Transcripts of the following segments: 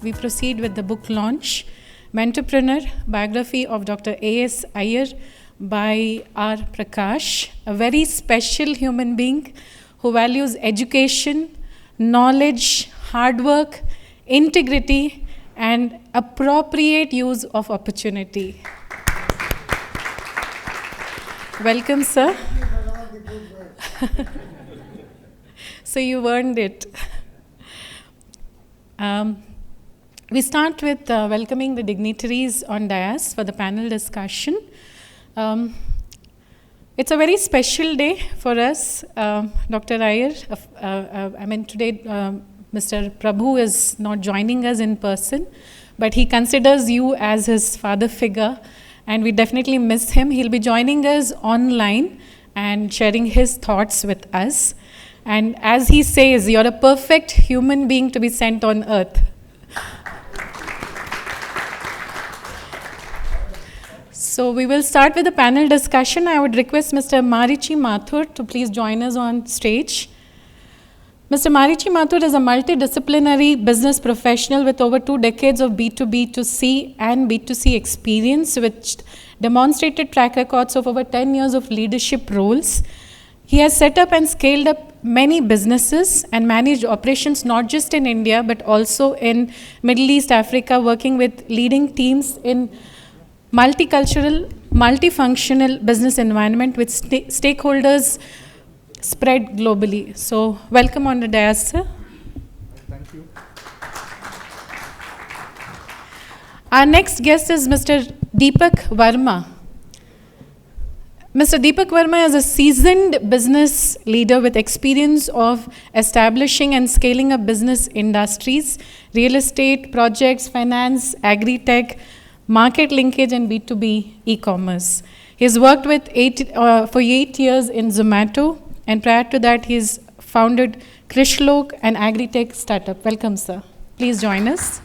we proceed with the book launch, Mentorprenuer, Biography of Dr. A.S. Aiyar by R. Prakash, a very special human being who values education, knowledge, hard work, integrity, and appropriate use of opportunity. Welcome, sir. So you earned it. We start with welcoming the dignitaries on dais for the panel discussion. It's a very special day for us. Dr. Aiyar, today Mr. Prabhu is not joining us in person, but he considers you as his father figure, and we definitely miss him. He'll be joining us online and sharing his thoughts with us. And as he says, you're a perfect human being to be sent on earth. So we will start with the panel discussion. I would request Mr. Marichi Mathur to please join us on stage. Mr. Marichi Mathur is a multidisciplinary business professional with over 2 decades of B2B2C and B2C experience, which demonstrated track records of over 10 years of leadership roles. He has set up and scaled up many businesses and managed operations not just in India, but also in Middle East, Africa, working with leading teams in multicultural, multifunctional business environment with stakeholders spread globally. So, welcome on the dais, sir. Thank you. Our next guest is Mr. Deepak Verma. Mr. Deepak Verma is a seasoned business leader with experience of establishing and scaling up business industries, real estate, projects, finance, agri-tech, market linkage, and B2B e-commerce. He's worked with for 8 years in Zomato, and prior to that, he's founded Krishlok, an agri-tech startup. Welcome, sir. Please join us.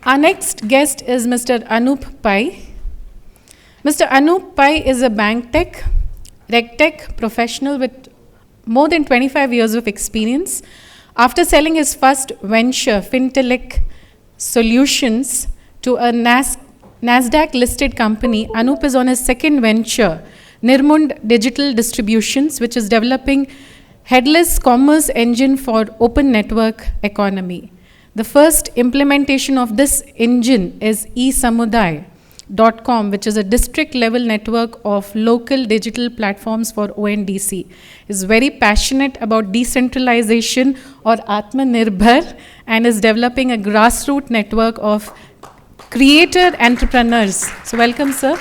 Our next guest is Mr. Anup Pai. Mr. Anup Pai is a bank tech, regtech professional with more than 25 years of experience. After selling his first venture, Fintech Solutions, to a NASDAQ-listed company, Anup is on his second venture, Nirmund Digital Distributions, which is developing headless commerce engine for open network economy. The first implementation of this engine is eSamudai.com, which is a district-level network of local digital platforms for ONDC. Is very passionate about decentralization or Atmanirbhar and is developing a grassroots network of creator entrepreneurs. So welcome, sir.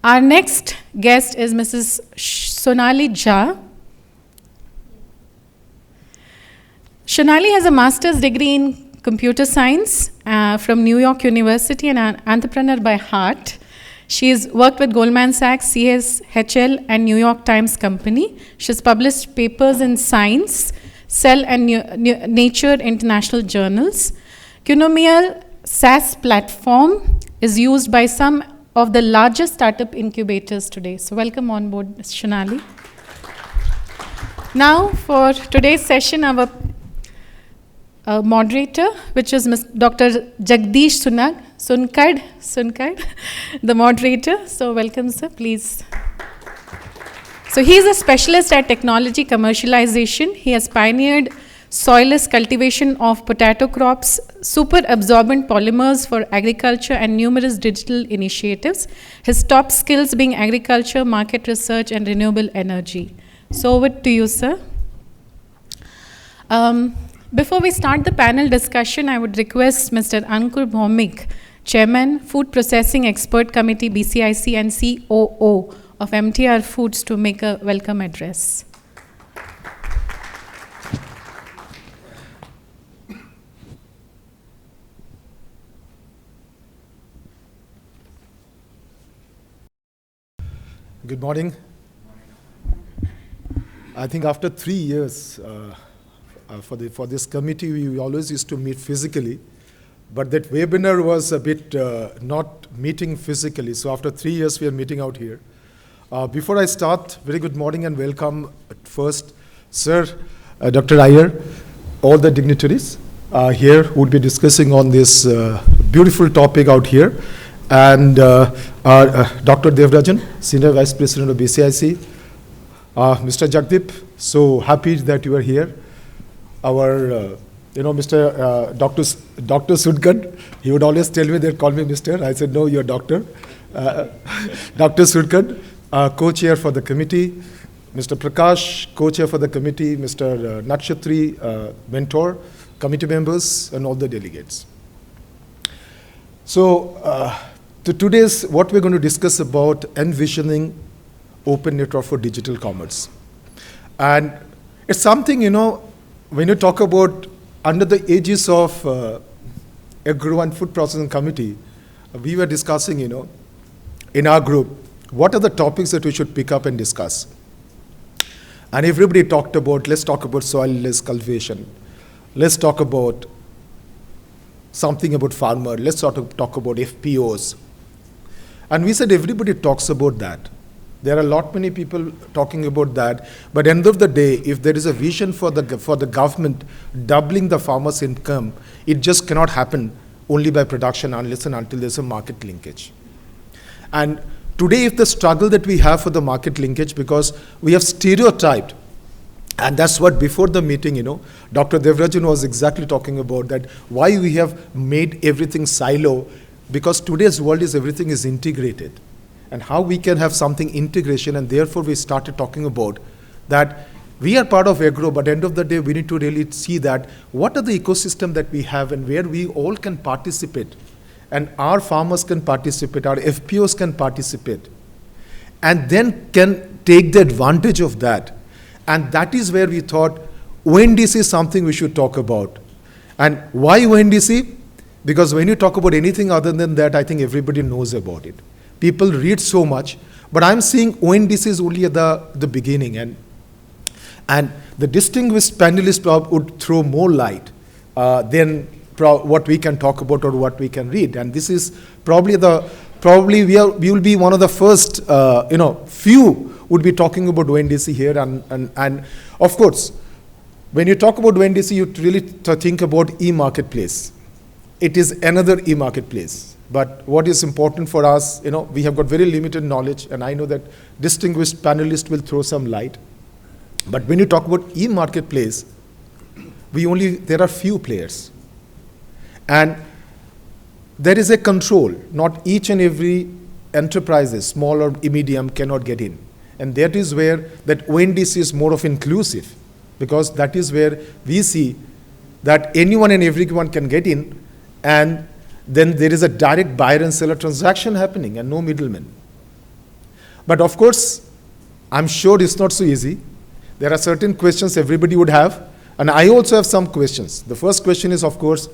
Our next guest is Mrs. Sonali Jha. Sonali has a master's degree in computer science from New York University and an entrepreneur by heart. She has worked with Goldman Sachs, CSHL, and New York Times Company. She has published papers in Science, Cell, and Nature international journals. Kunomial SaaS platform is used by some of the largest startup incubators today. So welcome on board, Ms. Sonali. Now for today's session, our moderator, which is Dr. Jagdeesh Sunkkad, the moderator. So welcome, sir, please. So he is a specialist at technology commercialization. He has pioneered soilless cultivation of potato crops, super absorbent polymers for agriculture, and numerous digital initiatives. His top skills being agriculture, market research, and renewable energy. So over to you, sir. Before we start the panel discussion, I would request Mr. Ankur Bhaumik, Chairman, Food Processing Expert Committee, BCIC, and COO of MTR Foods, to make a welcome address. Good morning. I think after 3 years, for this committee, we always used to meet physically, but that webinar was a bit not meeting physically. So after 3 years, we are meeting out here. Before I start, very good morning and welcome. First, sir, Dr. Aiyar, all the dignitaries here who will be discussing on this beautiful topic out here, and our Dr. Devrajan, Senior Vice President of BCIC, Mr. Jagdeesh, so happy that you are here. Our, Mr. Dr. Sunkkad, he would always tell me, they'd call me Mr. I said, no, you're Doctor. Dr. Sunkkad, co-chair for the committee. Mr. Prakash, co-chair for the committee. Mr. Nakshatri, mentor, committee members, and all the delegates. So, today's what we're going to discuss about envisioning open network for digital commerce. And it's something, when you talk about under the aegis of Agro and Food Processing Committee, we were discussing, in our group, what are the topics that we should pick up and discuss? And everybody talked about, let's talk about soilless cultivation. Let's talk about something about farmer. Let's sort of talk about FPOs. And we said everybody talks about that. There are many people talking about that. But end of the day, if there is a vision for the government doubling the farmer's income, it just cannot happen only by production unless and until there's a market linkage. And today, if the struggle that we have for the market linkage, because we have stereotyped, and that's what before the meeting, Dr. Devrajan was exactly talking about that, why we have made everything silo, because today's world is everything is integrated. And how we can have something integration, and therefore we started talking about that we are part of Agro, but end of the day, we need to really see that what are the ecosystem that we have and where we all can participate. And our farmers can participate, our FPOs can participate, and then can take the advantage of that. And that is where we thought ONDC is something we should talk about. And why ONDC? Because when you talk about anything other than that, I think everybody knows about it. People read so much, but I'm seeing ONDC is only at the beginning. And the distinguished panelists would throw more light than what we can talk about or what we can read. And this is probably we will be one of the first, few would be talking about ONDC here. And of course, when you talk about ONDC, you really think about e-marketplace. It is another e-marketplace. But what is important for us, we have got very limited knowledge, and I know that distinguished panelists will throw some light. But when you talk about e-marketplace, there are few players. And there is a control. Not each and every enterprises, small or medium, cannot get in. And that is where that ONDC is more of inclusive, because that is where we see that anyone and everyone can get in, and then there is a direct buyer and seller transaction happening and no middleman. But of course, I'm sure it's not so easy. There are certain questions everybody would have, and I also have some questions. The first question is, of course,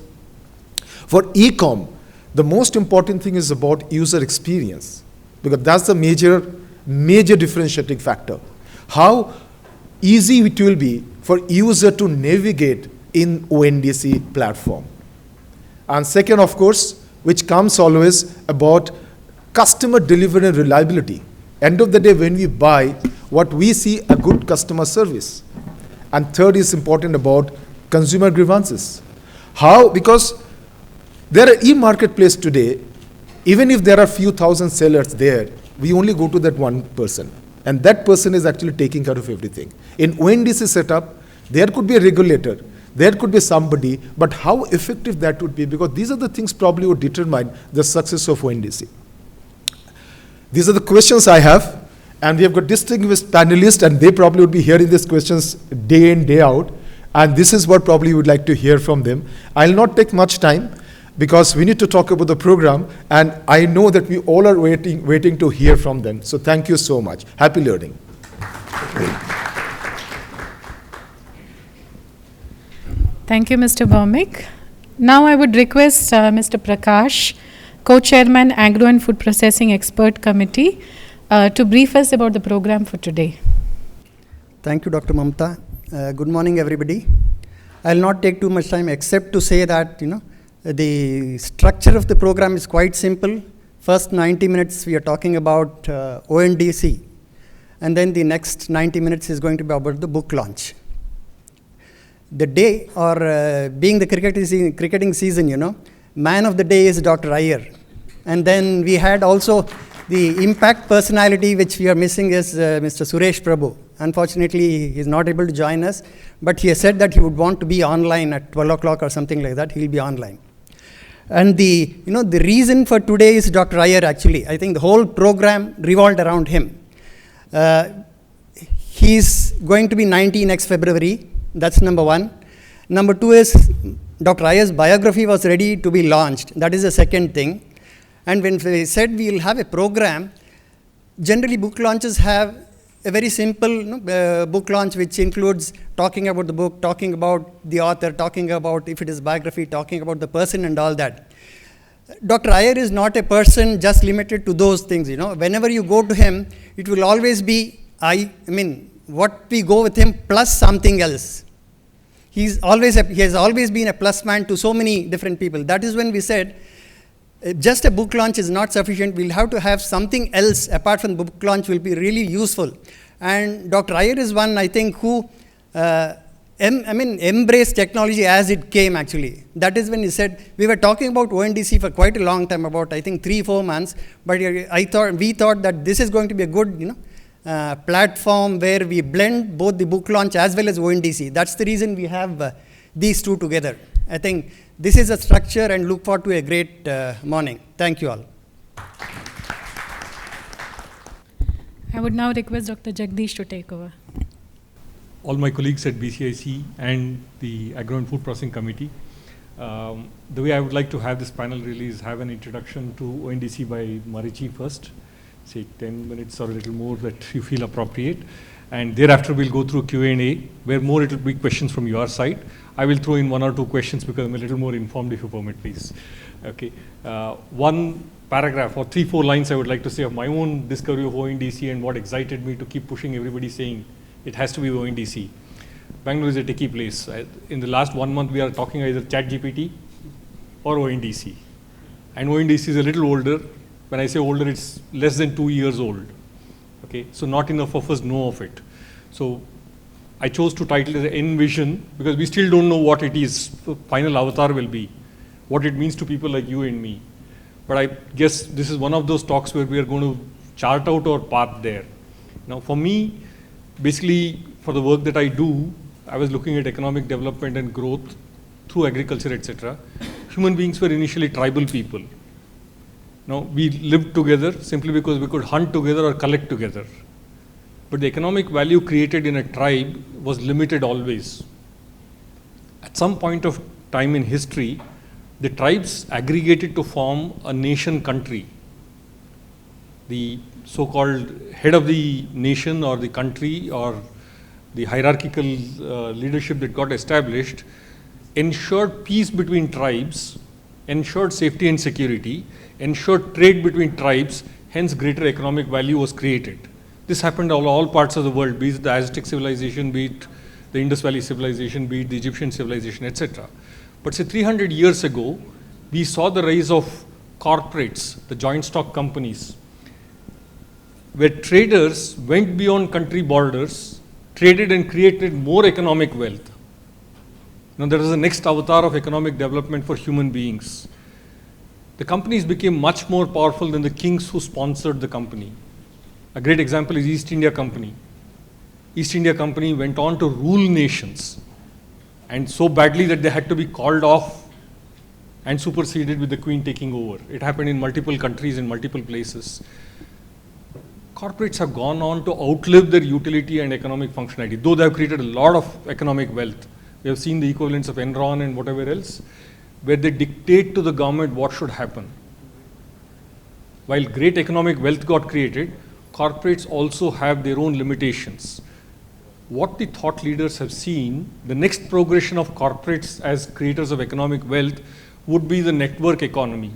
for e-com, the most important thing is about user experience, because that's the major differentiating factor. How easy it will be for user to navigate in ONDC platform. And second, of course, which comes always about customer delivery and reliability. End of the day, when we buy, what we see a good customer service. And third is important about consumer grievances. How? Because there are e-marketplace today, even if there are few thousand sellers there, we only go to that one person. And that person is actually taking care of everything. In ONDC setup, there could be a regulator, there could be somebody, but how effective that would be, because these are the things probably would determine the success of ONDC. These are the questions I have, and we have got distinguished panelists, and they probably would be hearing these questions day in, day out, and this is what probably we would like to hear from them. I'll not take much time, because we need to talk about the program, and I know that we all are waiting to hear from them. So thank you so much. Happy learning. Thank you, Mr. Bhaumik. Now I would request Mr. Prakash, Co-Chairman, Agro and Food Processing Expert Committee, to brief us about the program for today. Thank you, Dr. Mamta. Good morning, everybody. I'll not take too much time except to say that, the structure of the program is quite simple. First 90 minutes, we are talking about ONDC. And then the next 90 minutes is going to be about the book launch. the day or being the cricketing season, you know, man of the day is Dr. Aiyar. And then we had also the impact personality which we are missing is Mr. Suresh Prabhu. Unfortunately, he is not able to join us, but he has said that he would want to be online at 12 o'clock or something like that. He'll be online. And the reason for today is Dr. Aiyar actually. I think the whole program revolved around him. He's going to be 90 next February. That's number one. Number two is Dr. Aiyar's biography was ready to be launched. That is the second thing. And when we said we'll have a program, generally book launches have a very simple book launch which includes talking about the book, talking about the author, talking about if it is biography, talking about the person and all that. Dr. Aiyar is not a person just limited to those things, you know. Whenever you go to him, it will always be, what we go with him plus something else. He has always been a plus man to so many different people. That is when we said, just a book launch is not sufficient. We'll have to have something else apart from the book launch will be really useful. And Dr. Aiyar is one, I think, who embraced technology as it came actually. That is when he said, we were talking about ONDC for quite a long time, about I think 3-4 months, but we thought that this is going to be a good platform where we blend both the book launch as well as ONDC. That's the reason we have these two together. I think this is a structure and look forward to a great morning. Thank you all. I would now request Dr. Jagdeesh to take over. All my colleagues at BCIC and the Agro and Food Processing Committee. The way I would like to have this panel really is have an introduction to ONDC by Marichi first, say 10 minutes or a little more that you feel appropriate. And thereafter we'll go through Q&A, where more it will be questions from your side. I will throw in 1 or 2 questions because I'm a little more informed, if you permit, please. Okay. One paragraph or 3-4 lines I would like to say of my own discovery of ONDC and what excited me to keep pushing everybody saying it has to be ONDC. Bangalore is a techie place. In the last 1 month, we are talking either ChatGPT or ONDC. And ONDC is a little older. When I say older, it's less than 2 years old. Okay, so not enough of us know of it. So I chose to title it Envision because we still don't know what it is. The final avatar will be, what it means to people like you and me. But I guess this is one of those talks where we are going to chart out our path there. Now for me, basically for the work that I do, I was looking at economic development and growth through agriculture, etc. Human beings were initially tribal people. Now, we lived together simply because we could hunt together or collect together. But the economic value created in a tribe was limited always. At some point of time in history, the tribes aggregated to form a nation country. The so-called head of the nation or the country or the hierarchical leadership that got established ensured peace between tribes, ensured safety and security, ensured trade between tribes, hence greater economic value was created. This happened all parts of the world, be it the Aztec civilization, be it the Indus Valley civilization, be it the Egyptian civilization, etc. But say 300 years ago, we saw the rise of corporates, the joint stock companies, where traders went beyond country borders, traded and created more economic wealth. Now there is the next avatar of economic development for human beings. The companies became much more powerful than the kings who sponsored the company. A great example is East India Company. East India Company went on to rule nations, and so badly that they had to be called off and superseded with the Queen taking over. It happened in multiple countries, in multiple places. Corporates have gone on to outlive their utility and economic functionality, though they have created a lot of economic wealth. We have seen the equivalents of Enron and whatever else, where they dictate to the government what should happen. While great economic wealth got created, corporates also have their own limitations. What the thought leaders have seen, the next progression of corporates as creators of economic wealth would be the network economy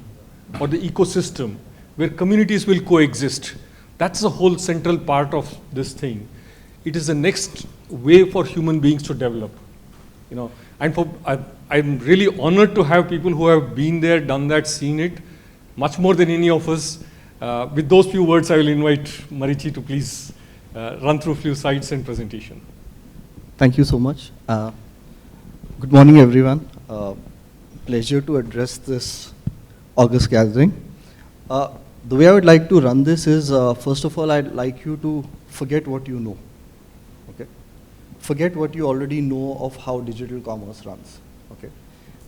or the ecosystem where communities will coexist. That's the whole central part of this thing. It is the next way for human beings to develop. I'm really honored to have people who have been there, done that, seen it, much more than any of us. With those few words, I will invite Marichi to please run through a few slides and presentation. Thank you so much. Good morning, everyone. Pleasure to address this August gathering. The way I would like to run this is, first of all, I'd like you to forget what you know. Okay? Forget what you already know of how digital commerce runs. Okay?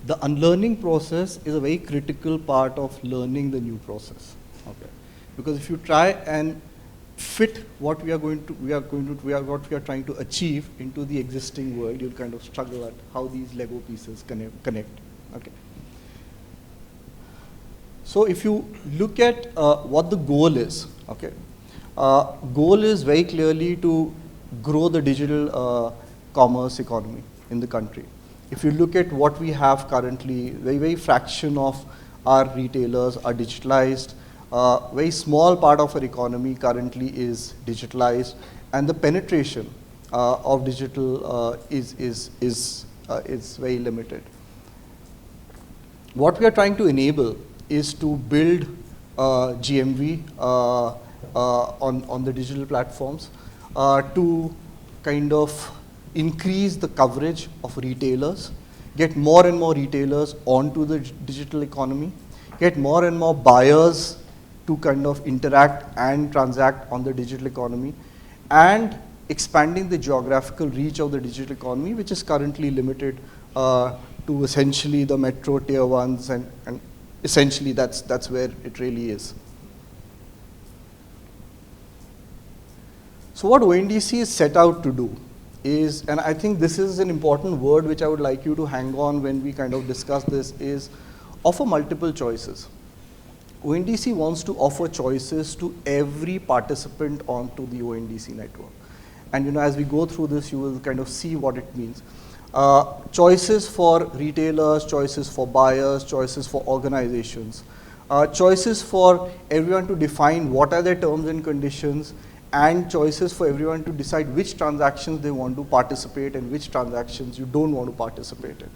The unlearning process is a very critical part of learning the new process. Okay? Because if you try and fit what we are trying to achieve into the existing world, you'll kind of struggle at how these Lego pieces connect. Okay. So if you look at what the goal is, okay, goal is very clearly to grow the digital commerce economy in the country. If you look at what we have currently, very fraction of our retailers are digitalized. Very small part of our economy currently is digitalized, and the penetration of digital is very limited. What we are trying to enable is to build GMV on the digital platforms, to kind of increase the coverage of retailers, get more and more retailers onto the digital economy, get more and more buyers to kind of interact and transact on the digital economy, and expanding the geographical reach of the digital economy, which is currently limited to essentially the metro tier ones, and essentially that's where it really is. So what ONDC is set out to do is, and I think this is an important word which I would like you to hang on when we kind of discuss this, is offer multiple choices. ONDC wants to offer choices to every participant onto the ONDC network. And as we go through this, you will kind of see what it means. Choices for retailers, choices for buyers, choices for organizations, choices for everyone to define what are their terms and conditions, and choices for everyone to decide which transactions they want to participate and which transactions you don't want to participate in.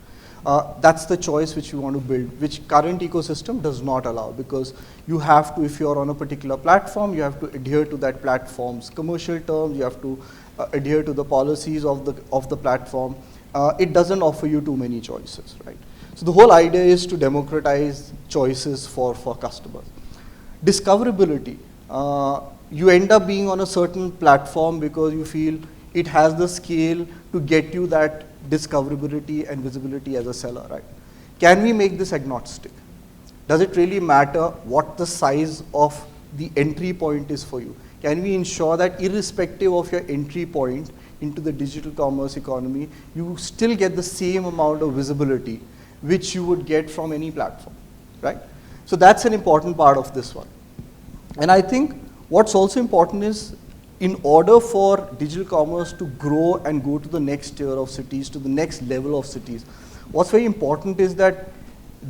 That's the choice which you want to build, which current ecosystem does not allow, because you have to, if you're on a particular platform, you have to adhere to that platform's commercial terms, you have to adhere to the policies of the platform. It doesn't offer you too many choices, right? So the whole idea is to democratize choices for customers. Discoverability. You end up being on a certain platform because you feel it has the scale to get you that discoverability and visibility as a seller, right? Can we make this agnostic? Does it really matter what the size of the entry point is for you? Can we ensure that irrespective of your entry point into the digital commerce economy, you still get the same amount of visibility which you would get from any platform, right? So that's an important part of this one. And I think what's also important is, in order for digital commerce to grow and go to the next tier of cities, to the next level of cities, what's very important is that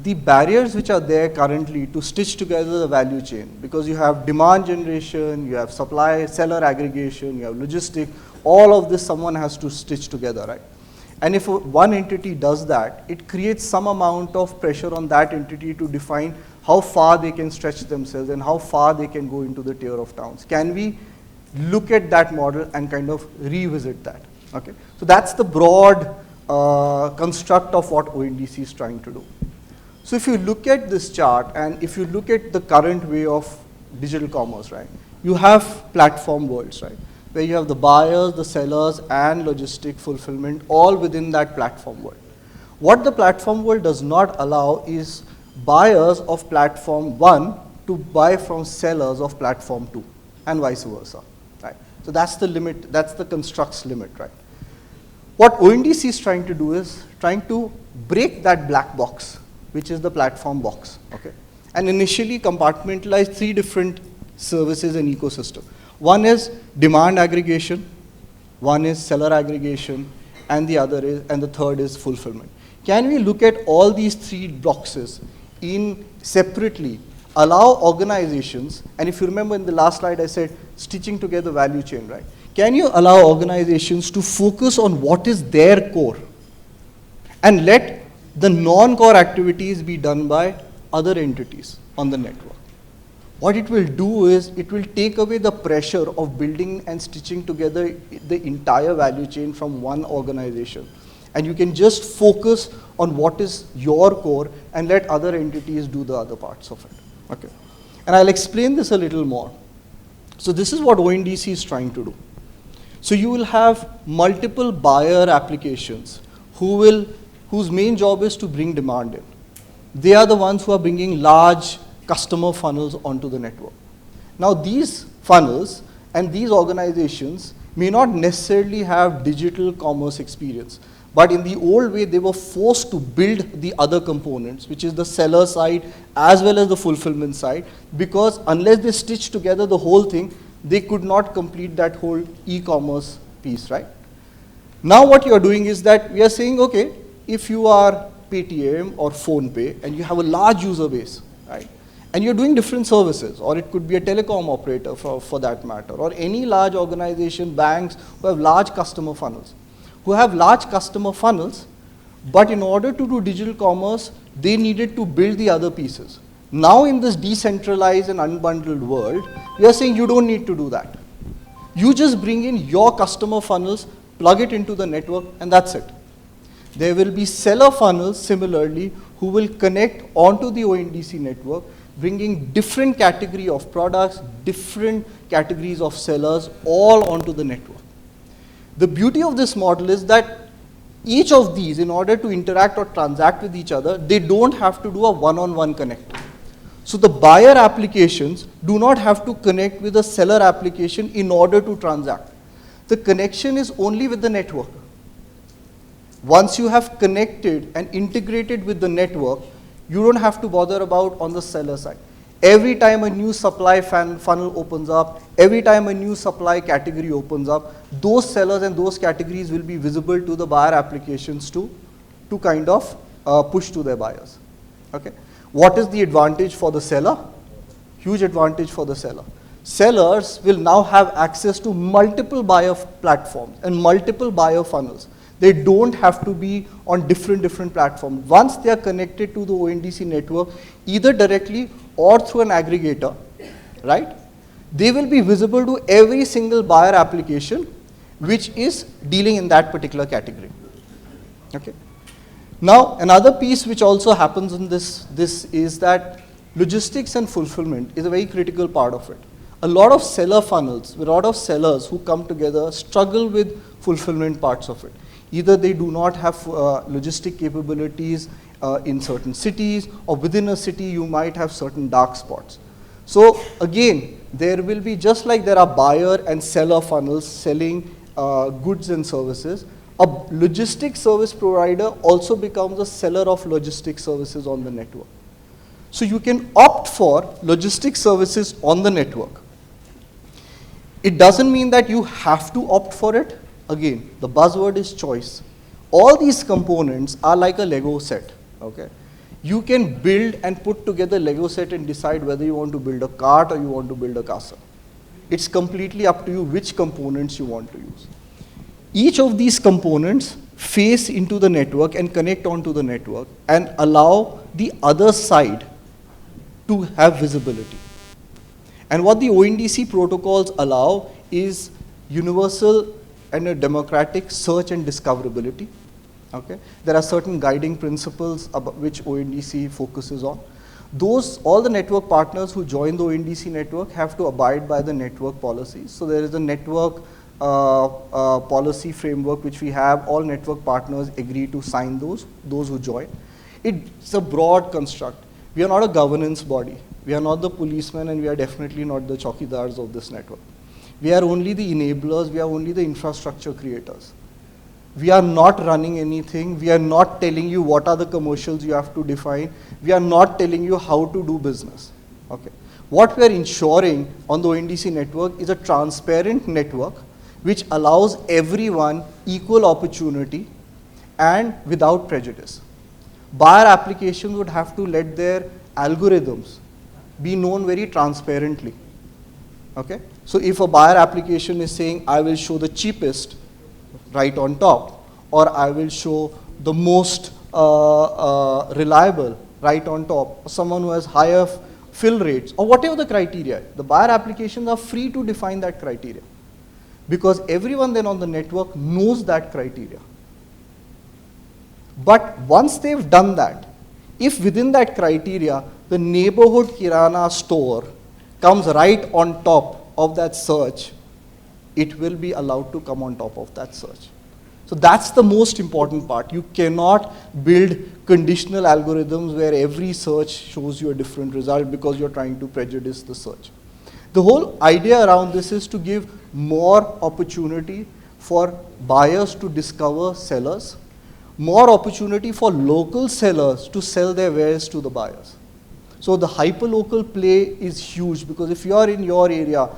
the barriers which are there currently to stitch together the value chain, because you have demand generation, you have supply, seller aggregation, you have logistics, all of this someone has to stitch together, right? And if one entity does that, it creates some amount of pressure on that entity to define how far they can stretch themselves and how far they can go into the tier of towns. Can we look at that model and kind of revisit that? Okay, so that's the broad construct of what ONDC is trying to do. So if you look at this chart, and if you look at the current way of digital commerce, right, you have platform worlds, right, where you have the buyers, the sellers, and logistic fulfillment all within that platform world. What the platform world does not allow is buyers of platform 1 to buy from sellers of platform 2, and vice versa, right? So that's the limit, that's the construct's limit, right? What ONDC is trying to do is trying to break that black box, which is the platform box, okay? And initially compartmentalize 3 different services and ecosystem. One is demand aggregation, one is seller aggregation, and the third is fulfillment. Can we look at all these 3 boxes in separately, allow organizations, and if you remember in the last slide I said stitching together value chain, right? Can you allow organizations to focus on what is their core and let the non-core activities be done by other entities on the network? What it will do is it will take away the pressure of building and stitching together the entire value chain from one organization, And you can just focus on what is your core and let other entities do the other parts of it. Okay. And I'll explain this a little more. So this is what ONDC is trying to do. So you will have multiple buyer applications whose main job is to bring demand in. They are the ones who are bringing large customer funnels onto the network. Now these funnels and these organizations may not necessarily have digital commerce experience, but in the old way they were forced to build the other components, which is the seller side as well as the fulfillment side, because unless they stitch together the whole thing, they could not complete that whole e-commerce piece, right? Now what you are doing is that we are saying, okay, if you are Paytm or PhonePe and you have a large user base, right? And you're doing different services, or it could be a telecom operator for that matter, or any large organization, banks who have large customer funnels. But in order to do digital commerce, they needed to build the other pieces. Now in this decentralized and unbundled world, we are saying you don't need to do that. You just bring in your customer funnels, plug it into the network, and that's it. There will be seller funnels similarly who will connect onto the ONDC network, bringing different category of products, different categories of sellers all onto the network. The beauty of this model is that each of these, in order to interact or transact with each other, they don't have to do a one-on-one connect. So the buyer applications do not have to connect with the seller application in order to transact. The connection is only with the network. Once you have connected and integrated with the network, you don't have to bother about on the seller side. Every time a new supply funnel opens up, every time a new supply category opens up, those sellers and those categories will be visible to the buyer applications to kind of push to their buyers. Okay. What is the advantage for the seller? Huge advantage for the seller. Sellers will now have access to multiple buyer platforms and multiple buyer funnels. They don't have to be on different platforms. Once they are connected to the ONDC network, either directly or through an aggregator, right? They will be visible to every single buyer application which is dealing in that particular category. Okay. Now, another piece which also happens in this is that logistics and fulfillment is a very critical part of it. A lot of seller funnels, a lot of sellers who come together struggle with fulfillment parts of it. Either they do not have logistic capabilities in certain cities, or within a city you might have certain dark spots. So again, there will be, just like there are buyer and seller funnels selling goods and services, a logistic service provider also becomes a seller of logistic services on the network. So you can opt for logistic services on the network. It doesn't mean that you have to opt for it. Again, the buzzword is choice. All these components are like a Lego set. Okay? You can build and put together Lego set and decide whether you want to build a cart or you want to build a castle. It's completely up to you which components you want to use. Each of these components face into the network and connect onto the network and allow the other side to have visibility. And what the ONDC protocols allow is universal and a democratic search and discoverability. Okay? There are certain guiding principles which ONDC focuses on. All the network partners who join the ONDC network have to abide by the network policies. So there is a network policy framework which we have. All network partners agree to sign those who join. It's a broad construct. We are not a governance body. We are not the policemen, and we are definitely not the chowkidars of this network. We are only the enablers. We are only the infrastructure creators. We are not running anything. We are not telling you what are the commercials you have to define. We are not telling you how to do business. Okay. What we are ensuring on the ONDC network is a transparent network which allows everyone equal opportunity and without prejudice. Buyer applications would have to let their algorithms be known very transparently. Okay? So if a buyer application is saying, I will show the cheapest right on top, or I will show the most reliable right on top, or someone who has higher fill rates, or whatever the criteria, the buyer applications are free to define that criteria, because everyone then on the network knows that criteria. But once they've done that, if within that criteria, the neighborhood Kirana store comes right on top of that search, it will be allowed to come on top of that search. So that's the most important part. You cannot build conditional algorithms where every search shows you a different result because you're trying to prejudice the search. The whole idea around this is to give more opportunity for buyers to discover sellers, more opportunity for local sellers to sell their wares to the buyers. So the hyperlocal play is huge, because if you are in your area,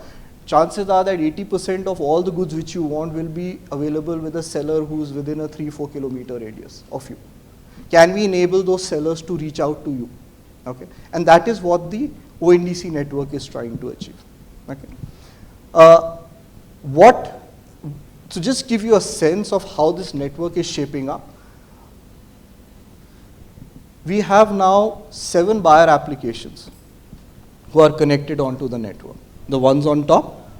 chances are that 80% of all the goods which you want will be available with a seller who's within a 3-4 kilometer radius of you. Can we enable those sellers to reach out to you? Okay, and that is what the ONDC network is trying to achieve. Okay, so just give you a sense of how this network is shaping up. We have now 7 buyer applications who are connected onto the network. The ones on top,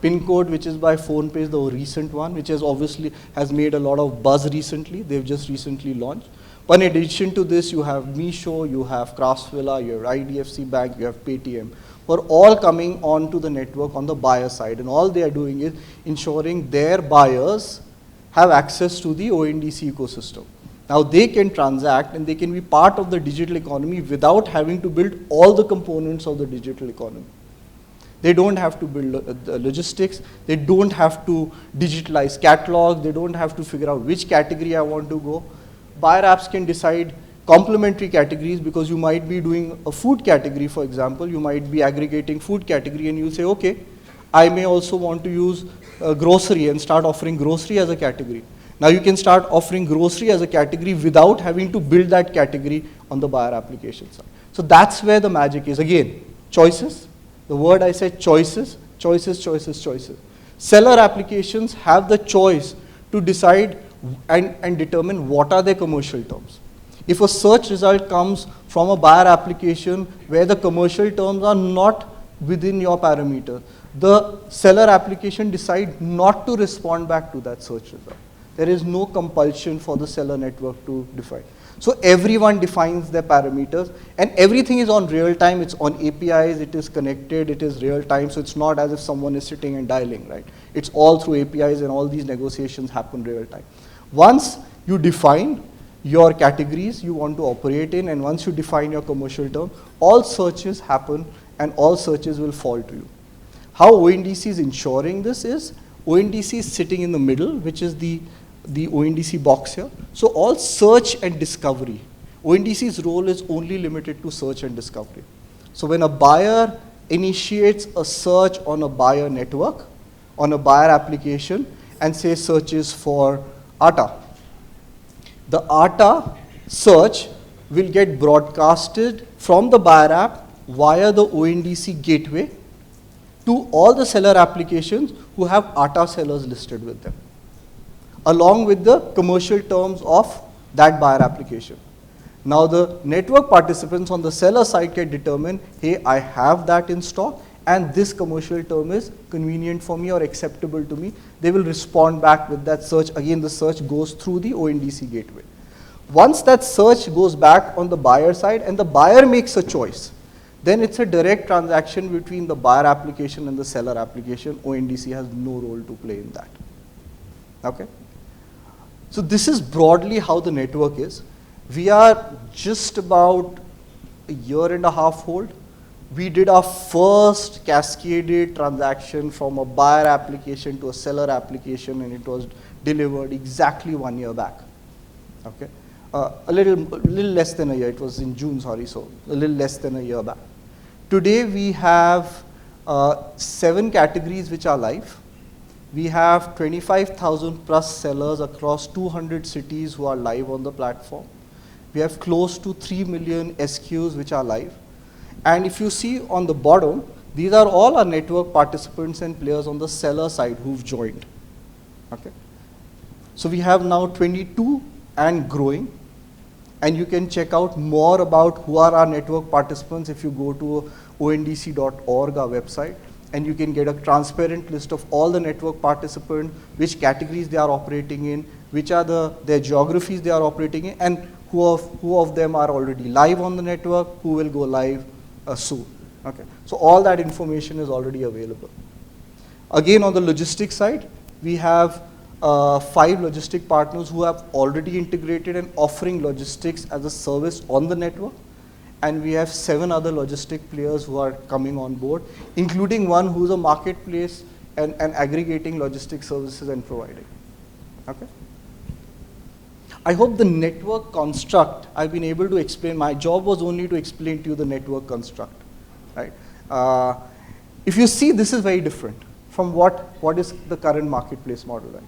PIN code, which is by PhonePe, is the recent one, which has obviously made a lot of buzz recently. They've just recently launched. But in addition to this, you have Meesho, you have Craftsvilla, you have IDFC Bank, you have Paytm, who are all coming onto the network on the buyer side. And all they are doing is ensuring their buyers have access to the ONDC ecosystem. Now they can transact and they can be part of the digital economy without having to build all the components of the digital economy. They don't have to build logistics, they don't have to digitalize catalogs, they don't have to figure out which category I want to go. Buyer apps can decide complementary categories, because you might be doing a food category, for example, you might be aggregating food category and you say, okay, I may also want to use grocery and start offering grocery as a category. Now you can start offering grocery as a category without having to build that category on the buyer application side. So that's where the magic is. Again, choices. The word I said, choices, choices, choices, choices. Seller applications have the choice to decide and determine what are their commercial terms. If a search result comes from a buyer application where the commercial terms are not within your parameter, the seller application decides not to respond back to that search result. There is no compulsion for the seller network to define. So everyone defines their parameters, and everything is on real time. It's on APIs, it is connected, it is real time. So it's not as if someone is sitting and dialing, right? It's all through APIs, and all these negotiations happen real time. Once you define your categories you want to operate in, and once you define your commercial term, all searches happen and all searches will fall to you. How ONDC is ensuring this is, ONDC is sitting in the middle, which is the ONDC box here. So all search and discovery, ONDC's role is only limited to search and discovery. So when a buyer initiates a search on a buyer network, on a buyer application, and say searches for atta, the atta search will get broadcasted from the buyer app via the ONDC gateway to all the seller applications who have atta sellers listed with them, along with the commercial terms of that buyer application. Now the network participants on the seller side can determine, hey, I have that in stock and this commercial term is convenient for me or acceptable to me. They will respond back with that search. Again, the search goes through the ONDC gateway. Once that search goes back on the buyer side and the buyer makes a choice, then it's a direct transaction between the buyer application and the seller application. ONDC has no role to play in that. Okay? So this is broadly how the network is. We are just about a year and a half old. We did our first cascaded transaction from a buyer application to a seller application, and it was delivered exactly 1 year back. Okay? A little less than a year. It was in June, sorry, so a little less than a year back. Today we have 7 categories which are live. We have 25,000 plus sellers across 200 cities who are live on the platform. We have close to 3 million SKUs which are live. And if you see on the bottom, these are all our network participants and players on the seller side who've joined. Okay? So we have now 22 and growing. And you can check out more about who are our network participants if you go to ondc.org, our website, and you can get a transparent list of all the network participants, which categories they are operating in, which are their geographies they are operating in, and who of them are already live on the network, who will go live soon. Okay. So all that information is already available. Again, on the logistics side, we have 5 logistic partners who have already integrated and offering logistics as a service on the network. And we have 7 other logistic players who are coming on board, including one who's a marketplace and aggregating logistic services and providing. Okay. I hope the network construct, I've been able to explain. My job was only to explain to you the network construct. Right? If you see, this is very different from what is the current marketplace model. Right?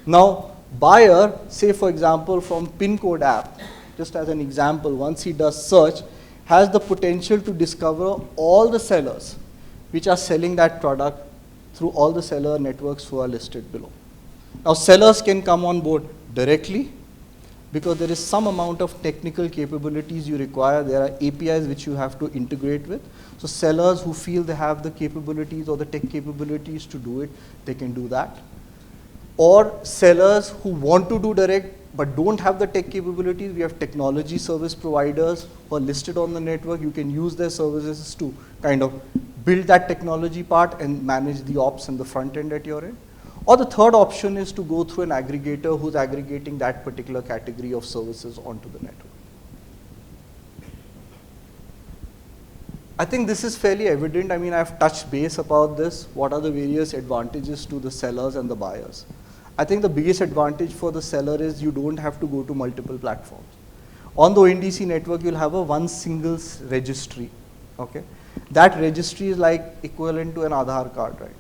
Now, buyer, say for example, from pin code app, just as an example, once he does search, has the potential to discover all the sellers which are selling that product through all the seller networks who are listed below. Now, sellers can come on board directly because there is some amount of technical capabilities you require. There are APIs which you have to integrate with. So sellers who feel they have the capabilities or the tech capabilities to do it, they can do that. Or sellers who want to do direct but don't have the tech capabilities, we have technology service providers who are listed on the network. You can use their services to kind of build that technology part and manage the ops and the front end at your end. Or the third option is to go through an aggregator who's aggregating that particular category of services onto the network. I think this is fairly evident. I mean, I've touched base about this. What are the various advantages to the sellers and the buyers? I think the biggest advantage for the seller is you don't have to go to multiple platforms. On the ONDC network, you'll have a one single registry. Okay? That registry is like equivalent to an Aadhaar card, right?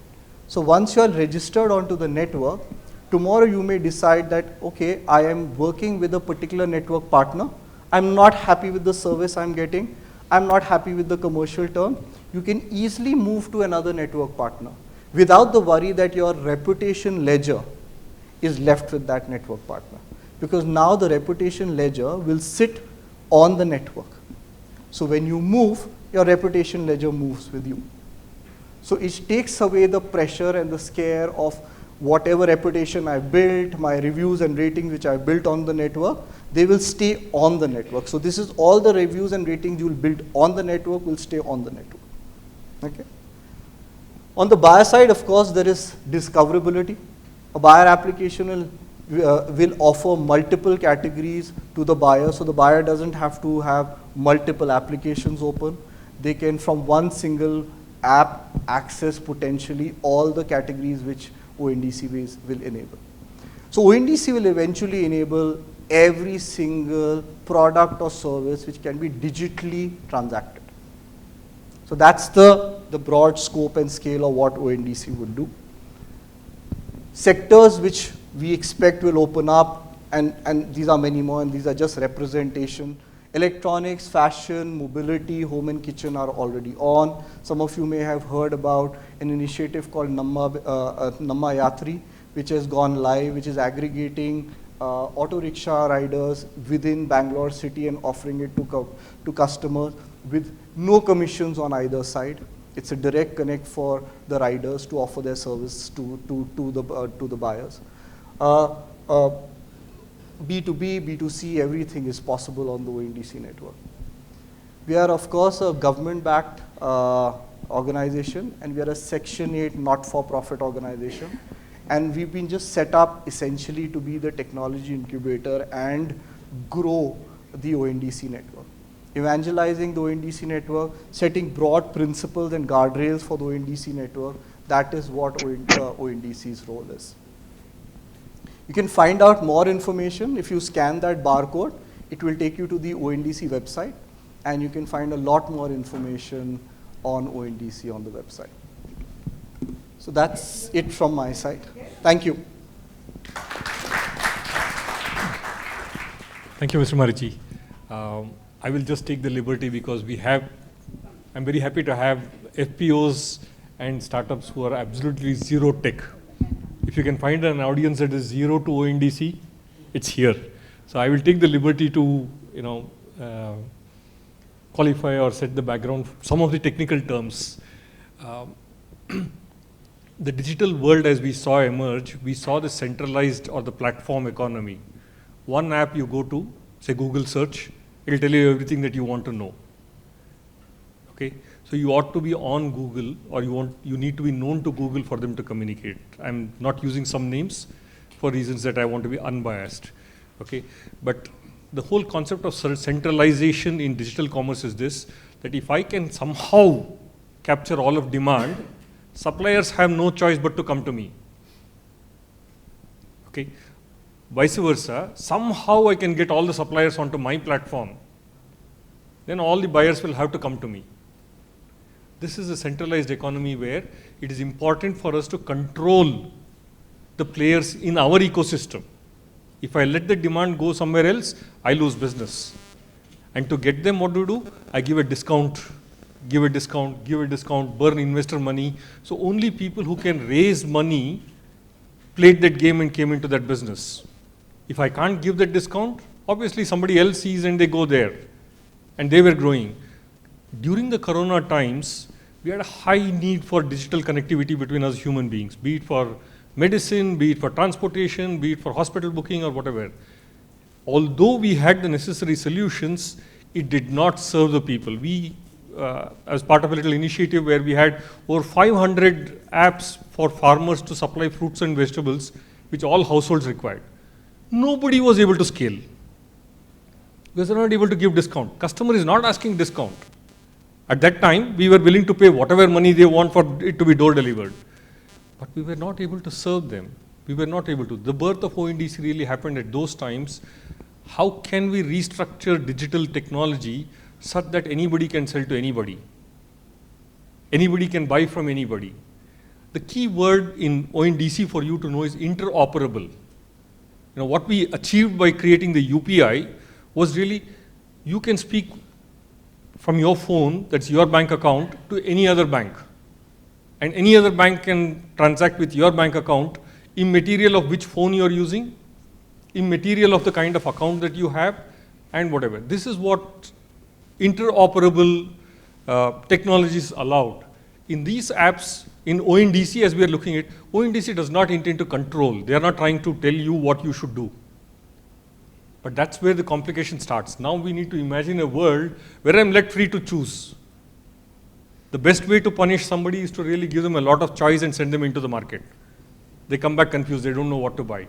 So once you are registered onto the network, tomorrow you may decide that, okay, I am working with a particular network partner. I'm not happy with the service I'm getting. I'm not happy with the commercial term. You can easily move to another network partner without the worry that your reputation ledger is left with that network partner. Because now the reputation ledger will sit on the network. So when you move, your reputation ledger moves with you. So it takes away the pressure and the scare of whatever reputation I built, my reviews and ratings which I built on the network, they will stay on the network. So this is all the reviews and ratings you will build on the network will stay on the network. Okay. On the buyer side, of course, there is discoverability. A buyer application will offer multiple categories to the buyer, so the buyer doesn't have to have multiple applications open. They can, from one single app, access potentially all the categories which ONDC will enable. So ONDC will eventually enable every single product or service which can be digitally transacted. So that's the broad scope and scale of what ONDC would do. Sectors which we expect will open up, and these are many more, and these are just representation. Electronics, fashion, mobility, home and kitchen are already on. Some of you may have heard about an initiative called Namma Yatri, which has gone live, which is aggregating auto rickshaw riders within Bangalore city and offering it to customers with no commissions on either side. It's a direct connect for the riders to offer their service to the buyers. B2B, B2C, everything is possible on the ONDC network. We are, of course, a government-backed organization, and we are a Section 8 not-for-profit organization. And we've been just set up essentially to be the technology incubator and grow the ONDC network. Evangelizing the ONDC network, setting broad principles and guardrails for the ONDC network, that is what ONDC's role is. You can find out more information. If you scan that barcode, it will take you to the ONDC website, and you can find a lot more information on ONDC on the website. So that's it from my side. Thank you. Thank you, Mr. Marichi. I will just take the liberty because I'm very happy to have FPOs and startups who are absolutely zero tech. If you can find an audience that is zero to ONDC, it's here. So I will take the liberty to, qualify or set the background, some of the technical terms. the digital world as we saw emerge, we saw the centralized or the platform economy. One app you go to, say Google search, it'll tell you everything that you want to know. Okay, so you ought to be on Google, or you need to be known to Google for them to communicate. I'm not using some names for reasons that I want to be unbiased. Okay, but the whole concept of centralization in digital commerce is this, that if I can somehow capture all of demand, suppliers have no choice but to come to me. Okay, vice versa, somehow I can get all the suppliers onto my platform, then all the buyers will have to come to me. This is a centralized economy where it is important for us to control the players in our ecosystem. If I let the demand go somewhere else, I lose business. And to get them, what do? I give a discount, burn investor money. So only people who can raise money played that game and came into that business. If I can't give that discount, obviously somebody else sees and they go there. And they were growing. During the corona times, we had a high need for digital connectivity between us human beings, be it for medicine, be it for transportation, be it for hospital booking or whatever. Although we had the necessary solutions, it did not serve the people. We, as part of a little initiative where we had over 500 apps for farmers to supply fruits and vegetables, which all households required. Nobody was able to scale, because they're not able to give discount. Customer is not asking discount. At that time, we were willing to pay whatever money they want for it to be door delivered. But we were not able to serve them. We were not able to. The birth of ONDC really happened at those times. How can we restructure digital technology such that anybody can sell to anybody? Anybody can buy from anybody. The key word in ONDC for you to know is interoperable. What we achieved by creating the UPI was really, you can speak from your phone, that's your bank account, to any other bank. And any other bank can transact with your bank account, immaterial of which phone you're using, immaterial of the kind of account that you have, and whatever. This is what interoperable technologies allowed. In these apps, in ONDC, as we are looking at, ONDC does not intend to control. They are not trying to tell you what you should do. But that's where the complication starts. Now we need to imagine a world where I'm let free to choose. The best way to punish somebody is to really give them a lot of choice and send them into the market. They come back confused, they don't know what to buy.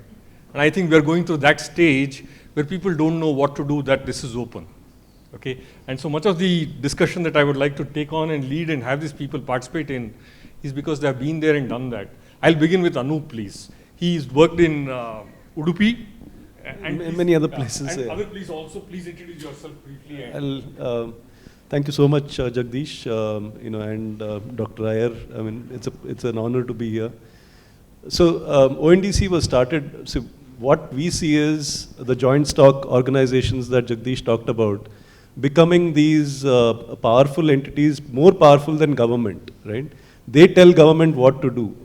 And I think we're going through that stage where people don't know what to do, that this is open. Okay? And so much of the discussion that I would like to take on and lead and have these people participate in is because they have been there and done that. I'll begin with Anup, please. He's worked in Udupi. And many other places. And other, please also, please introduce yourself briefly. Thank you so much, Jagdeesh, and Dr. Aiyar. I mean, it's an honor to be here. So ONDC was started. So what we see is the joint stock organizations that Jagdeesh talked about becoming these powerful entities, more powerful than government, right? They tell government what to do,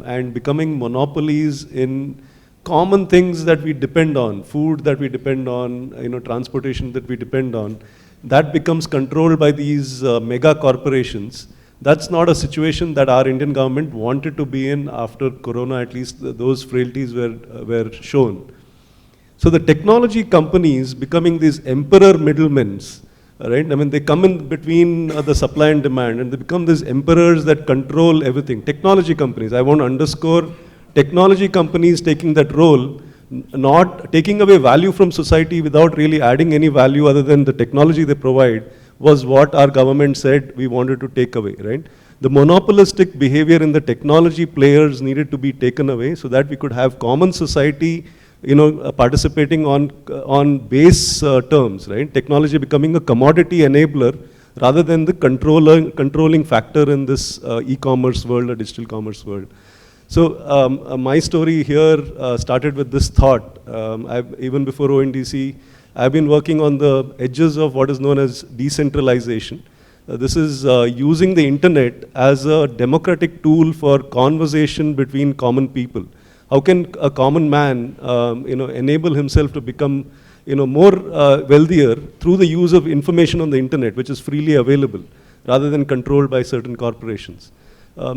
and becoming monopolies in common things that we depend on, food that we depend on, transportation that we depend on, that becomes controlled by these mega corporations. That's not a situation that our Indian government wanted to be in after Corona. At least those frailties were shown. So the technology companies becoming these emperor middlemen, right? I mean, they come in between the supply and demand, and they become these emperors that control everything. Technology companies, I want to underscore, technology companies taking that role, not taking away value from society without really adding any value other than the technology they provide, was what our government said we wanted to take away, right? The monopolistic behavior in the technology players needed to be taken away so that we could have common society, participating on base terms, right? Technology becoming a commodity enabler rather than the controlling factor in this e-commerce world or digital commerce world. So my story here started with this thought. Even before ONDC, I've been working on the edges of what is known as decentralization. This is using the internet as a democratic tool for conversation between common people. How can a common man, enable himself to become, more wealthier through the use of information on the internet, which is freely available, rather than controlled by certain corporations.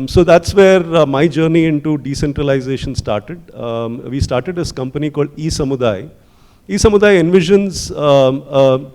So that's where my journey into decentralization started. We started this company called E-Samudai. E-Samudai envisions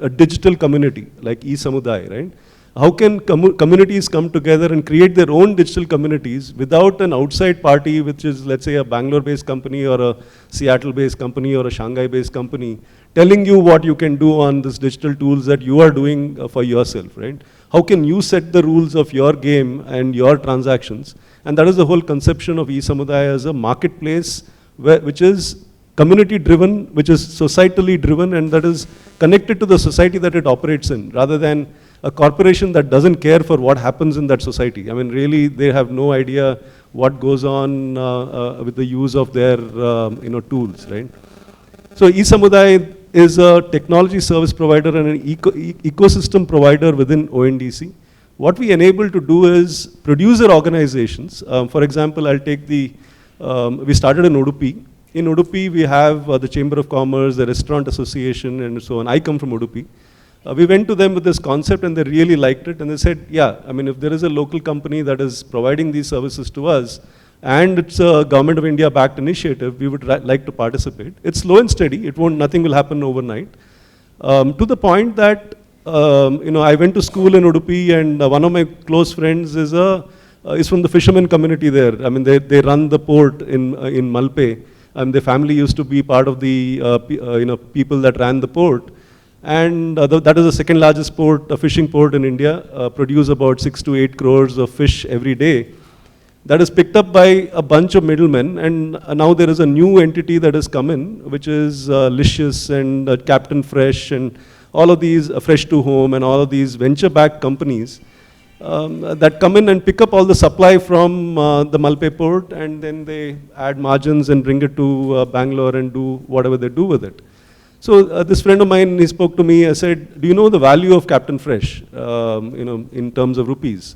a digital community like E-Samudai, right? How can communities come together and create their own digital communities without an outside party, which is, let's say, a Bangalore-based company or a Seattle-based company or a Shanghai-based company, telling you what you can do on these digital tools that you are doing for yourself, right? How can you set the rules of your game and your transactions? And that is the whole conception of E-Samudai as a marketplace which is community-driven, which is societally driven, and that is connected to the society that it operates in, rather than a corporation that doesn't care for what happens in that society. I mean, really, they have no idea what goes on with the use of their tools, right? So E-Samudai is a technology service provider and an ecosystem provider within ONDC. What we enable to do is producer organizations. For example, I'll take we started in Udupi. In Udupi, we have the Chamber of Commerce, the Restaurant Association, and so on. I come from Udupi. We went to them with this concept and they really liked it, and they said, yeah, I mean, if there is a local company that is providing these services to us, and it's a Government of India backed initiative, we would like to participate. It's slow and steady, nothing will happen overnight. To the point that, I went to school in Udupi, and one of my close friends is from the fishermen community there. I mean, they run the port in Malpe, and their family used to be part of the people that ran the port. And that is the second largest fishing port in India, produce about 6 to 8 crores of fish every day. That is picked up by a bunch of middlemen, and now there is a new entity that has come in, which is Licious and Captain Fresh and all of these, Fresh to Home and all of these venture-backed companies that come in and pick up all the supply from the Malpe port, and then they add margins and bring it to Bangalore and do whatever they do with it. So this friend of mine, he spoke to me, I said, do you know the value of Captain Fresh, in terms of rupees?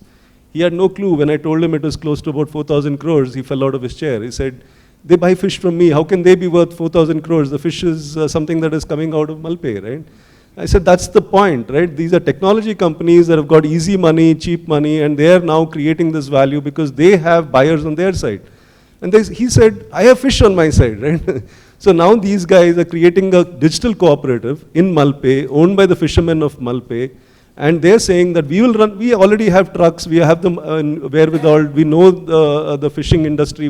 He had no clue. When I told him it was close to about 4,000 crores, he fell out of his chair. He said, they buy fish from me. How can they be worth 4,000 crores? The fish is something that is coming out of Malpe, right? I said, that's the point, right? These are technology companies that have got easy money, cheap money, and they are now creating this value because they have buyers on their side. And he said, I have fish on my side, right? So now these guys are creating a digital cooperative in Malpe, owned by the fishermen of Malpe, and they're saying that we already have trucks, we have the wherewithal, we know the fishing industry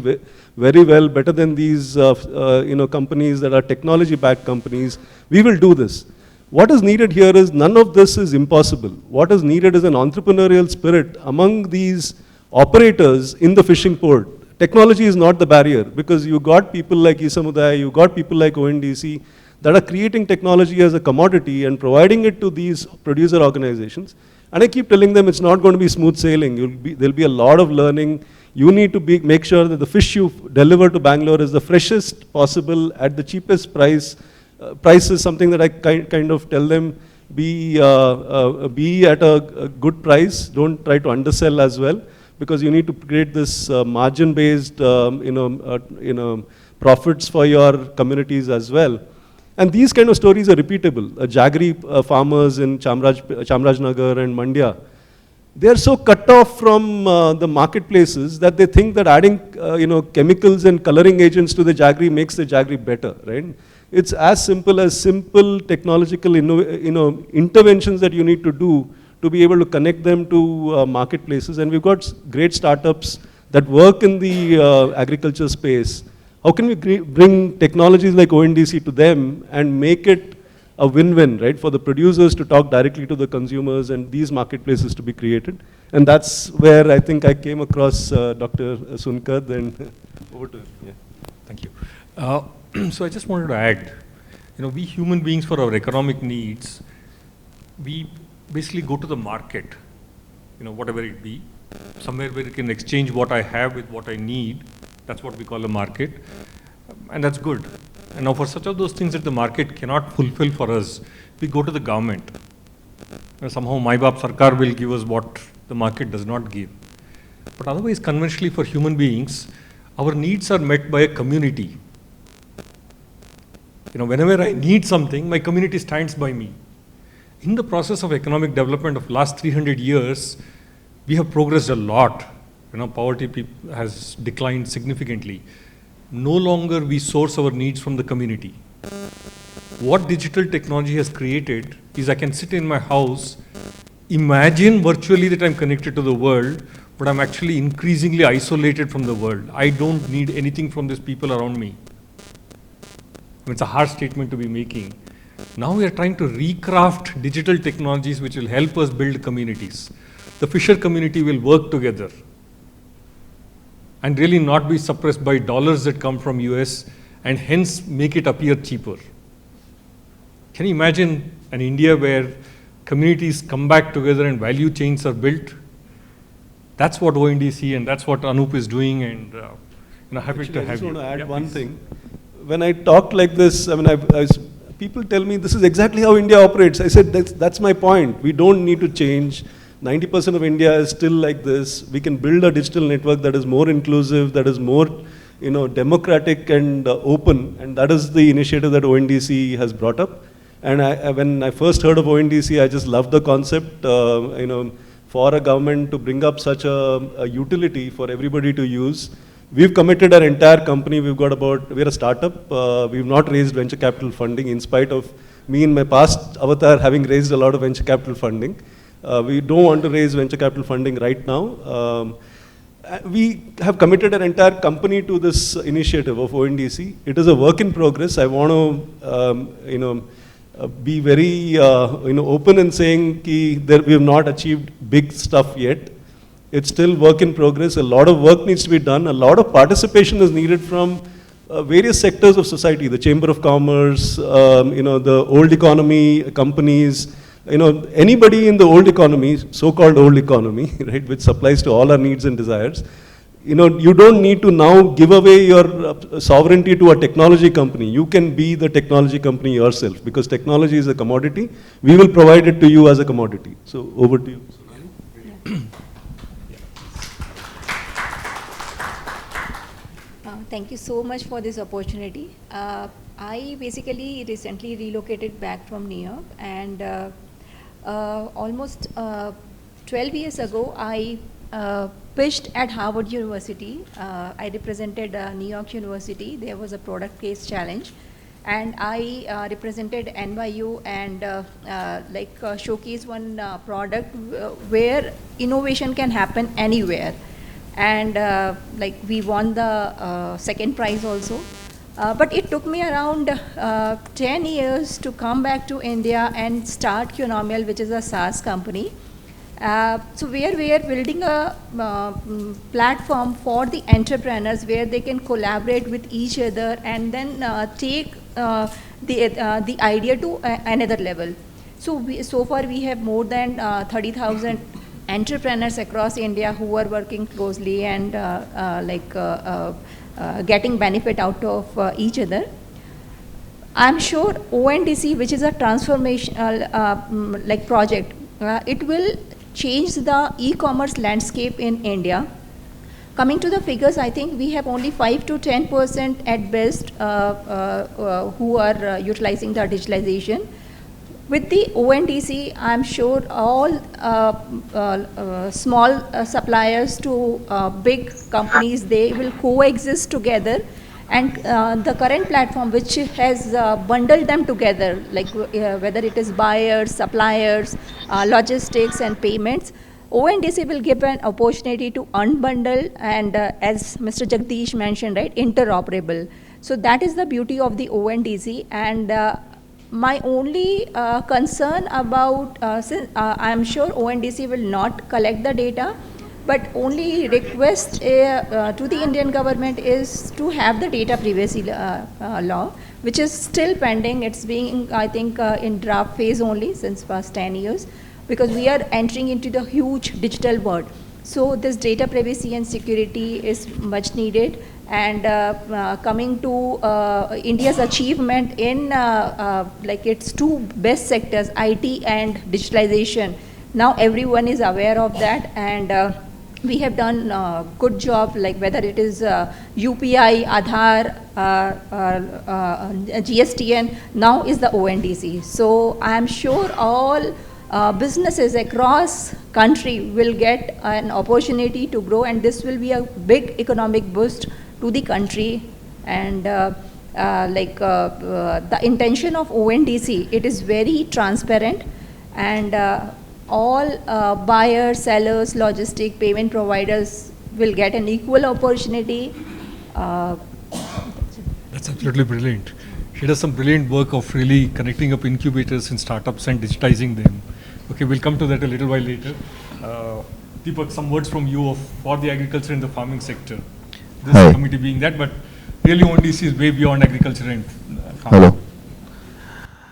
very well, better than these companies that are technology-backed companies. We will do this. What is needed here is none of this is impossible. What is needed is an entrepreneurial spirit among these operators in the fishing port. Technology is not the barrier, because you got people like E-Samudai, you got people like ONDC that are creating technology as a commodity and providing it to these producer organizations. And I keep telling them it's not going to be smooth sailing. There'll be a lot of learning. You need to make sure that the fish you deliver to Bangalore is the freshest possible at the cheapest price. Price is something that I kind of tell them, be at a good price. Don't try to undersell as well, because you need to create this margin-based, profits for your communities as well. And these kind of stories are repeatable. Jaggery farmers in Chamrajnagar and Mandya, they are so cut off from the marketplaces that they think that adding, chemicals and coloring agents to the jaggery makes the jaggery better, right? It's as simple technological, interventions that you need to do to be able to connect them to marketplaces. And we've got great startups that work in the agriculture space. How can we bring technologies like ONDC to them and make it a win-win, right? For the producers to talk directly to the consumers and these marketplaces to be created. And that's where I think I came across Dr. Sunkkad, and over to him. Yeah. Thank you. So I just wanted to add, we human beings, for our economic needs, we basically go to the market, whatever it be, somewhere where you can exchange what I have with what I need. That's what we call a market, and that's good. And now for such of those things that the market cannot fulfill for us, we go to the government. Somehow Mai Baap Sarkar will give us what the market does not give. But otherwise, conventionally for human beings, our needs are met by a community. Whenever I need something, my community stands by me. In the process of economic development of last 300 years, we have progressed a lot. poverty has declined significantly. No longer we source our needs from the community. What digital technology has created is I can sit in my house, imagine virtually that I'm connected to the world, but I'm actually increasingly isolated from the world. I don't need anything from these people around me. It's a hard statement to be making. Now we are trying to recraft digital technologies which will help us build communities. The fisher community will work together and really not be suppressed by dollars that come from US and hence make it appear cheaper. Can you imagine an India where communities come back together and value chains are built? That's what ONDC and that's what Anup is doing, and happy to have you. I just want to add one please. thing. When I talk like this, people tell me this is exactly how India operates. I said that's my point. We don't need to change. 90% of India is still like this. We can build a digital network that is more inclusive, that is more democratic and open, and that is the initiative that ONDC has brought up. And when I first heard of ONDC, I just loved the concept, for a government to bring up such a utility for everybody to use. We've committed our entire company. We're a startup. We've not raised venture capital funding in spite of me in my past avatar having raised a lot of venture capital funding. We don't want to raise venture capital funding right now. We have committed an entire company to this initiative of ONDC. It is a work in progress. I want to, be very, open in saying that we have not achieved big stuff yet. It's still work in progress. A lot of work needs to be done. A lot of participation is needed from various sectors of society, the Chamber of Commerce, the old economy companies, anybody in the old economy, so-called old economy, right, which supplies to all our needs and desires. You don't need to now give away your sovereignty to a technology company. You can be the technology company yourself, because technology is a commodity. We will provide it to you as a commodity. So over to you. Thank you so much for this opportunity. I basically recently relocated back from New York, and almost 12 years ago, I pitched at Harvard University. I represented New York University. There was a product case challenge, and I represented NYU and showcase one product where innovation can happen anywhere. And we won the second prize also. But it took me around 10 years to come back to India and start Qnomial, which is a SaaS company. So where we are building a platform for the entrepreneurs where they can collaborate with each other and then take the idea to another level. So far we have more than 30,000 entrepreneurs across India who are working closely and getting benefit out of each other. I'm sure ONDC, which is a transformational project, it will change the e-commerce landscape in India. Coming to the figures, I think we have only 5 to 10% at best who are utilizing the digitalization. With the ONDC, I'm sure all small suppliers to big companies, they will coexist together. And the current platform, which has bundled them together, whether it is buyers, suppliers, logistics, and payments, ONDC will give an opportunity to unbundle and, as Mr. Jagdeesh mentioned, right, interoperable. So that is the beauty of the ONDC. And my only concern about, I'm sure ONDC will not collect the data, but only request to the Indian government is to have the data privacy law, which is still pending. It's being, I think, in draft phase only since past 10 years, because we are entering into the huge digital world. So this data privacy and security is much needed. And coming to India's achievement in its two best sectors, IT and digitalization, now everyone is aware of that, and we have done a good job, whether it is UPI, Aadhaar, GSTN, now is the ONDC. So I am sure all businesses across country will get an opportunity to grow, and this will be a big economic boost to the country. And the intention of ONDC, it is very transparent, and all buyers, sellers, logistic, payment providers will get an equal opportunity. That's absolutely brilliant. She does some brilliant work of really connecting up incubators and startups and digitizing them. Okay, we'll come to that a little while later. Deepak, some words from you for the agriculture and the farming sector. This committee being that, but really ONDC is way beyond agriculture and farming. Hello.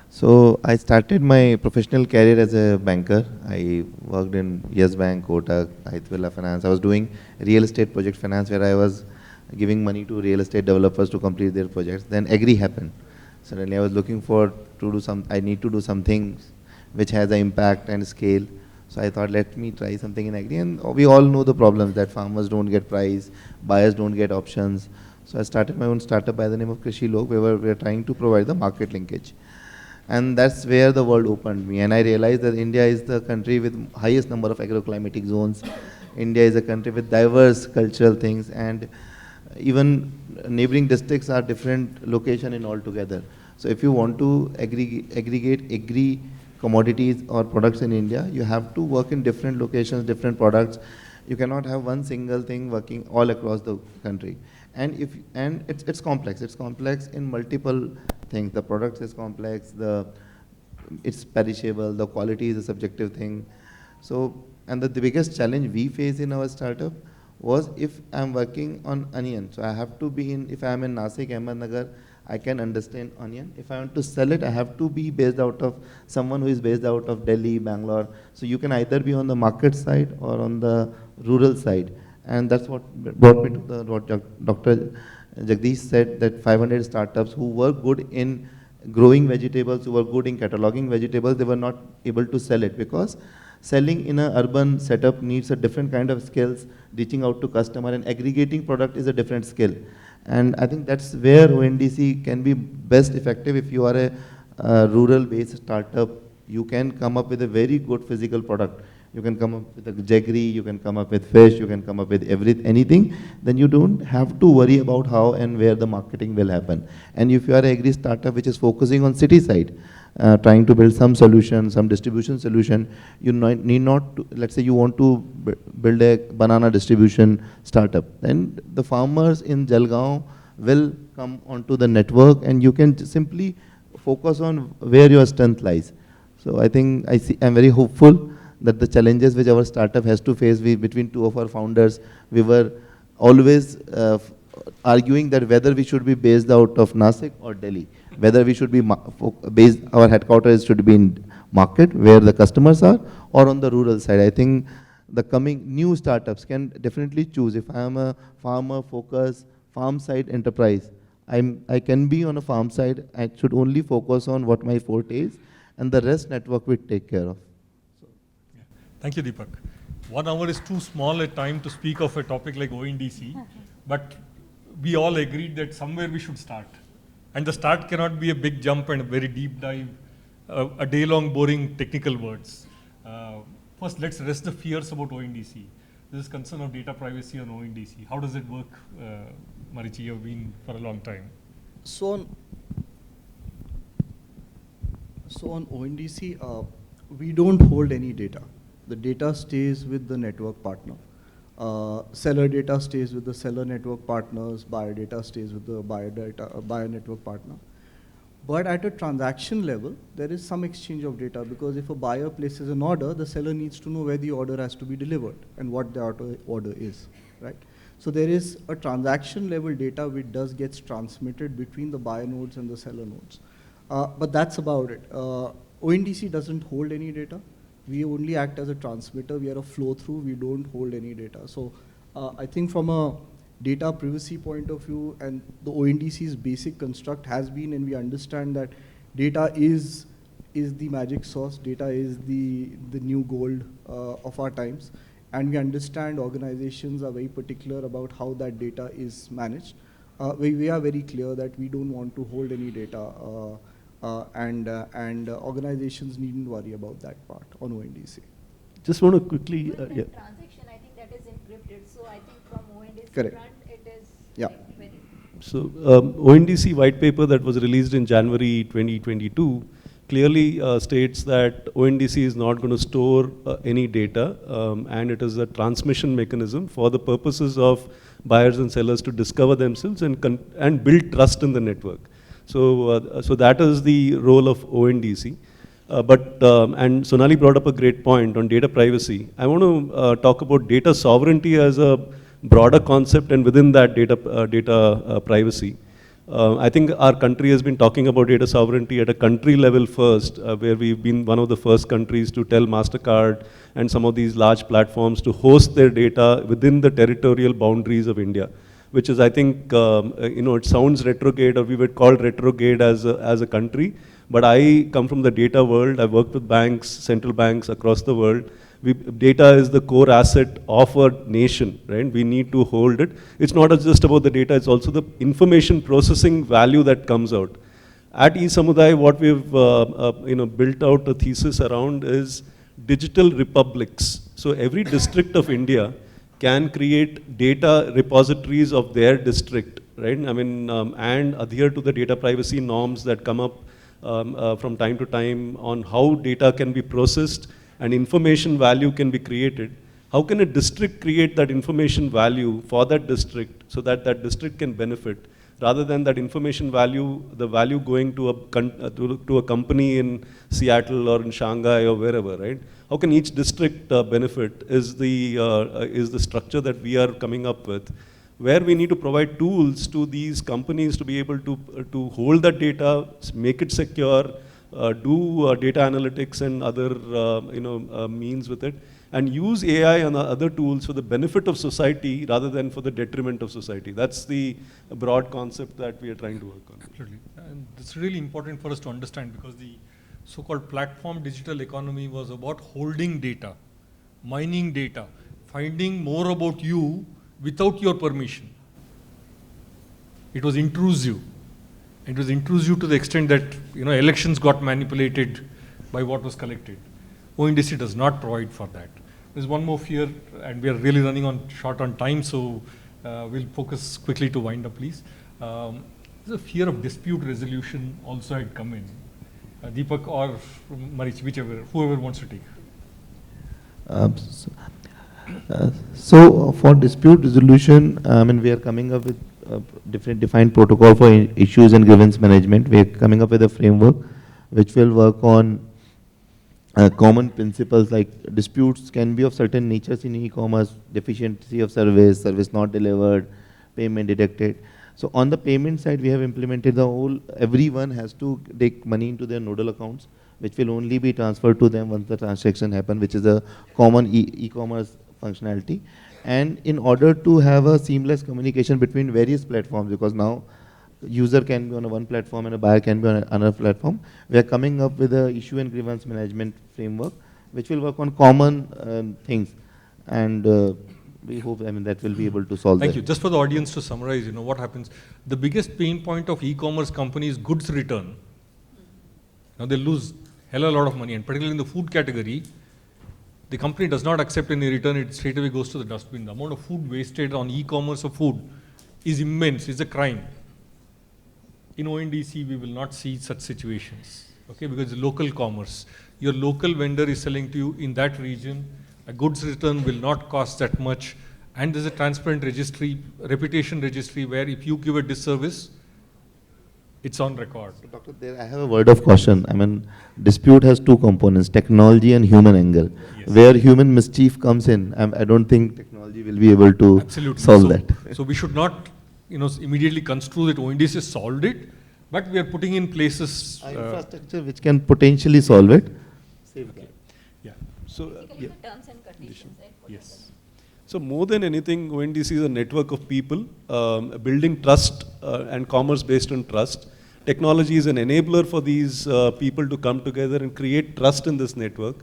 So I started my professional career as a banker. I worked in Yes Bank, Kotak, Aithwila Finance. I was doing real estate project finance where I was giving money to real estate developers to complete their projects. Then Agri happened. Suddenly I was looking for to do I need to do something which has an impact and scale. So I thought, let me try something in Agri. And we all know the problems that farmers don't get price, buyers don't get options. So I started my own startup by the name of Krishi Lok, where we were trying to provide the market linkage. And that's where the world opened me. And I realized that India is the country with highest number of agroclimatic zones. India is a country with diverse cultural things, and even neighboring districts are different location in altogether. So if you want to aggregate agri commodities or products in India, you have to work in different locations, different products. You cannot have one single thing working all across the country. And it's complex. It's complex in multiple things. The product is complex. It's perishable. The quality is a subjective thing. So, and the biggest challenge we face in our startup was if I'm working on onion. So I have to be if I'm in Nasik, Ahmednagar, I can understand onion. If I want to sell it, I have to be based out of someone who is based out of Delhi, Bangalore. So you can either be on the market side or on the rural side. And that's what brought me to what Dr. Jagdeesh said, that 500 startups who were good in growing vegetables, who were good in cataloging vegetables, they were not able to sell it because selling in an urban setup needs a different kind of skills, reaching out to customer and aggregating product is a different skill. And I think that's where ONDC can be best effective. If you are a rural-based startup, you can come up with a very good physical product. You can come up with a jaggery, you can come up with fish, you can come up with anything. Then you don't have to worry about how and where the marketing will happen. And if you are an agri startup which is focusing on city side, trying to build some solution, some distribution solution, you need not to, let's say you want to build a banana distribution startup, then the farmers in Jalgaon will come onto the network and you can simply focus on where your strength lies. So I think I'm very hopeful that the challenges which our startup has to face between two of our founders, we were always arguing that whether we should be based out of Nasik or Delhi, whether we should be based, our headquarters should be in market where the customers are, or on the rural side. I think the coming new startups can definitely choose. If I am a farmer focused farm side enterprise, I can be on a farm side. I should only focus on what my forte is, and the rest network will take care of. Thank you, Deepak. 1 hour is too small a time to speak of a topic like ONDC, but we all agreed that somewhere we should start. And the start cannot be a big jump and a very deep dive, a day-long boring technical words. First, let's rest the fears about ONDC. This is concern of data privacy on ONDC. How does it work, Marichi? You've been for a long time. So on ONDC, we don't hold any data. The data stays with the network partner. Seller data stays with the seller network partners, buyer data stays with the buyer network partner. But at a transaction level, there is some exchange of data, because if a buyer places an order, the seller needs to know where the order has to be delivered and what the order is, right? So there is a transaction level data which gets transmitted between the buyer nodes and the seller nodes. But that's about it. ONDC doesn't hold any data. We only act as a transmitter. We are a flow through. We don't hold any data. So I think from a data privacy point of view, and the ONDC's basic construct has been, and we understand that data is the magic sauce. Data is the new gold of our times. And we understand organizations are very particular about how that data is managed. We are very clear that we don't want to hold any data. and organizations needn't worry about that part on ONDC. Just want to quickly, yeah. Transaction, I think that is encrypted. So I think from ONDC Correct. front, it is Yeah. like very. So ONDC white paper that was released in January 2022 clearly states that ONDC is not going to store any data, and it is a transmission mechanism for the purposes of buyers and sellers to discover themselves and build trust in the network. So, so that is the role of ONDC. And Sonali brought up a great point on data privacy. I want to talk about data sovereignty as a broader concept, and within that data privacy. I think our country has been talking about data sovereignty at a country level first, where we've been one of the first countries to tell MasterCard and some of these large platforms to host their data within the territorial boundaries of India, which is, I think, it sounds retrograde, or we would call retrograde as a country. But I come from the data world. I've worked with banks, central banks across the world. Data is the core asset of a nation, right? We need to hold it. It's not just about the data, it's also the information processing value that comes out. At eSamuday, what we've built out a thesis around is digital republics. So every district of India can create data repositories of their district, right? I mean, and adhere to the data privacy norms that come up from time to time on how data can be processed and information value can be created. How can a district create that information value for that district so that that district can benefit, rather than that information value, the value going to a company in Seattle or in Shanghai or wherever, right? How can each district benefit is the structure that we are coming up with, where we need to provide tools to these companies to be able to hold that data, make it secure, do data analytics and other means with it, and use AI and other tools for the benefit of society rather than for the detriment of society. That's the broad concept that we are trying to work on. Absolutely. And it's really important for us to understand, because the so-called platform digital economy was about holding data, mining data, finding more about you without your permission. It was intrusive. It was intrusive to the extent that elections got manipulated by what was collected. ONDC does not provide for that. There's one more fear, and we are really running short on time, so we'll focus quickly to wind up, please. There's a fear of dispute resolution also had come in. Deepak or Marichi, whoever wants to take. So for dispute resolution, we are coming up with different defined protocol for issues and grievance management. We are coming up with a framework which will work on common principles, like disputes can be of certain natures in e-commerce: deficiency of service, service not delivered, payment deducted. So on the payment side, we have implemented everyone has to take money into their nodal accounts, which will only be transferred to them once the transaction happens, which is a common e-commerce functionality. And in order to have a seamless communication between various platforms, because now user can be on one platform and a buyer can be on another platform, we are coming up with a issue and grievance management framework, which will work on common things. And we hope that will be able to solve that. Thank you. Just for the audience to summarize, what happens. The biggest pain point of e-commerce companies, goods return. Now they lose hell a lot of money, and particularly in the food category, the company does not accept any return, it straight away goes to the dustbin. The amount of food wasted on e-commerce of food is immense, it's a crime. In ONDC, we will not see such situations, okay, because it's local commerce. Your local vendor is selling to you in that region, a goods return will not cost that much, and there's a transparent registry, reputation registry, where if you give a disservice, it's on record. So Doctor, I have a word of caution. Dispute has two components, technology and human angle. Yes. Where human mischief comes in, I don't think technology will be able to solve that. So we should not immediately construe that ONDC solved it, but we are putting in places. Infrastructure which can potentially solve it. Yeah. So, the terms and conditions, right? Yes. So more than anything, ONDC is a network of people building trust and commerce based on trust. Technology is an enabler for these people to come together and create trust in this network.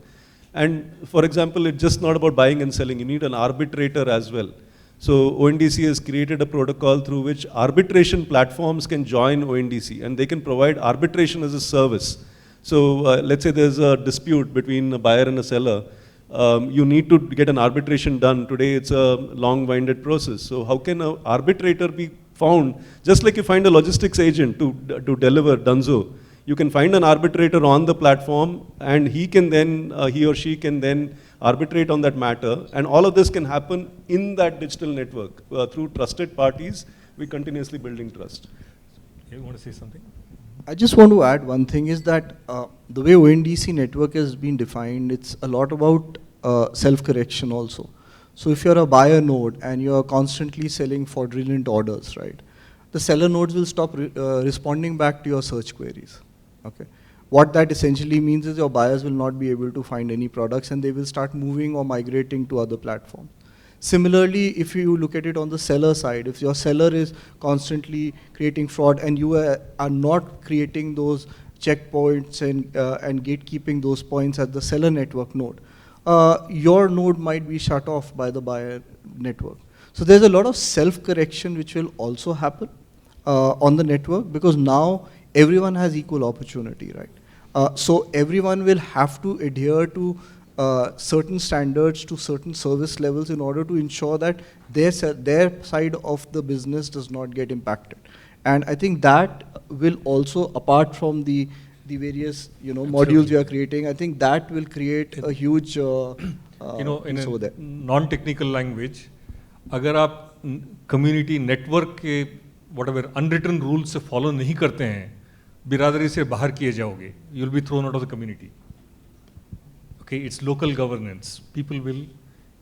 And for example, it's just not about buying and selling. You need an arbitrator as well. So ONDC has created a protocol through which arbitration platforms can join ONDC and they can provide arbitration as a service. So let's say there's a dispute between a buyer and a seller. You need to get an arbitration done. Today it's a long-winded process. So how can an arbitrator be found? Just like you find a logistics agent to deliver Dunzo, you can find an arbitrator on the platform and he can then, he or she can then arbitrate on that matter, and all of this can happen in that digital network through trusted parties. We continuously building trust. You want to say something? I just want to add one thing is that the way ONDC network has been defined, it's a lot about self-correction also. So if you're a buyer node and you're constantly selling fraudulent orders, right, the seller nodes will stop responding back to your search queries. Okay. What that essentially means is your buyers will not be able to find any products and they will start moving or migrating to other platforms. Similarly, if you look at it on the seller side, if your seller is constantly creating fraud and you are not creating those checkpoints and gatekeeping those points at the seller network node, your node might be shut off by the buyer network. So there's a lot of self-correction which will also happen on the network, because now everyone has equal opportunity, right? So everyone will have to adhere to certain standards, to certain service levels in order to ensure that their side of the business does not get impacted. And I think that will also, apart from the various modules you are creating, I think that will create a huge in a non-technical language, अगर आप community network के whatever unwritten rules से follow नहीं करते हैं, बिरादरी से बाहर किए जाओगे, you'll be thrown out of the community. Okay, it's local governance. People will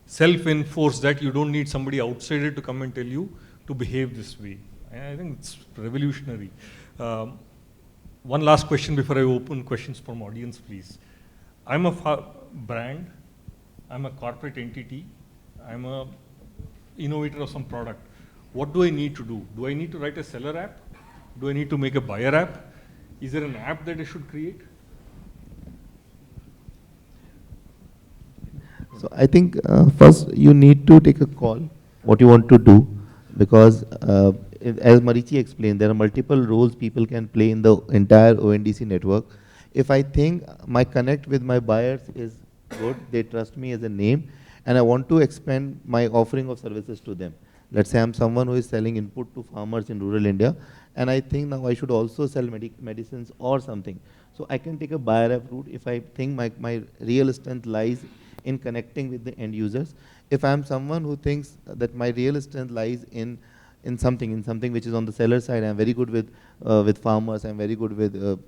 self-enforce that. You don't need somebody outsider to come and tell you to behave this way. I think it's revolutionary. One last question before I open questions from audience, please. I'm a brand, I'm a corporate entity, I'm a innovator of some product. What do I need to do? Do I need to write a seller app? Do I need to make a buyer app? Is there an app that I should create? So I think first you need to take a call what you want to do, because as Marichi explained, there are multiple roles people can play in the entire ONDC network. If I think my connect with my buyers is good, they trust me as a name, and I want to expand my offering of services to them. Let's say I'm someone who is selling input to farmers in rural India, and I think now I should also sell medicines or something. So I can take a buyer app route if I think my real strength lies in connecting with the end users. If I'm someone who thinks that my real strength lies in something which is on the seller side, I'm very good with farmers, I'm very good with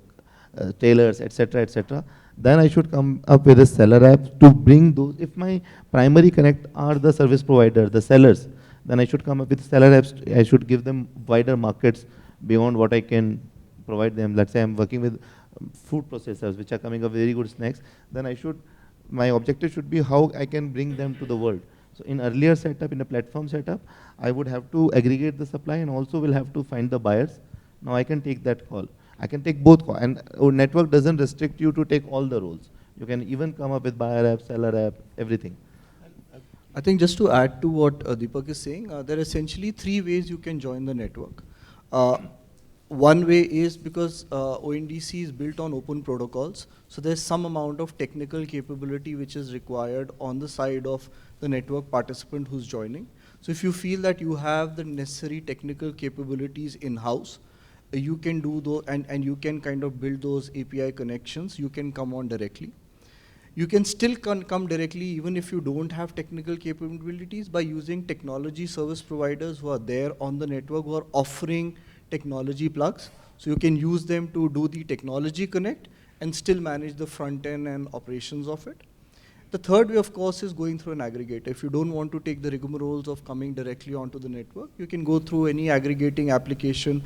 tailors, etc., then I should come up with a seller app to bring those. If my primary connect are the service provider, the sellers, then I should come up with seller apps. I should give them wider markets beyond what I can provide them. Let's say I'm working with food processors which are coming up with very good snacks, then my objective should be how I can bring them to the world. So in earlier setup, in a platform setup, I would have to aggregate the supply and also will have to find the buyers. Now I can take that call. I can take both calls, and our network doesn't restrict you to take all the roles. You can even come up with buyer app, seller app, everything. I think just to add to what Deepak is saying, there are essentially 3 ways you can join the network. One way is because ONDC is built on open protocols, so there's some amount of technical capability which is required on the side of the network participant who's joining. So if you feel that you have the necessary technical capabilities in-house, you can do those and you can kind of build those API connections, you can come on directly. You can still come directly even if you don't have technical capabilities by using technology service providers who are there on the network, who are offering technology plugs. So you can use them to do the technology connect and still manage the front end and operations of it. The third way, of course, is going through an aggregator. If you don't want to take the rigmaroles of coming directly onto the network, you can go through any aggregating application.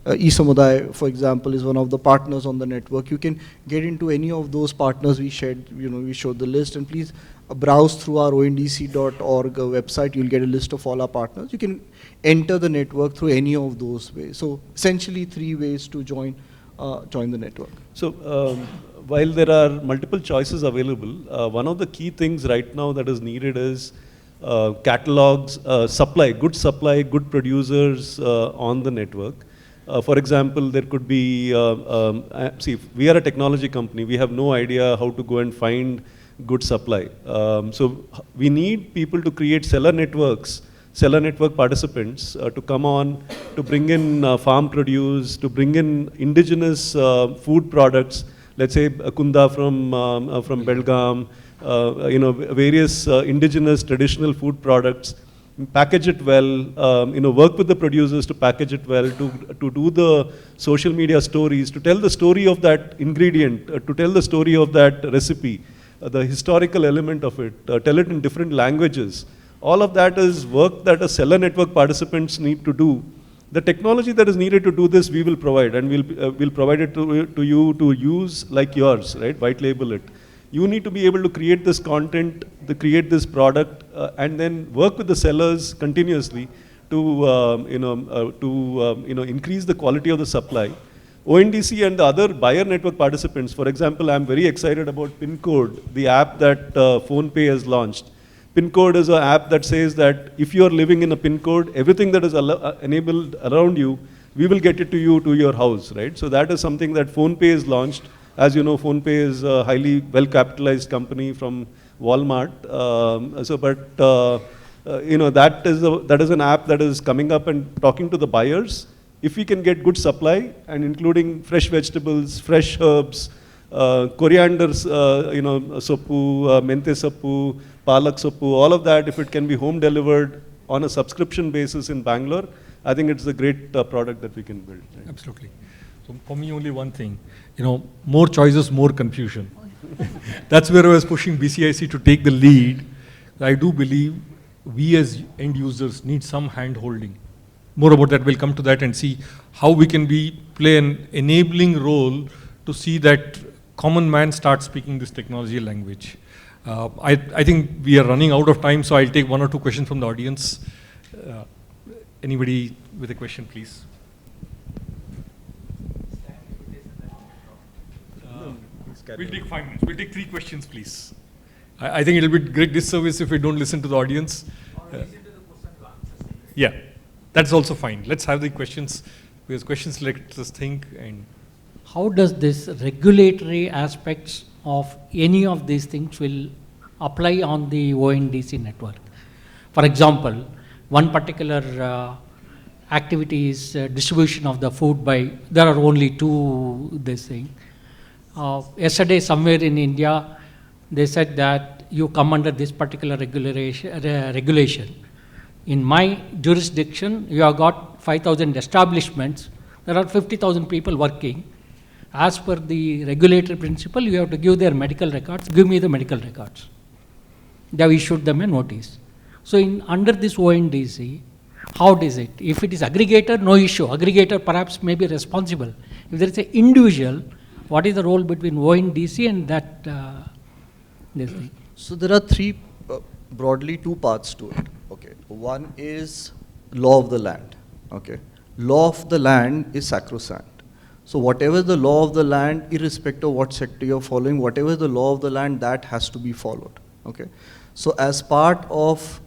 eSamudai, for example, is one of the partners on the network. You can get into any of those partners we shared, we showed the list, and please browse through our ondc.org website. You'll get a list of all our partners. You can enter the network through any of those ways. So essentially 3 ways to join the network. So while there are multiple choices available, one of the key things right now that is needed is catalogs, supply, good producers on the network. For example, there could be, see, we are a technology company, we have no idea how to go and find good supply. So we need people to create seller network participants to come on, to bring in farm produce, to bring in indigenous food products, let's say kunda from Belgaum, various indigenous traditional food products, package it well, work with the producers to package it well, to do the social media stories, to tell the story of that ingredient, to tell the story of that recipe, the historical element of it, tell it in different languages. All of that is work that a seller network participants need to do. The technology that is needed to do this, we will provide, and we'll provide it to you to use like yours, right? White label it. You need to be able to create this content, to create this product, and then work with the sellers continuously to increase the quality of the supply. ONDC and the other buyer network participants, for example, I'm very excited about PinCode, the app that PhonePe has launched. PinCode is an app that says that if you are living in a PIN code, everything that is enabled around you, we will get it to you to your house, right? So that is something that PhonePe is launched. As you know, PhonePe is a highly well-capitalized company from Walmart. That is an app that is coming up and talking to the buyers. If we can get good supply, and including fresh vegetables, fresh herbs, coriander, soppu, mente soppu, palak soppu, all of that, if it can be home delivered on a subscription basis in Bangalore, I think it's a great product that we can build. Right? Absolutely. So for me, only one thing, more choices, more confusion. That's where I was pushing BCIC to take the lead. I do believe we as end users need some hand holding. More about that, we'll come to that and see how we can play an enabling role to see that common man start speaking this technology language. I think we are running out of time, so I'll take one or two questions from the audience. Anybody with a question, please? We'll take 5 minutes. We'll take 3 questions, please. I think it'll be great disservice if we don't listen to the audience. Yeah, that's also fine. Let's have the questions, because questions let us think. And how does this regulatory aspects of any of these things will apply on the ONDC network? For example, one particular activity is distribution of the food by, there are only 2 this thing. Yesterday somewhere in India, they said that you come under this particular regulation. In my jurisdiction, you have got 5,000 establishments. There are 50,000 people working. As per the regulatory principle, you have to give their medical records. Give me the medical records. They have issued them a notice. So under this ONDC, how does it? If it is aggregator, no issue. Aggregator perhaps may be responsible. If there is an individual, what is the role between ONDC and that this thing? So there are broadly 2 parts to it. Okay, one is law of the land. Okay, law of the land is sacrosanct. So whatever the law of the land, irrespective of what sector you're following, whatever the law of the land, that has to be followed. Okay, so as part of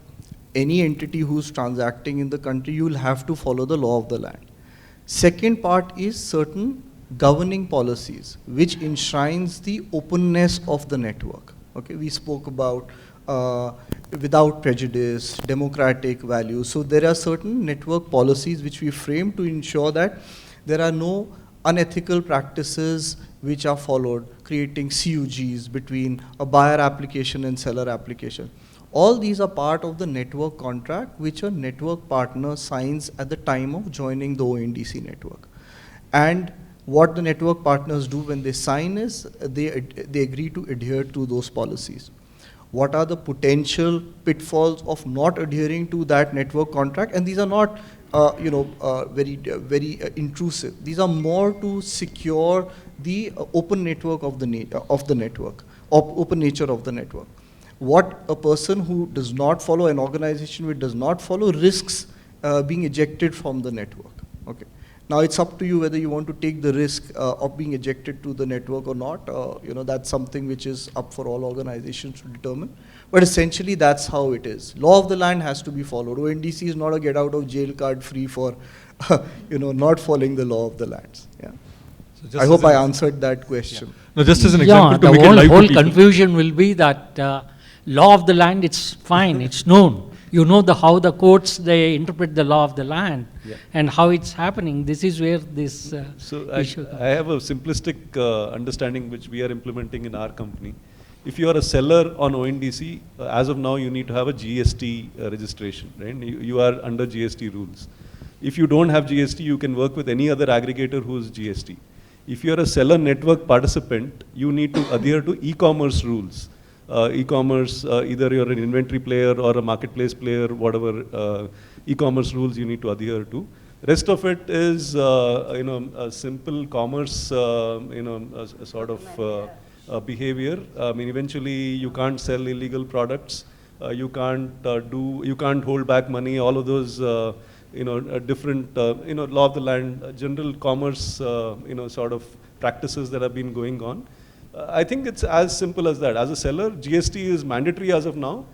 any entity who's transacting in the country, you'll have to follow the law of the land. Second part is certain governing policies, which enshrines the openness of the network. Okay, we spoke about without prejudice, democratic values. So there are certain network policies which we frame to ensure that there are no unethical practices which are followed, creating CUGs between a buyer application and seller application. All these are part of the network contract which a network partner signs at the time of joining the ONDC network. And what the network partners do when they sign is they agree to adhere to those policies. What are the potential pitfalls of not adhering to that network contract? And these are not very intrusive. These are more to secure the open network of the network, open nature of the network. What a person who does not follow, an organization which does not follow, risks being ejected from the network. Okay. Now it's up to you whether you want to take the risk of being ejected to the network or not. That's something which is up for all organizations to determine. But essentially, that's how it is. Law of the land has to be followed. ONDC is not a get out of jail card free for, not following the law of the lands. Yeah. So I hope I answered that question. Yeah. No, just as an example to make it the live to whole people. confusion will be that law of the land, it's fine, it's known. You know how the courts, they interpret the law of the land and how it's happening. This is where this issue I have a simplistic understanding which we are implementing in our company. If you are a seller on ONDC, as of now you need to have a GST registration, right? You are under GST rules. If you don't have GST, you can work with any other aggregator who is GST. If you are a seller network participant, you need to adhere to e-commerce rules. E-commerce, either you're an inventory player or a marketplace player, whatever e-commerce rules you need to adhere to. Rest of it is, a simple commerce, a sort of behavior. I mean, eventually you can't sell illegal products. You can't hold back money. All of those, different, law of the land, general commerce, sort of practices that have been going on. I think it's as simple as that. As a seller, GST is mandatory as of now.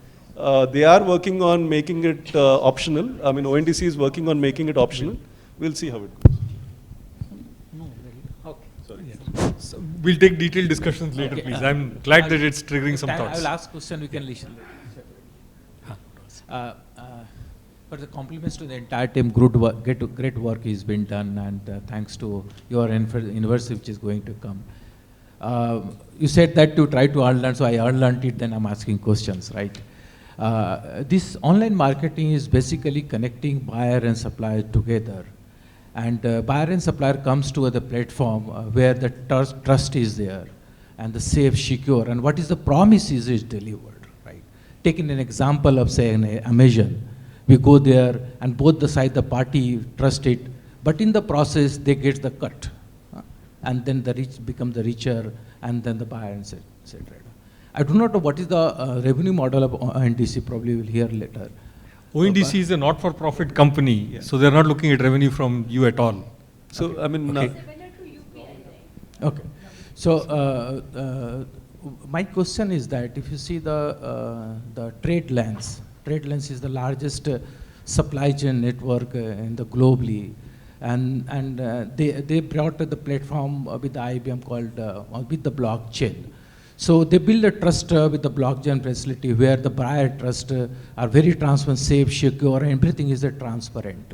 They are working on making it optional. I mean, ONDC is working on making it optional. We'll see how it goes. Okay. Sorry. Yeah. So we'll take detailed discussions later, please. I'm glad that it's triggering some I thoughts. will ask question, we can listen. For the compliments to the entire team, great work is been done, and thanks to your university which is going to come. You said that to try to unlearn, so I unlearned it, then I'm asking questions, right? This online marketing is basically connecting buyer and supplier together. And buyer and supplier comes to the platform where the trust is there and the safe, secure, and what is the promise is delivered, right? Taking an example of, say, Amazon, we go there and both the side, the party trust it, but in the process, they get the cut. And then the rich become the richer, and then the buyer, etc. I do not know what is the revenue model of ONDC, probably we'll hear later. ONDC is a not-for-profit company, so they're not looking at revenue from you at all. So, okay. I mean... Okay. Okay. So, my question is that if you see the trade lens is the largest supply chain network in the globally. And they brought the platform with the IBM called, with the blockchain. So they build a trust with the blockchain facility where the buyer trust are very transparent, safe, secure, and everything is transparent.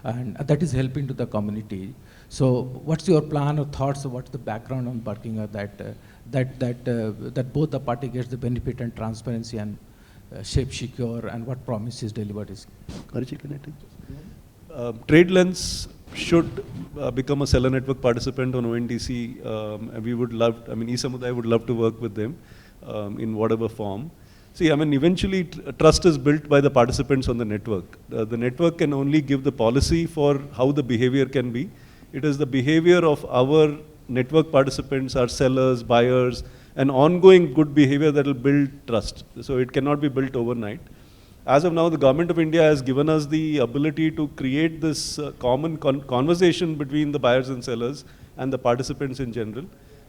And that is helping to the community. So what's your plan or thoughts, or what's the background on working on that both the party gets the benefit and transparency and safe, secure, and what promise is delivered is? TradeLens should become a seller network participant on ONDC. We would love, e-Samudaya would love to work with them in whatever form. See, eventually trust is built by the participants on the network. The network can only give the policy for how the behavior can be. It is the behavior of our network participants, our sellers, buyers, and ongoing good behavior that will build trust. So it cannot be built overnight. As of now, the Government of India has given us the ability to create this common conversation between the buyers and sellers and the participants in general.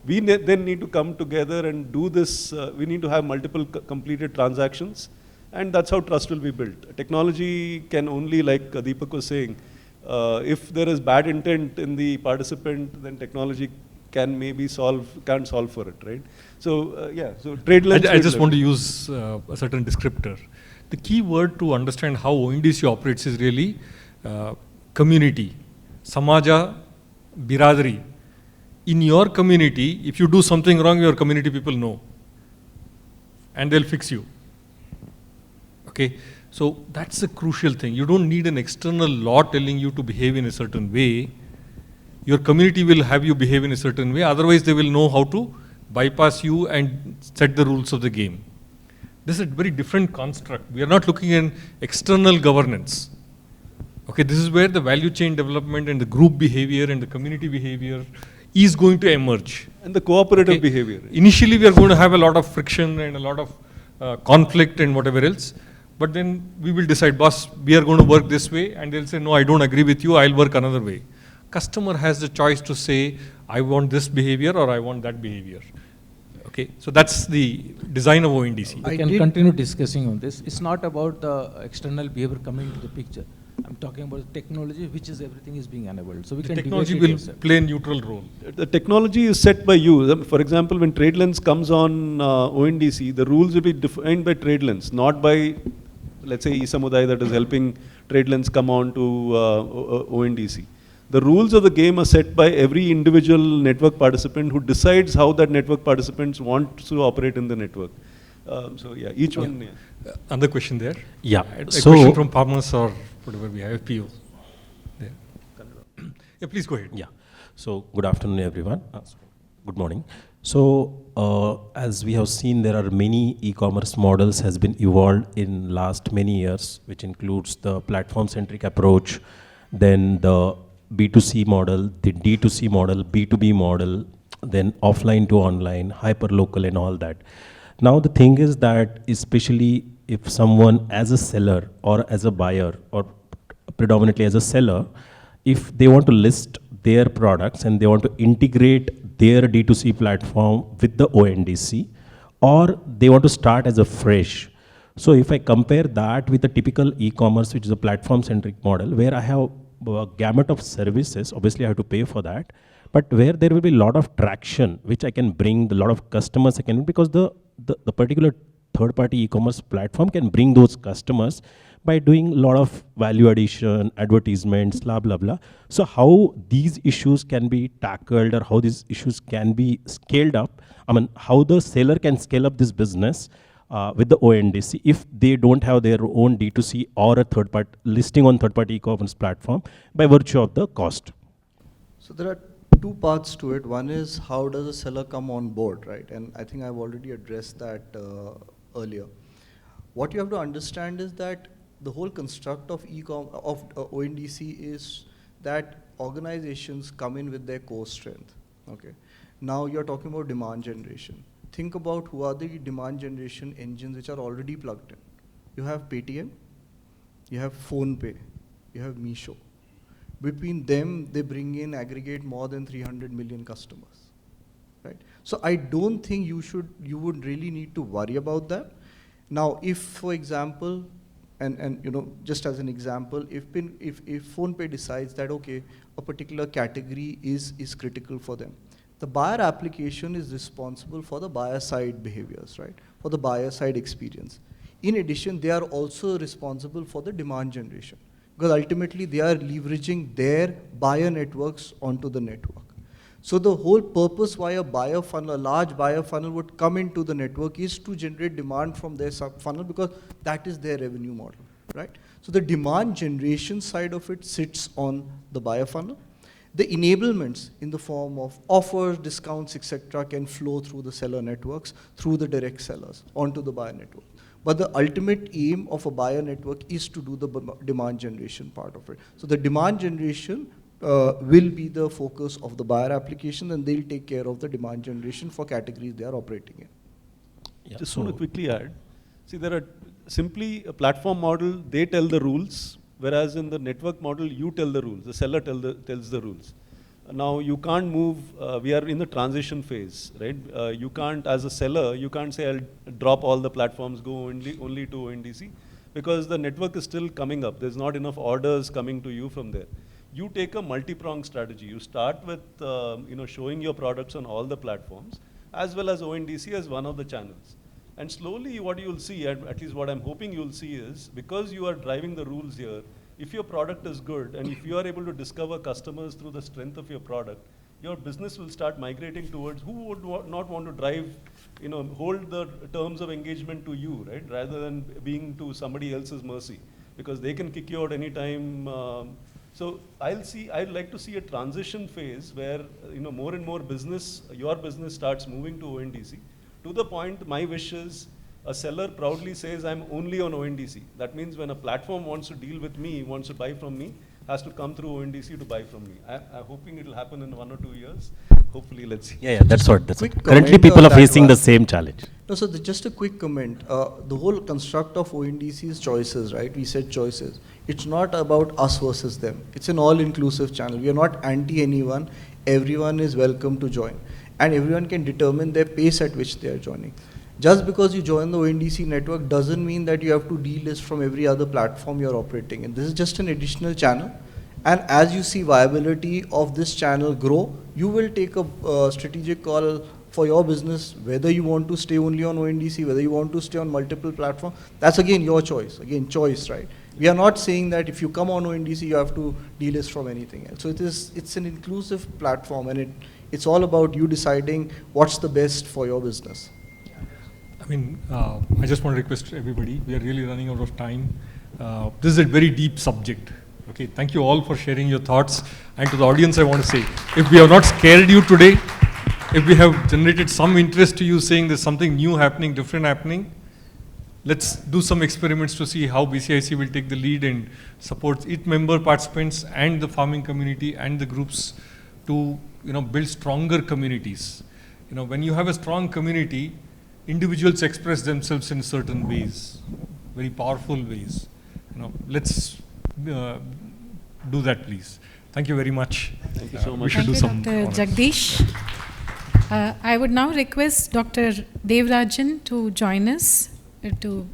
We then need to come together and do this. We need to have multiple completed transactions, and that's how trust will be built. Technology can only, like Deepak was saying, if there is bad intent in the participant, then technology can't solve for it, right? So, so TradeLens. I just want to use a certain descriptor. The key word to understand how ONDC operates is really community, samaja, biradari. In your community, if you do something wrong, your community people know, and they'll fix you. Okay, so that's a crucial thing. You don't need an external law telling you to behave in a certain way. Your community will have you behave in a certain way. Otherwise, they will know how to bypass you and set the rules of the game. This is a very different construct. We are not looking at external governance. Okay, this is where the value chain development and the group behavior and the community behavior is going to emerge. And the cooperative behavior. Initially, we are going to have a lot of friction and a lot of conflict and whatever else. But then we will decide, boss, we are going to work this way. And they'll say, no, I don't agree with you. I'll work another way. customer has the choice to say, I want this behavior or I want that behavior. Okay, so that's the design of ONDC. I can continue discussing on this. It's not about the external behavior coming into the picture. I'm talking about technology, which is everything is being enabled. So we can technology will play a neutral role. The technology is set by you. For example, when TradeLens comes on ONDC, the rules will be defined by TradeLens, not by, let's say, e-Samudaya that is helping TradeLens come on to ONDC. The rules of the game are set by every individual network participant who decides how that network participants want to operate in the network. So yeah, each one. Yeah. Another question there? Yeah. A question from farmers or whatever we have, FPO. There. Yeah, please go ahead. Yeah. So good afternoon, everyone. Good morning. So as we have seen, there are many e-commerce models has been evolved in last many years, which includes the platform-centric approach, then the B2C model, the D2C model, B2B model, then offline to online, hyper-local and all that. Now the thing is that especially if someone as a seller or as a buyer or predominantly as a seller, if they want to list their products and they want to integrate their D2C platform with the ONDC, or they want to start as a fresh. So if I compare that with a typical e-commerce, which is a platform-centric model, where I have a gamut of services, obviously I have to pay for that, but where there will be a lot of traction, which I can bring, a lot of customers I can, because the particular third-party e-commerce platform can bring those customers by doing a lot of value addition, advertisements, blah, blah, blah. So how these issues can be tackled or how these issues can be scaled up, I mean, how the seller can scale up this business with the ONDC if they don't have their own D2C or a third-party listing on third-party e-commerce platform by virtue of the cost. So there are two parts to it. One is how does a seller come on board, right? And I think I've already addressed that earlier. What you have to understand is that the whole construct of ONDC is that organizations come in with their core strength. Okay. Now you're talking about demand generation. Think about who are the demand generation engines which are already plugged in. You have Paytm, you have PhonePe, you have Meesho. Between them, they bring in aggregate more than 300 million customers, right? So I don't think you would really need to worry about that. Now, if, for example, and you know, just as an example, if PhonePe decides that okay, a particular category is critical for them, the buyer application is responsible for the buyer side behaviors, right? For the buyer side experience. In addition, they are also responsible for the demand generation, because ultimately they are leveraging their buyer networks onto the network. So the whole purpose why a buyer funnel, a large buyer funnel would come into the network is to generate demand from their sub funnel, because that is their revenue model, right? So the demand generation side of it sits on the buyer funnel. The enablements in the form of offers, discounts, etc. can flow through the seller networks, through the direct sellers, onto the buyer network. But the ultimate aim of a buyer network is to do the demand generation part of it. So the demand generation will be the focus of the buyer application, and they'll take care of the demand generation for categories they are operating in. Yeah, just want to quickly add. See, there are simply a platform model, they tell the rules, whereas in the network model, you tell the rules, the seller tells the rules. Now, you can't move, we are in the transition phase, right? You can't, as a seller, you can't say, I'll drop all the platforms, go only to ONDC, because the network is still coming up. There's not enough orders coming to you from there. You take a multi-pronged strategy. You start with showing your products on all the platforms, as well as ONDC as one of the channels. And slowly what you'll see, at least what I'm hoping you'll see is, because you are driving the rules here, if your product is good and if you are able to discover customers through the strength of your product, your business will start migrating towards who would not want to drive, hold the terms of engagement to you, right? Rather than being to somebody else's mercy, because they can kick you out anytime. So I'd like to see a transition phase where more and more your business starts moving to ONDC. To the point, my wish is a seller proudly says, I'm only on ONDC. That means when a platform wants to deal with me, wants to buy from me, has to come through ONDC to buy from me. I'm hoping it will happen in 1 or 2 years. Hopefully, let's see. Yeah, that's what. Currently, people are facing the same challenge. No, so just a quick comment. The whole construct of ONDC is choices, right? We said choices. It's not about us versus them. It's an all-inclusive channel. We are not anti anyone. Everyone is welcome to join. And everyone can determine their pace at which they are joining. Just because you join the ONDC network doesn't mean that you have to delist from every other platform you're operating in. This is just an additional channel. And as you see viability of this channel grow, you will take a strategic call for your business, whether you want to stay only on ONDC, whether you want to stay on multiple platforms. That's again your choice. Again, choice, right? We are not saying that if you come on ONDC, you have to delist from anything else. So it's an inclusive platform, and it's all about you deciding what's the best for your business. I mean, I just want to request everybody, we are really running out of time. This is a very deep subject. Okay, thank you all for sharing your thoughts. And to the audience, I want to say, if we have not scared you today, if we have generated some interest to you saying there's something new happening, different happening, let's do some experiments to see how BCIC will take the lead and support its member participants and the farming community and the groups to build stronger communities. When you have a strong community, individuals express themselves in certain ways, very powerful ways. Let's do that, please. Thank you very much. Thank you so much. We should do some Dr. Jagdeesh. I would now request Dr. Devarajan to join us to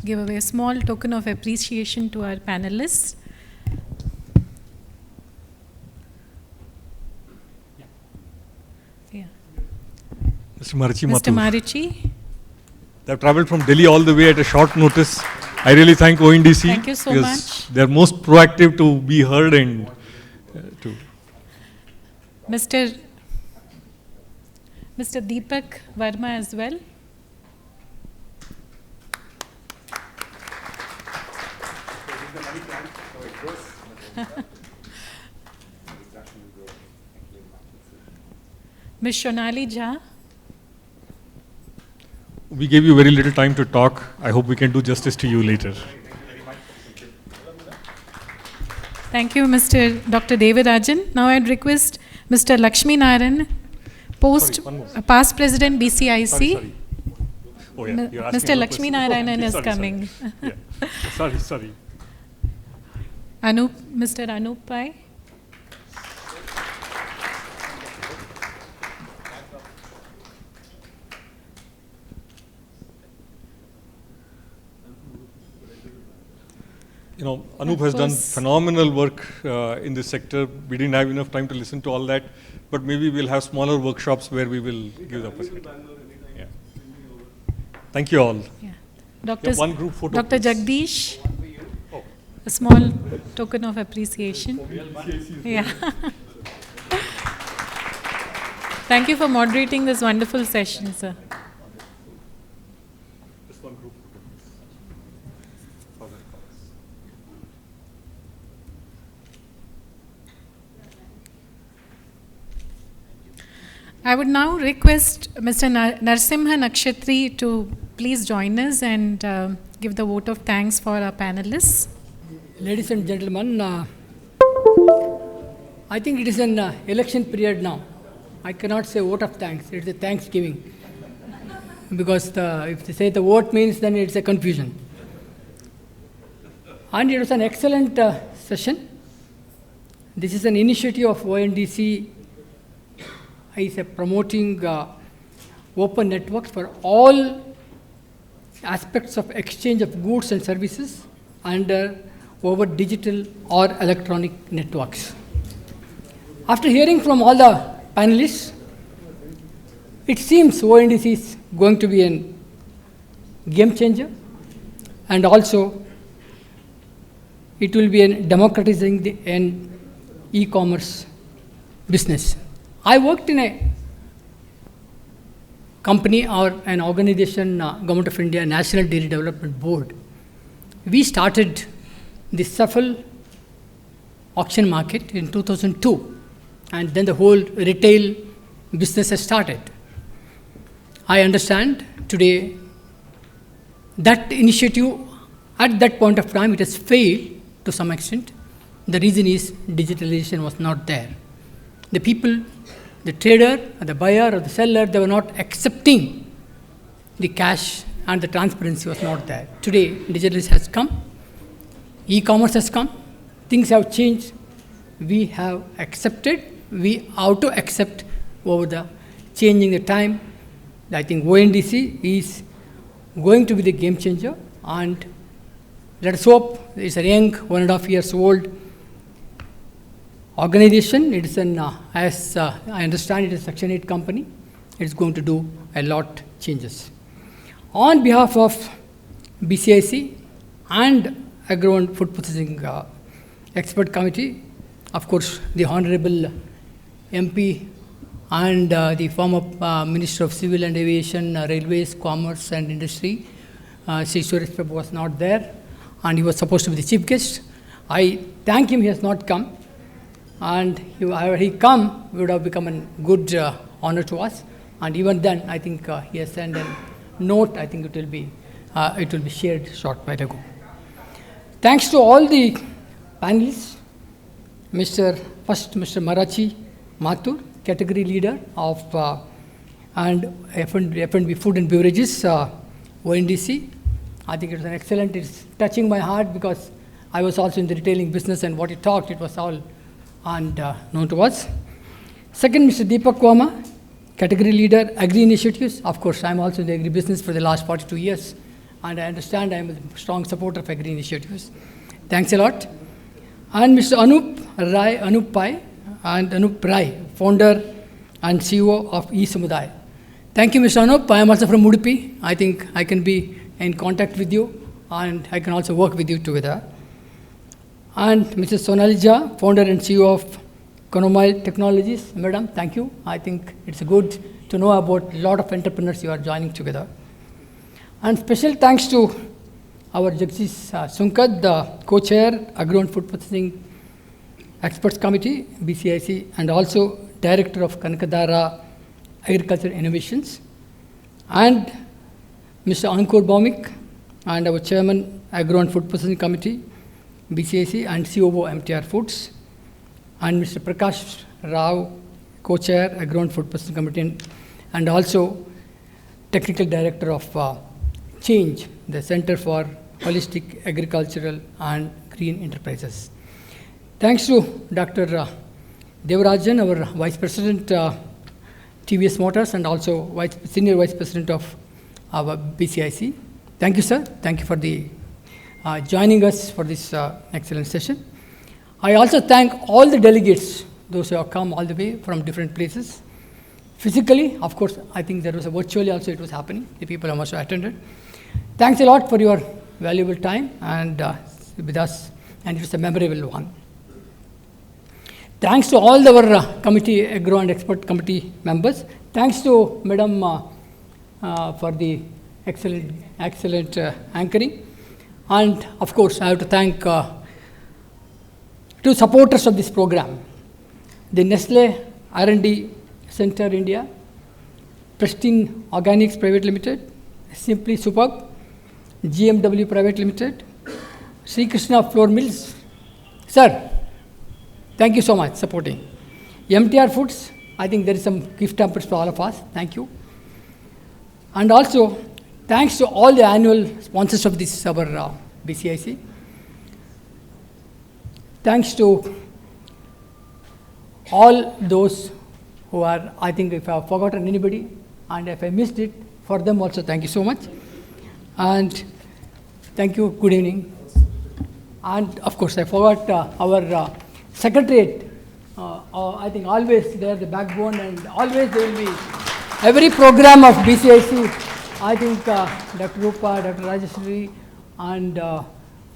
give away a small token of appreciation to our panelists. Yeah. Mr. Marichi Mr. Mathur. Marichi. They have traveled from Delhi all the way at a short notice. I really thank ONDC. Thank you so because much. they are most proactive to be heard and to. Mr. Deepak Verma as well. Ms. Shonali Jha. We gave you very little time to talk. I hope we can do justice to you later. Thank you, Dr. Devarajan. Now I'd request Mr. Lakshmi Narayan, past President BCIC. Sorry. Oh, yeah, you're asking Mr. Lakshmi Narayanan is coming. Yeah. Sorry. Mr. Anup Pai. Anup has done phenomenal work in this sector. We didn't have enough time to listen to all that, but maybe we'll have smaller workshops where we will give the opportunity. Yeah. Thank you all. Yeah. One group photo. Dr. Please. Jagdeesh, a small token of appreciation. Yeah. Thank you for moderating this wonderful session, sir. I would now request Mr. Narsimha Nakshatri to please join us and give the vote of thanks for our panelists. Ladies and gentlemen, I think it is an election period now. I cannot say vote of thanks, it's a Thanksgiving. Because if they say the vote means, then it's a confusion. And it was an excellent session. This is an initiative of ONDC. Is promoting open networks for all aspects of exchange of goods and services over digital or electronic networks. After hearing from all the panelists, it seems ONDC is going to be a game changer, and also it will be democratizing the e-commerce business. I worked in a company or an organization, Government of India, National Dairy Development Board. We started the Shuffle auction market in 2002, and then the whole retail business has started. I understand today that initiative, at that point of time, it has failed to some extent. The reason is digitalization was not there. The people, the trader, or the buyer, or the seller, they were not accepting the cash and the transparency was not there. Today, digital has come, e-commerce has come, things have changed. We have accepted, we have to accept over the changing the time. I think ONDC is going to be the game changer, and let us hope it's a young, 1.5 years old organization. It is an, as I understand, it is a Section 8 company. It's going to do a lot changes. On behalf of BCIC and Agro and Food Processing Expert Committee, of course, the Honorable MP and the former Minister of Civil and Aviation, Railways, Commerce and Industry, Sri Suresh Prabhu was not there, and he was supposed to be the chief guest. I thank him, he has not come, and had he come, it would have become a good honor to us. And even then, I think he has sent a note. I think it will be shared short while ago. Thanks to all the panelists, Mr. Marachi Mathur, category leader of and F&B Food and Beverages, ONDC. I think it was an excellent, it's touching my heart because I was also in the retailing business, and what he talked, it was all known to us. Second, Mr. Deepak Kwama, category leader, Agri Initiatives. Of course, I'm also in the agri business for the last 42 years, and I understand I'm a strong supporter of Agri Initiatives. Thanks a lot. And Mr. Anup Pai, and Anup Rai, founder and CEO of E-Samudaya. Thank you, Mr. Anup. I am also from Udupi. I think I can be in contact with you, and I can also work with you together. And Mrs. Sonali Jha, founder and CEO of Konomile Technologies. Madam, thank you. I think it's good to know about a lot of entrepreneurs you are joining together. And special thanks to our Jagdeesh Sunkkad, the co-chair, Agro and Food Processing Experts Committee, BCIC, and also Director of Kanakadhara Agriculture Innovations, and Mr. Ankur Baumik, and our Chairman, Agro and Food Processing Committee, BCIC, and COO, MTR Foods, and Mr. Prakash Rao, Co-Chair, Agro and Food Processing Committee, and also Technical Director of Change, the Center for Holistic Agricultural and Green Enterprises. Thanks to Dr. Devarajan, our Vice President, TVS Motors, and also Senior Vice President of our BCIC. Thank you, sir. Thank you for the joining us for this excellent session. I also thank all the delegates, those who have come all the way from different places. Physically, of course, I think there was a virtually also it was happening. The people who also attended. Thanks a lot for your valuable time and with us, and it was a memorable one. Thanks to all our committee, Agro and Expert Committee members. Thanks to Madam for the excellent anchoring. And of course, I have to thank two supporters of this program, the Nestle R&D Center India, Pristine Organics Private Limited, Simply Superb, GMW Private Limited, Sri Krishna Flour Mills. Sir, thank you so much supporting. MTR Foods, I think there is some gift hampers for all of us. Thank you. And also, thanks to all the annual sponsors of this, our BCIC. Thanks to all those who are, I think if I have forgotten anybody, and if I missed it, for them also thank you so much. And thank you, good evening. And of course, I forgot our Secretariat. I think always they are the backbone, and always they will be, every program of BCIC, I think Dr. Rupa, Dr. Rajeshwari, and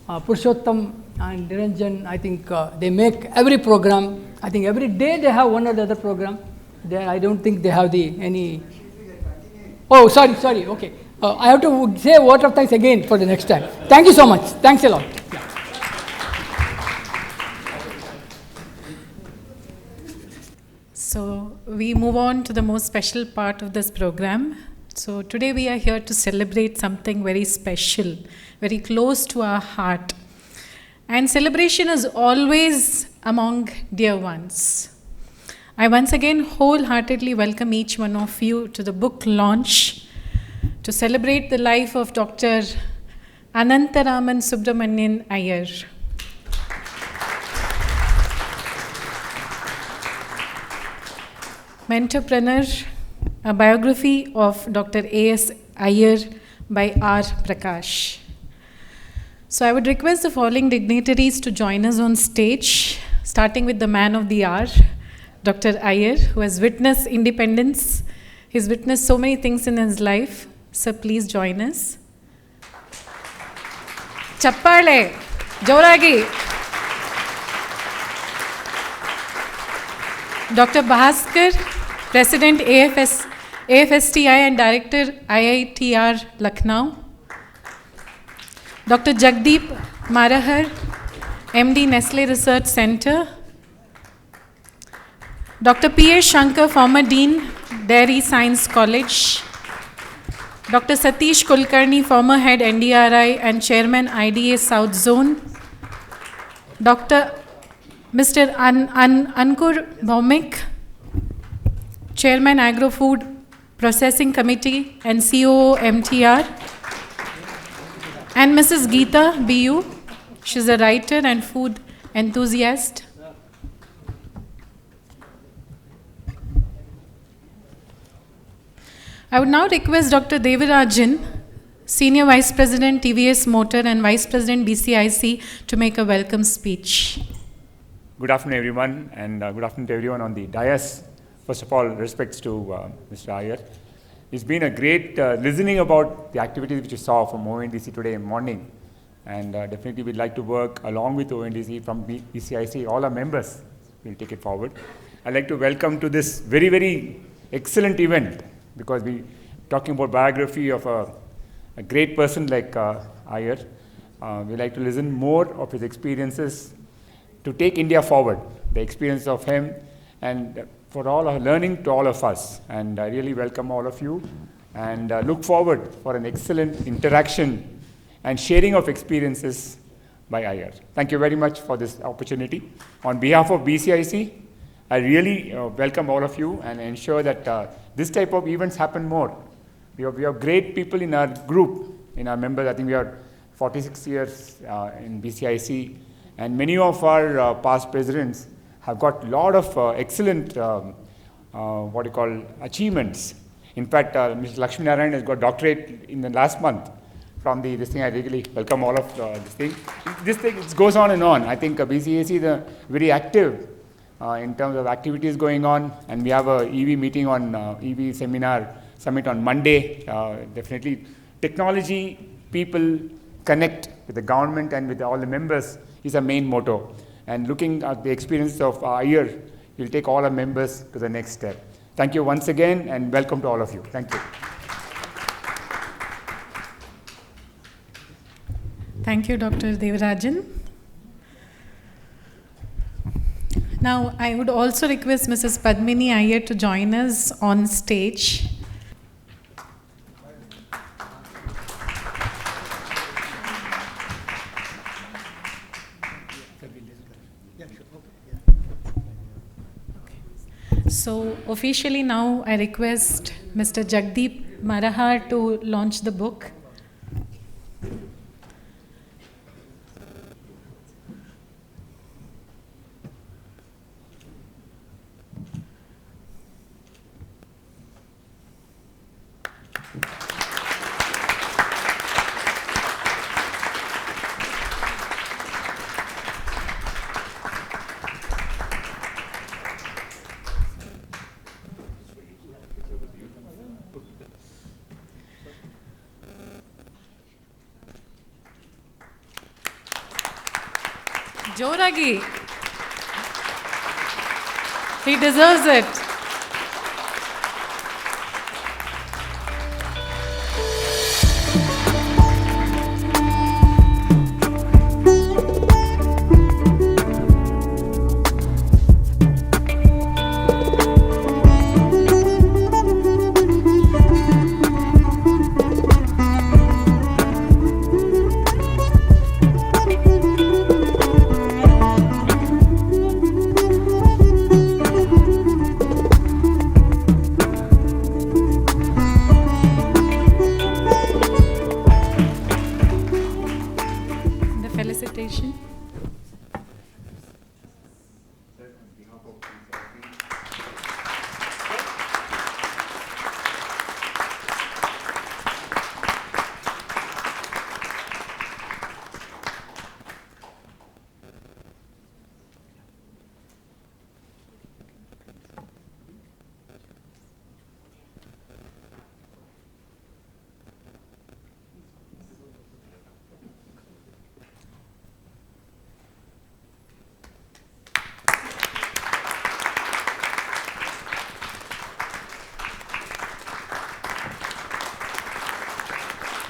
Purushottam and Niranjan, I think they make every program. I think every day they have one or the other program. I don't think they have any. Oh, sorry, okay. I have to say a word of thanks again for the next time. Thank you so much. Thanks a lot. Yeah. So we move on to the most special part of this program. So today we are here to celebrate something very special, very close to our heart. And celebration is always among dear ones. I once again wholeheartedly welcome each one of you to the book launch to celebrate the life of Dr. Anantaraman Subramanian Aiyar. Mentorprenuer, a biography of Dr. A.S. Aiyar by R. Prakash. So I would request the following dignitaries to join us on stage, starting with the man of the hour, Dr. Aiyar, who has witnessed independence. He's witnessed so many things in his life. Sir, please join us. Chappale, Joragi. Dr. Bhaskar, President AFSTI and Director IITR Lucknow. Dr. Jagdeesh Marahar, MD Nestle Research Center. Dr. P.A. Shankar, former Dean, Dairy Science College. Dr. Satish Kulkarni, former Head NDRI and Chairman IDA South Zone. Dr. Mr. Ankur Bhaumik, Chairman Agro Food Processing Committee and COO MTR. And Mrs. Geeta BU, she's a writer and food enthusiast. I would now request Dr. Devarajan, Senior Vice President TVS Motor and Vice President BCIC, to make a welcome speech. Good afternoon, everyone, and good afternoon to everyone on the dais. First of all, respects to Mr. Aiyar. It's been a great listening about the activities which you saw from ONDC today morning, and definitely we'd like to work along with ONDC from BCIC. All our members will take it forward. I'd like to welcome to this very, very excellent event, because we're talking about biography of a great person like Aiyar. We like to listen more of his experiences to take India forward, the experience of him, and for all our learning to all of us. And I really welcome all of you and look forward for an excellent interaction and sharing of experiences by Aiyar. Thank you very much for this opportunity. On behalf of BCIC, I really welcome all of you and ensure that this type of events happen more. We have great people in our group, in our members. I think we are 46 years in BCIC, and many of our past presidents have got a lot of excellent achievements. In fact, Mr. Lakshmi Narayan has got doctorate in the last month from this thing. I really welcome all of this thing. This thing, it goes on and on. I think BCAC is very active in terms of activities going on, and we have a EV meeting on EV summit on Monday. Definitely technology, people connect with the government and with all the members is our main motto. And looking at the experience of Aiyar, we'll take all our members to the next step. Thank you once again, and welcome to all of you. Thank you. Thank you, Dr. Devarajan. Now, I would also request Mrs. Padmini Aiyar to join us on stage. So officially now I request Mr. Jagdeesh Marahar to launch the book. Joragi. He deserves it.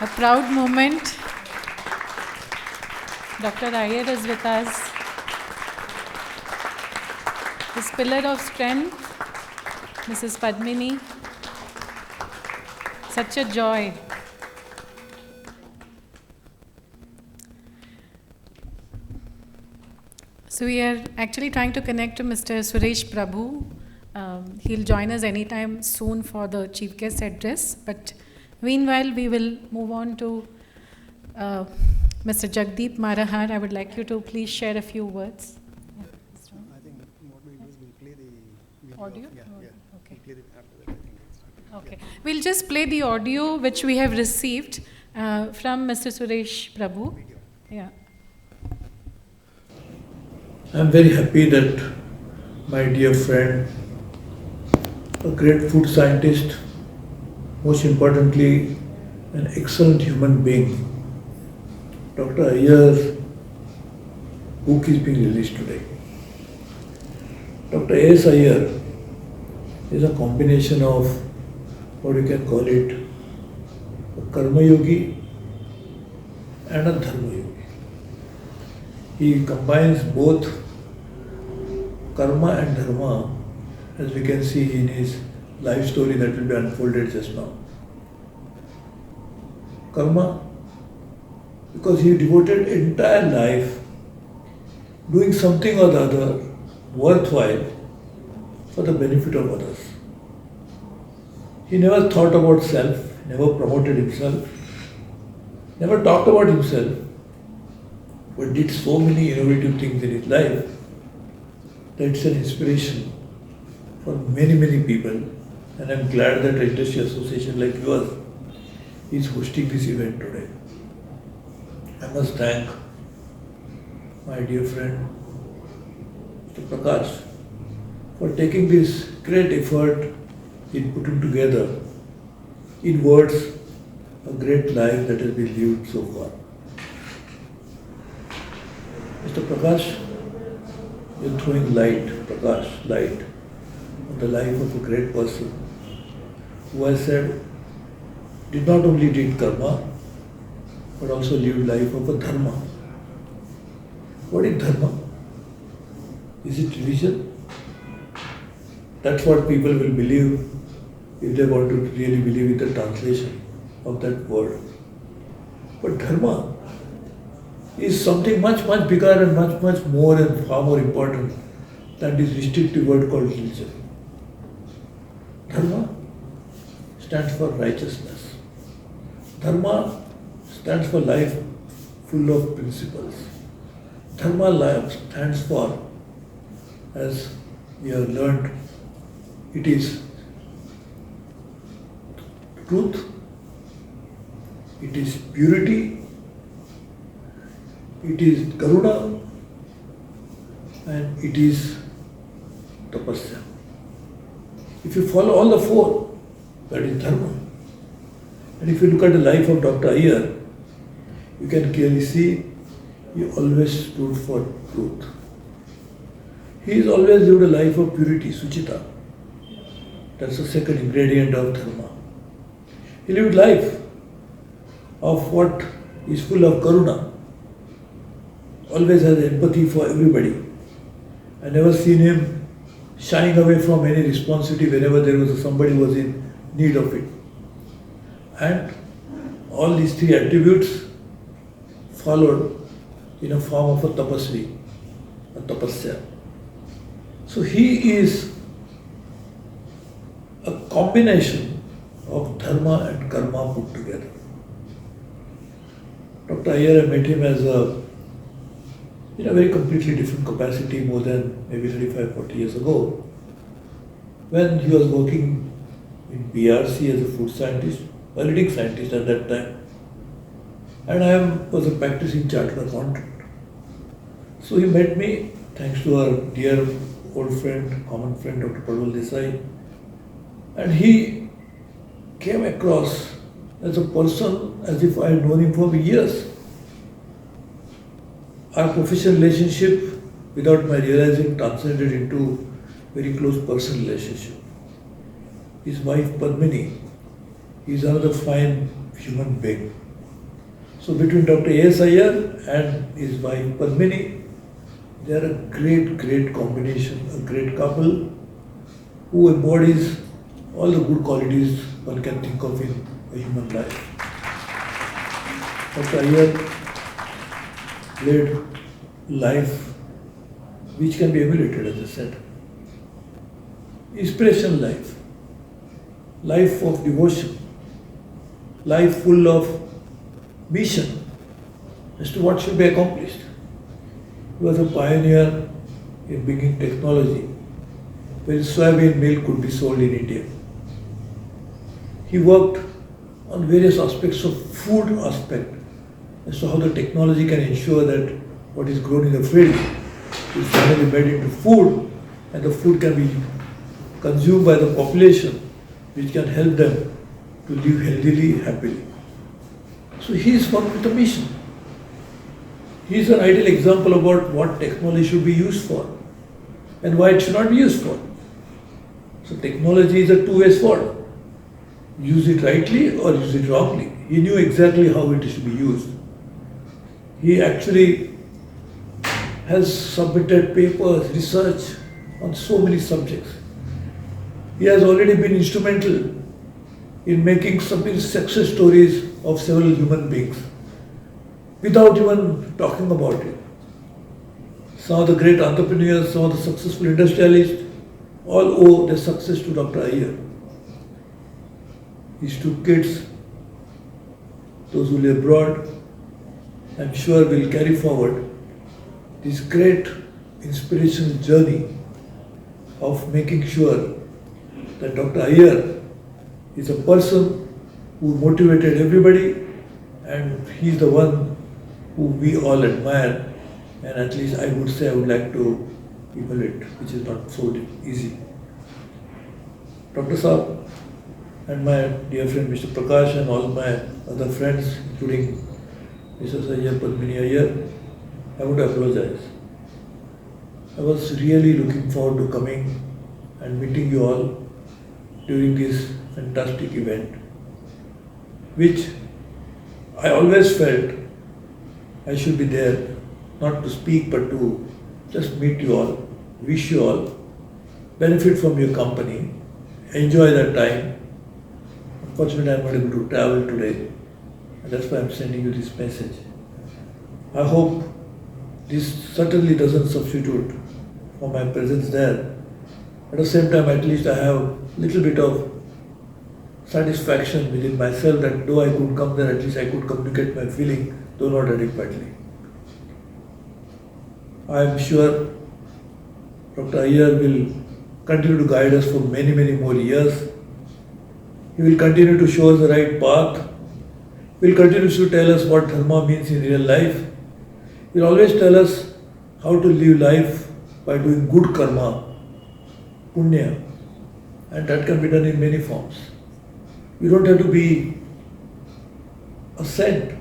A proud moment. Dr. Aiyar is with us. His pillar of strength, Mrs. Padmini. Such a joy. So we are actually trying to connect to Mr. Suresh Prabhu. He'll join us anytime soon for the chief guest address. But meanwhile, we will move on to Mr. Jagdeep Marahar. I would like you to please share a few words. I think what we do is we'll play the audio. Okay. We'll play the, after that, I think it's Okay. We'll just play the audio which we have received from Mr. Suresh Prabhu. Yeah. I'm very happy that my dear friend, a great food scientist, most importantly, an excellent human being, Dr. Aiyar's book is being released today. Dr. A.S. Aiyar is a combination of what you can call it, a karma yogi and a dharma yogi. He combines both karma and dharma, as we can see in his life story that will be unfolded just now. Karma, because he devoted entire life doing something or the other worthwhile for the benefit of others. He never thought about self, never promoted himself, never talked about himself, but did so many innovative things in his life that it's an inspiration for many, many people. And I'm glad that an industry association like yours is hosting this event today. I must thank my dear friend, Mr. Prakash, for taking this great effort in putting together in words a great life that has been lived so far. Mr. Prakash, you're throwing light, Prakash, light on the life of a great person who I said did not only did karma, but also lived life of a dharma. What is dharma? Is it religion? That's what people will believe if they want to really believe in the translation of that word. But dharma is something much, much bigger and much, much more and far more important than this restrictive word called religion. Dharma stands for righteousness. Dharma stands for life full of principles. Dharma life stands for, as we have learned, it is truth, it is purity, it is karuna, and it is tapasya. If you follow all the four, that is dharma. And if you look at the life of Dr. Aiyar, you can clearly see he always stood for truth. He has always lived a life of purity, suchita. That's the second ingredient of dharma. He lived life of what is full of karuna, always has empathy for everybody. I never seen him shying away from any responsibility whenever there was somebody was in need of it. And all these three attributes followed in a form of a tapasvi, a tapasya. So he is a combination of dharma and karma put together. Dr. Aiyar, I met him as in a very completely different capacity more than maybe 35, 40 years ago, when he was working in BRC as a food scientist, a leading scientist at that time. And I was a practicing chartered accountant. So he met me, thanks to our dear old friend, common friend, Dr. Prabhu Desai. And he came across as a person as if I had known him for years. Our professional relationship, without my realizing, transcended into very close personal relationship. His wife Padmini is another fine human being, So between Dr. A.S. Aiyar and his wife Padmini, they are a great, great combination, a great couple who embodies all the good qualities one can think of in a human life. Dr. Aiyar led life which can be emulated, as I said. Inspirational life, life of devotion, life full of mission as to what should be accomplished. He was a pioneer in bringing technology where soybean milk could be sold in India. He worked on various aspects of food aspect as to how the technology can ensure that what is grown in the field is finally made into food, and the food can be consumed by the population, which can help them to live healthily, happily. So he is one with a mission. He is an ideal example about what technology should be used for and why it should not be used for. So technology is a two-way sword. Use it rightly or use it wrongly. He knew exactly how it should be used. He actually has submitted papers, research on so many subjects. He has already been instrumental in making some success stories of several human beings without even talking about it. Some of the great entrepreneurs, some of the successful industrialists all owe their success to Dr. Aiyar. His two kids, those who live abroad, I'm sure will carry forward this great inspirational journey of making sure that Dr. Aiyar is a person who motivated everybody, and he's the one who we all admire, and at least I would say I would like to emulate, which is not so easy. Dr. Saab and my dear friend Mr. Prakash and all my other friends, including Mrs. Aiyar, Padmini Aiyar, I want to apologize. I was really looking forward to coming and meeting you all during this fantastic event, which I always felt I should be there, not to speak but to just meet you all, wish you all, benefit from your company, enjoy that time. Unfortunately, I'm not able to travel today, and that's why I'm sending you this message. I hope this certainly doesn't substitute for my presence there. At the same time, at least I have a little bit of satisfaction within myself that though I could come there, at least I could communicate my feeling, though not adequately. I am sure Dr. Aiyar will continue to guide us for many, many more years. He will continue to show us the right path. He will continue to tell us what dharma means in real life. He will always tell us how to live life by doing good karma, punya, and that can be done in many forms. You don't have to be a saint.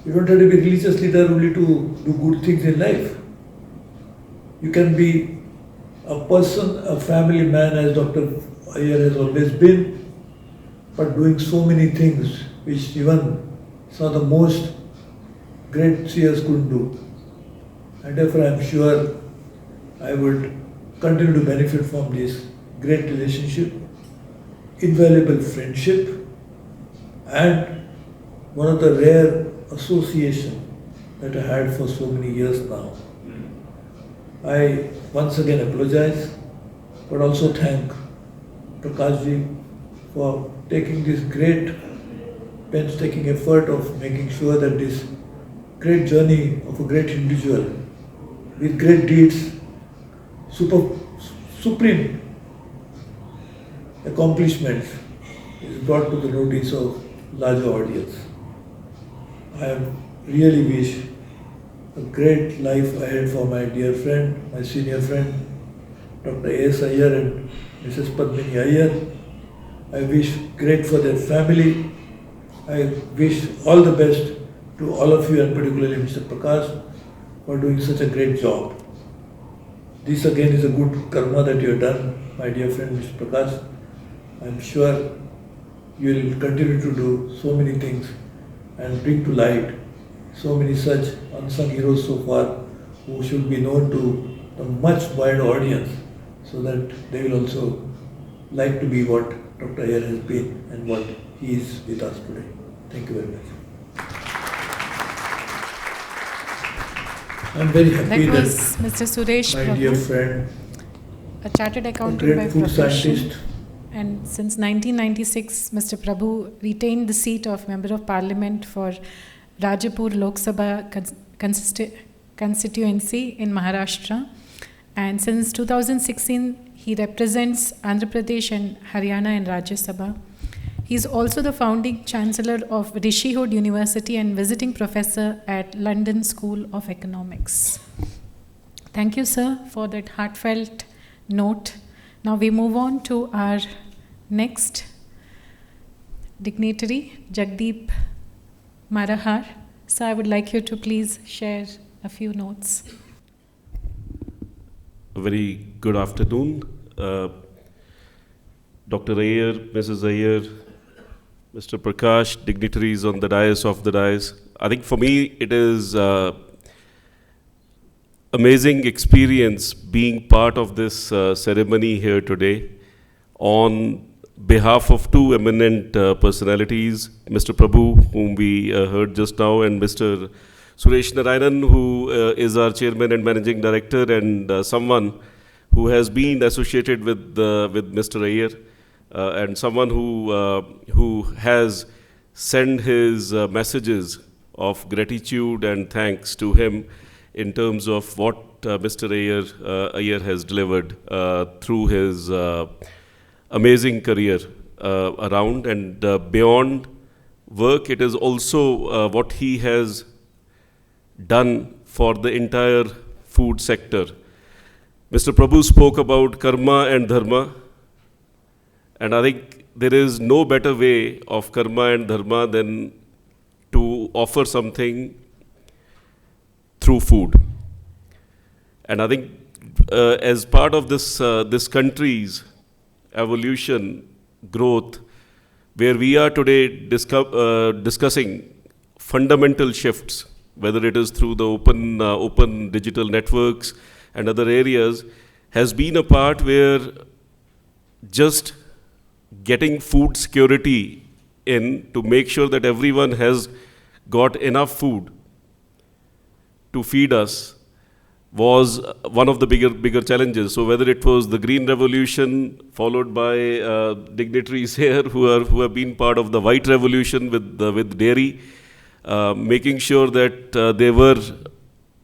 You don't have to be religious leader only to do good things in life. You can be a person, a family man, as Dr. Aiyar has always been, but doing so many things which even some of the most great seers couldn't do. And therefore I am sure I would continue to benefit from this great relationship, invaluable friendship, and one of the rare association that I had for so many years now. I once again apologize, but also thank Prakash ji for taking this great painstaking effort of making sure that this great journey of a great individual with great deeds, supreme accomplishments is brought to the notice of larger audience. I really wish a great life ahead for my dear friend, my senior friend, Dr. A.S. Aiyar and Mrs. Padmini Aiyar. I wish great for their family. I wish all the best to all of you, and particularly Mr. Prakash, for doing such a great job. This again is a good karma that you have done, my dear friend Mr. Prakash. I am sure you will continue to do so many things, and bring to light so many such unsung heroes so far who should be known to a much wider audience so that they will also like to be what Dr. Aiyar has been and what he is with us today. Thank you very much. I am very happy That was Mr. Suresh my Prabhu, dear friend, a chartered a accountant great by food profession. scientist, And since 1996, Mr. Prabhu retained the seat of Member of Parliament for Rajapur Lok Sabha constituency in Maharashtra. And since 2016, he represents Andhra Pradesh and Haryana in Rajya Sabha. He is also the founding Chancellor of Rishihood University and visiting professor at London School of Economics. Thank you, sir, for that heartfelt note. Now we move on to our next dignitary, Jagdeep Marahar. So I would like you to please share a few notes. A very good afternoon. Dr. Aiyar, Mrs. Aiyar, Mr. Prakash, dignitaries on the dais, of the dais. I think for me it is amazing experience being part of this ceremony here today on behalf of two eminent personalities, Mr. Prabhu, whom we heard just now, and Mr. Suresh Narayanan, who is our chairman and managing director, and someone who has been associated with Mr. Aiyar, and someone who has sent his messages of gratitude and thanks to him in terms of what Mr. Aiyar has delivered through his amazing career around and beyond work. It is also what he has done for the entire food sector. Mr. Prabhu spoke about karma and dharma, and I think there is no better way of karma and dharma than to offer something through food. And I think as part of this country's evolution, growth, where we are today discussing fundamental shifts, whether it is through the open digital networks and other areas, has been a part where just getting food security in to make sure that everyone has got enough food to feed us was one of the bigger challenges. So whether it was the green revolution followed by dignitaries here who have been part of the white revolution with dairy, making sure that there were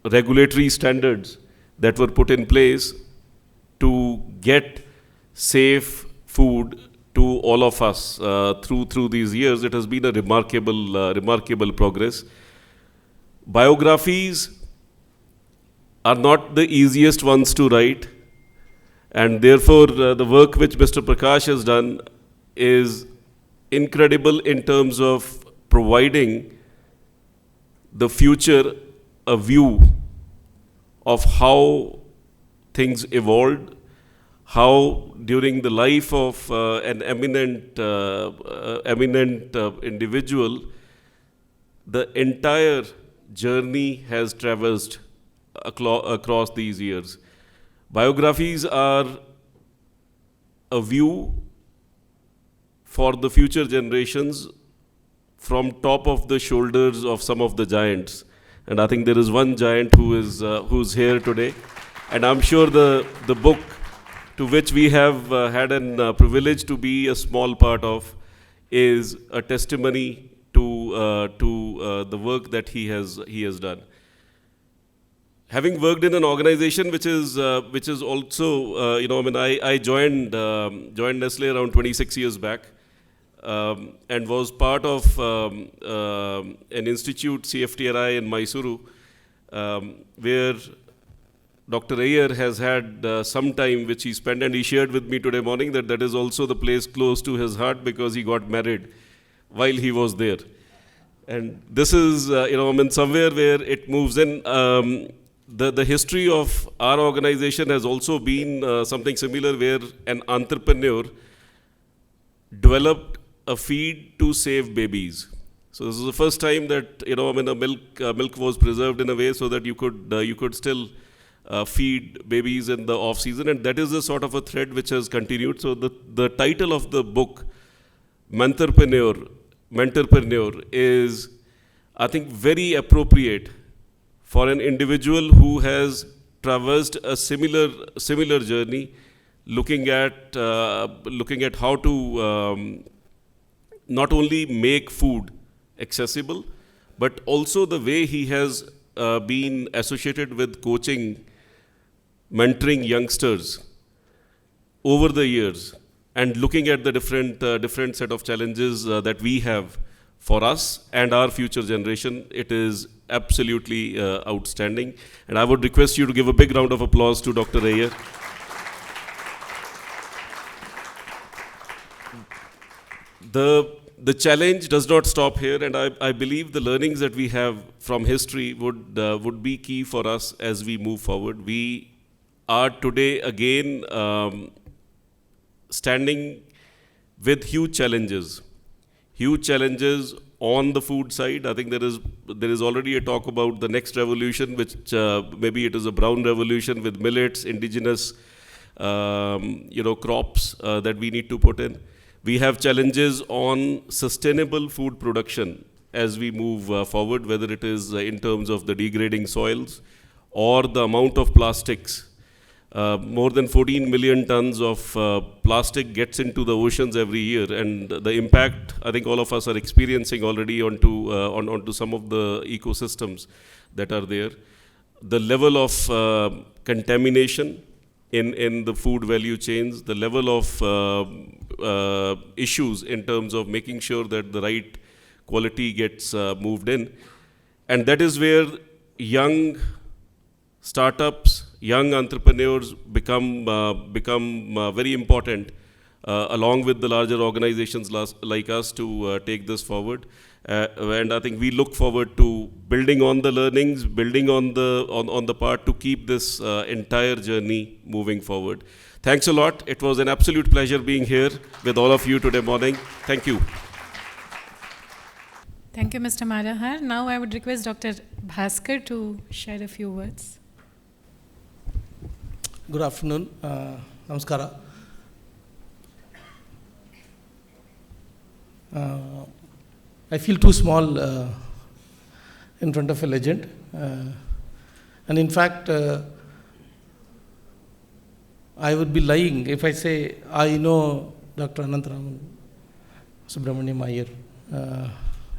regulatory standards that were put in place to get safe food to all of us through these years. It has been a remarkable progress. Biographies are not the easiest ones to write, and therefore the work which Mr. Prakash has done is incredible in terms of providing the future a view of how things evolved, how during the life of an eminent individual, the entire journey has traversed across these years. Biographies are a view for the future generations from top of the shoulders of some of the giants. And I think there is one giant who's here today. And I'm sure the book to which we have had a privilege to be a small part of is a testimony to the work that he has done. Having worked in an organization which is also, I joined Nestle around 26 years back, and was part of an institute, CFTRI in Mysuru, where Dr. Aiyar has had some time which he spent, and he shared with me today morning that is also the place close to his heart because he got married while he was there. And this is, somewhere where it moves in. The history of our organization has also been something similar, where an entrepreneur developed a feed to save babies. So this is the first time that, you know, I mean, milk was preserved in a way so that you could still feed babies in the off season, and that is a sort of a thread which has continued. So the title of the book, Mentorprenuer, is, I think, very appropriate for an individual who has traversed a similar journey, looking at how to not only make food accessible, but also the way he has been associated with coaching, mentoring youngsters over the years, and looking at the different set of challenges that we have for us and our future generation. It is absolutely outstanding. And I would request you to give a big round of applause to Dr. Aiyar. The challenge does not stop here, and I believe the learnings that we have from history would be key for us as we move forward. We are today again standing with huge challenges on the food side. I think there is already a talk about the next revolution, which maybe it is a brown revolution with millets, indigenous crops that we need to put in. We have challenges on sustainable food production as we move forward, whether it is in terms of the degrading soils or the amount of plastics. More than 14 million tons of plastic gets into the oceans every year, and the impact, I think all of us are experiencing already onto some of the ecosystems that are there. The level of contamination in the food value chains, the level of issues in terms of making sure that the right quality gets moved in. And that is where young startups, young entrepreneurs become very important, along with the larger organizations like us, to take this forward. And I think we look forward to building on the learnings, building on the part to keep this entire journey moving forward. Thanks a lot. It was an absolute pleasure being here with all of you today morning. Thank you. Thank you, Mr. Marahar. Now I would request Dr. Bhaskar to share a few words. Good afternoon. Namaskara. I feel too small in front of a legend. And in fact, I would be lying if I say I know Dr. Anantaraman Subramaniam Aiyar,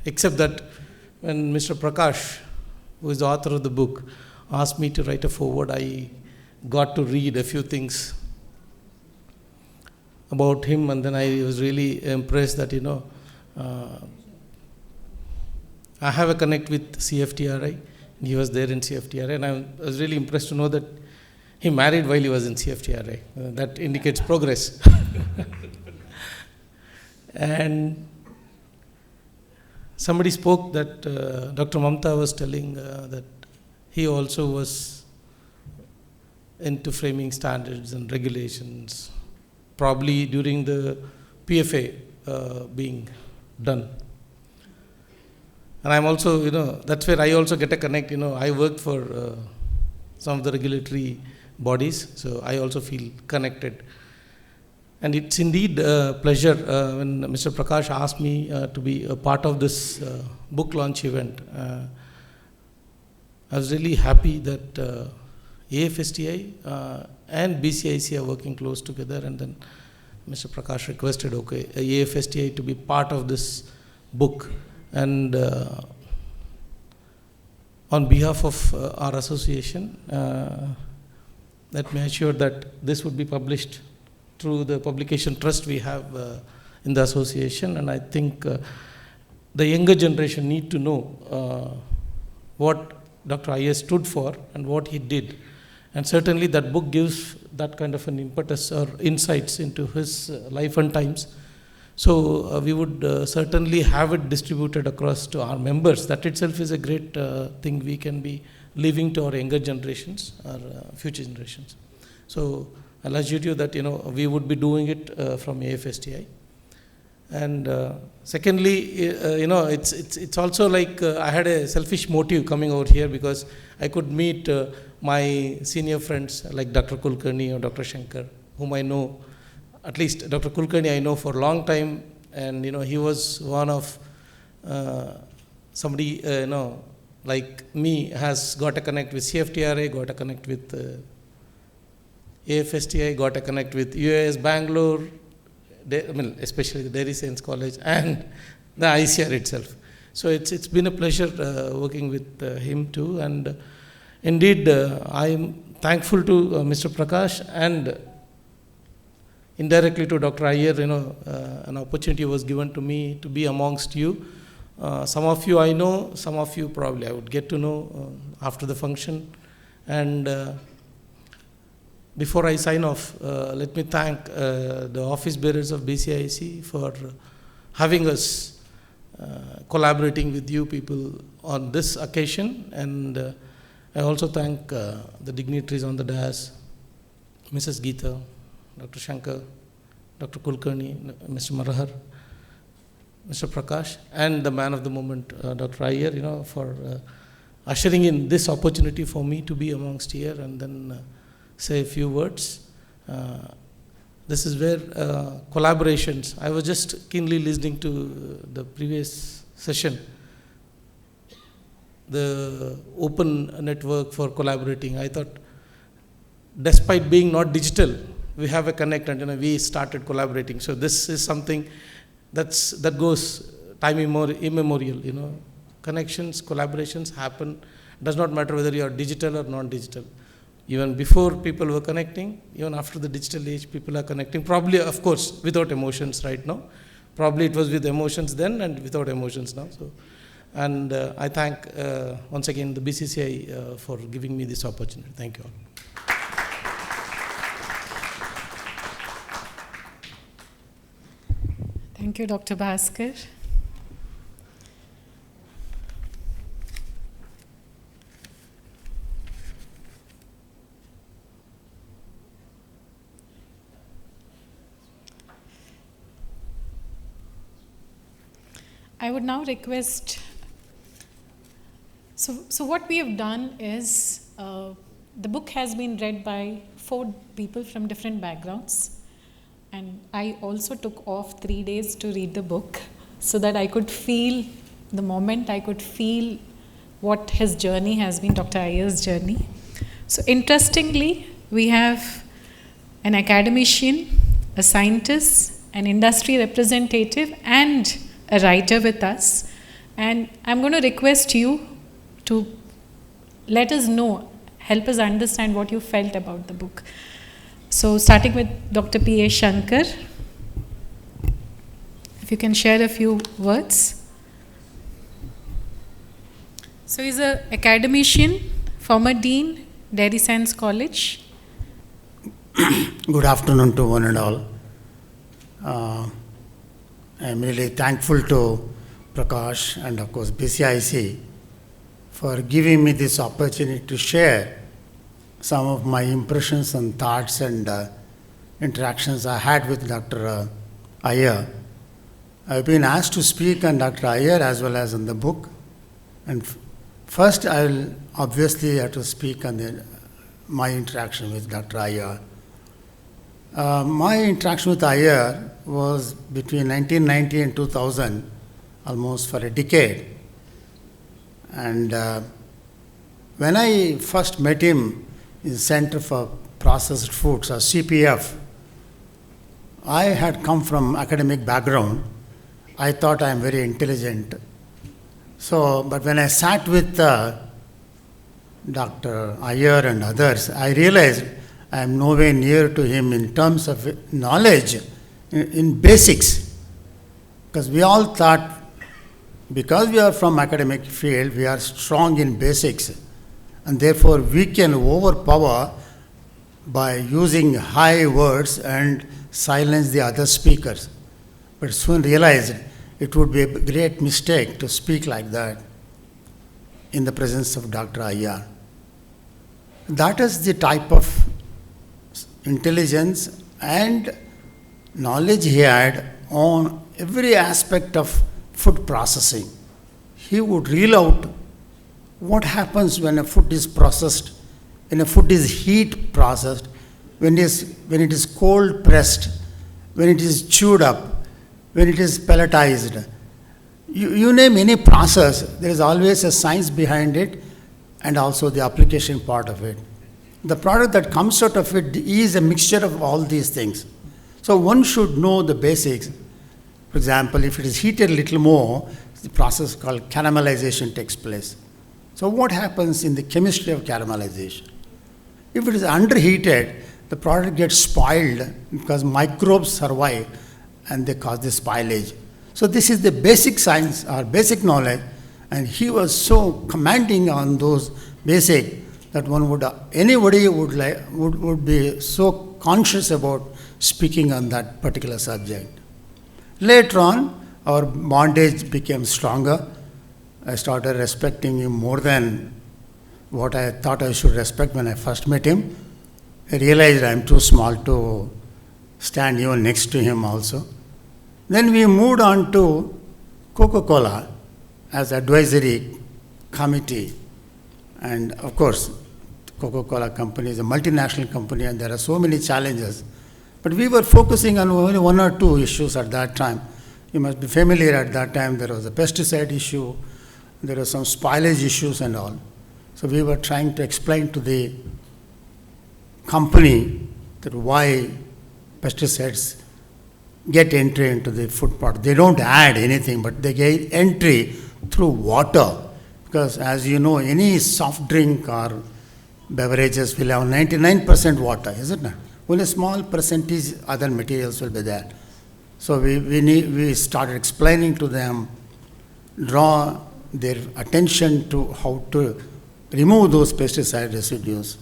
except that when Mr. Prakash, who is the author of the book, asked me to write a foreword, I got to read a few things about him, and then I was really impressed that, I have a connect with CFTRI. He was there in CFTRI, and I was really impressed to know that he married while he was in CFTRI. That indicates progress. And somebody spoke that Dr. Mamta was telling that he also was into framing standards and regulations, probably during the PFA being done. And I'm also, that's where I also get a connect. I worked for some of the regulatory bodies, so I also feel connected. And it's indeed a pleasure when Mr. Prakash asked me to be a part of this book launch event. I was really happy that AFSTI and BCIC are working close together, and then Mr. Prakash requested, AFSTI to be part of this book. And on behalf of our association, let me assure that this would be published through the publication trust we have in the association. And I think the younger generation need to know what Dr. Aiyar stood for and what he did. And certainly that book gives that kind of an impetus or insights into his life and times. So we would certainly have it distributed across to our members. That itself is a great thing we can be leaving to our younger generations, our future generations. So I'll assure you that we would be doing it from AFSTI. And secondly, it's also like I had a selfish motive coming over here because I could meet my senior friends like Dr. Kulkarni or Dr. Shankar, whom I know, at least Dr. Kulkarni I know for a long time, and he was one of somebody like me has got a connect with CFTRA, got a connect with AFSTI, got a connect with UAS Bangalore, especially the Dairy Science College and the ICR itself. So it's been a pleasure working with him too, and indeed I am thankful to Mr. Prakash and indirectly to Dr. Aiyar. An opportunity was given to me to be amongst you. Some of you I know, some of you probably I would get to know after the function. And before I sign off, let me thank the office bearers of BCIC for having us collaborating with you people on this occasion. And I also thank the dignitaries on the dais, Mrs. Geeta, Dr. Shankar, Dr. Kulkarni, Mr. Marahar, Mr. Prakash, and the man of the moment, Dr. Aiyar, for ushering in this opportunity for me to be amongst here and then say a few words. This is where collaborations, I was just keenly listening to the previous session, the open network for collaborating. I thought, despite being not digital, we have a connect and we started collaborating. So this is something that goes time immemorial. Connections, collaborations happen. Does not matter whether you are digital or non-digital. Even before people were connecting, even after the digital age, people are connecting. Probably, of course, without emotions right now. Probably it was with emotions then and without emotions now. So, and I thank once again the BCCI for giving me this opportunity. Thank you all. Thank you, Dr. Bhaskar. I would now request, so what we have done is, the book has been read by 4 people from different backgrounds, and I also took off 3 days to read the book so that I could feel the moment, I could feel what his journey has been, Dr. Aiyar's journey. So interestingly, we have an academician, a scientist, an industry representative, and a writer with us, and I'm going to request you to let us know, help us understand what you felt about the book. So starting with Dr. P.A. Shankar, if you can share a few words. So he's an academician, former dean, Dairy Science College. Good afternoon to one and all. I'm really thankful to Prakash and of course BCIC for giving me this opportunity to share some of my impressions and thoughts and interactions I had with Dr. Aiyar. I've been asked to speak on Dr. Aiyar as well as on the book, and first I'll obviously have to speak on my interaction with Dr. Aiyar. My interaction with Aiyar was between 1990 and 2000, almost for a decade. And when I first met him in the Center for Processed Foods, or CPF, I had come from academic background. I thought I am very intelligent. So, but when I sat with Dr. Aiyar and others, I realized I am nowhere near to him in terms of knowledge in basics. Because we all thought, because we are from academic field, we are strong in basics, and therefore we can overpower by using high words and silence the other speakers. But soon realized it would be a great mistake to speak like that in the presence of Dr. Aiyar. That is the type of intelligence and knowledge he had on every aspect of food processing. He would reel out what happens when a food is processed, when a food is heat processed, when it is cold pressed, when it is chewed up, when it is pelletized. You name any process, there is always a science behind it and also the application part of it. The product that comes out of it is a mixture of all these things. So one should know the basics. For example, if it is heated a little more, the process called caramelization takes place. So what happens in the chemistry of caramelization? If it is underheated, the product gets spoiled because microbes survive and they cause the spoilage. So this is the basic science or basic knowledge, and he was so commanding on those basic that anybody would be so conscious about speaking on that particular subject. Later on, our bondage became stronger. I started respecting him more than what I thought I should respect when I first met him. I realized I am too small to stand even next to him also. Then we moved on to Coca-Cola as advisory committee. And of course, Coca-Cola company is a multinational company and there are so many challenges. But we were focusing on only one or two issues at that time. You must be familiar at that time, there was a pesticide issue, there were some spoilage issues and all. So we were trying to explain to the company that why pesticides get entry into the food product. They don't add anything, but they get entry through water. Because as you know, any soft drink or beverages will have 99% water, isn't it? Only a small percentage other materials will be there. So we started explaining to them, draw their attention to how to remove those pesticide residues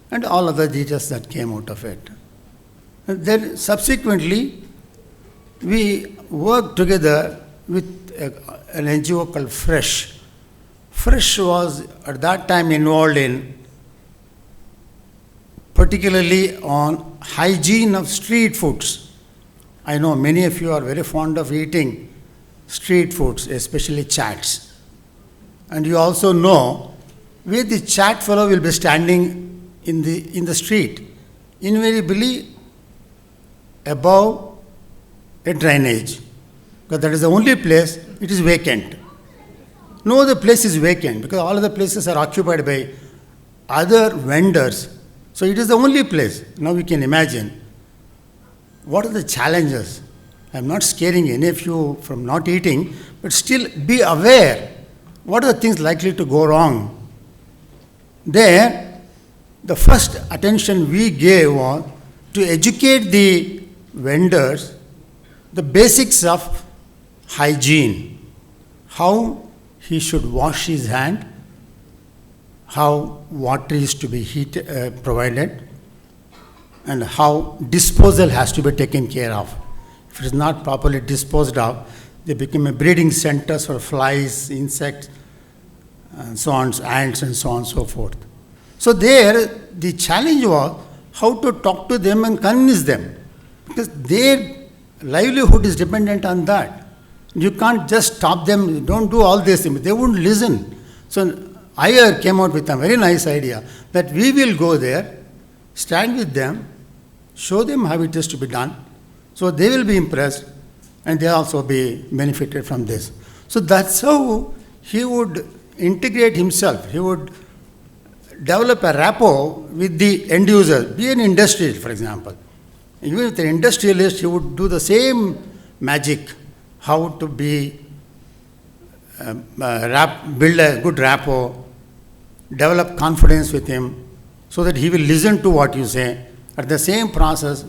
and all other details that came out of it. And then subsequently, we worked together with an NGO called Fresh. Fresh was at that time involved in particularly on hygiene of street foods. I know many of you are very fond of eating street foods, especially chats. And you also know where the chat fellow will be standing in the street, invariably above a drainage, because that is the only place it is vacant. No other place is vacant because all other places are occupied by other vendors. So it is the only place. Now we can imagine what are the challenges. I am not scaring any of you from not eating, but still be aware what are the things likely to go wrong. There, the first attention we gave was to educate the vendors the basics of hygiene, how he should wash his hand, how water is to be provided, and how disposal has to be taken care of. If it is not properly disposed of, they become a breeding centers for flies, insects, and so on, ants, and so on and so forth. So there, the challenge was how to talk to them and convince them, because their livelihood is dependent on that. You can't just stop them, don't do all these things. They wouldn't listen. So Aiyar came out with a very nice idea that we will go there, stand with them, show them how it is to be done, so they will be impressed and they also be benefited from this. So that's how he would integrate himself. He would develop a rapport with the end user, be an industrialist, for example. Even with an industrialist, he would do the same magic, how to be build a good rapport, develop confidence with him so that he will listen to what you say. At the same process,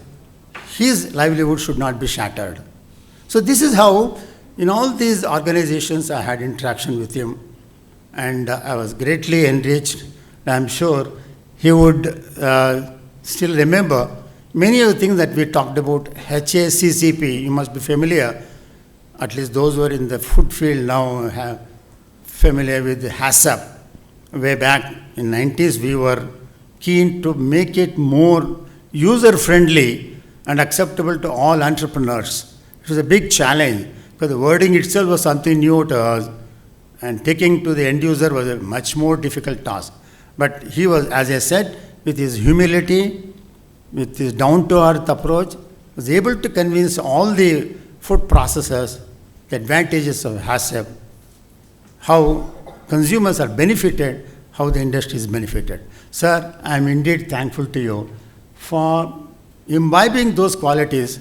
his livelihood should not be shattered. So this is how, in all these organizations, I had interaction with him, and I was greatly enriched. I'm sure he would still remember many of the things that we talked about. HACCP, you must be familiar. At least those who are in the food field now have familiar with the HACCP. Way back in 90s, we were keen to make it more user-friendly and acceptable to all entrepreneurs. It was a big challenge because the wording itself was something new to us, and taking to the end user was a much more difficult task. But he was, as I said, with his humility, with his down-to-earth approach, was able to convince all the food processors the advantages of HACCP, how consumers are benefited, how the industry is benefited. Sir, I am indeed thankful to you for imbibing those qualities,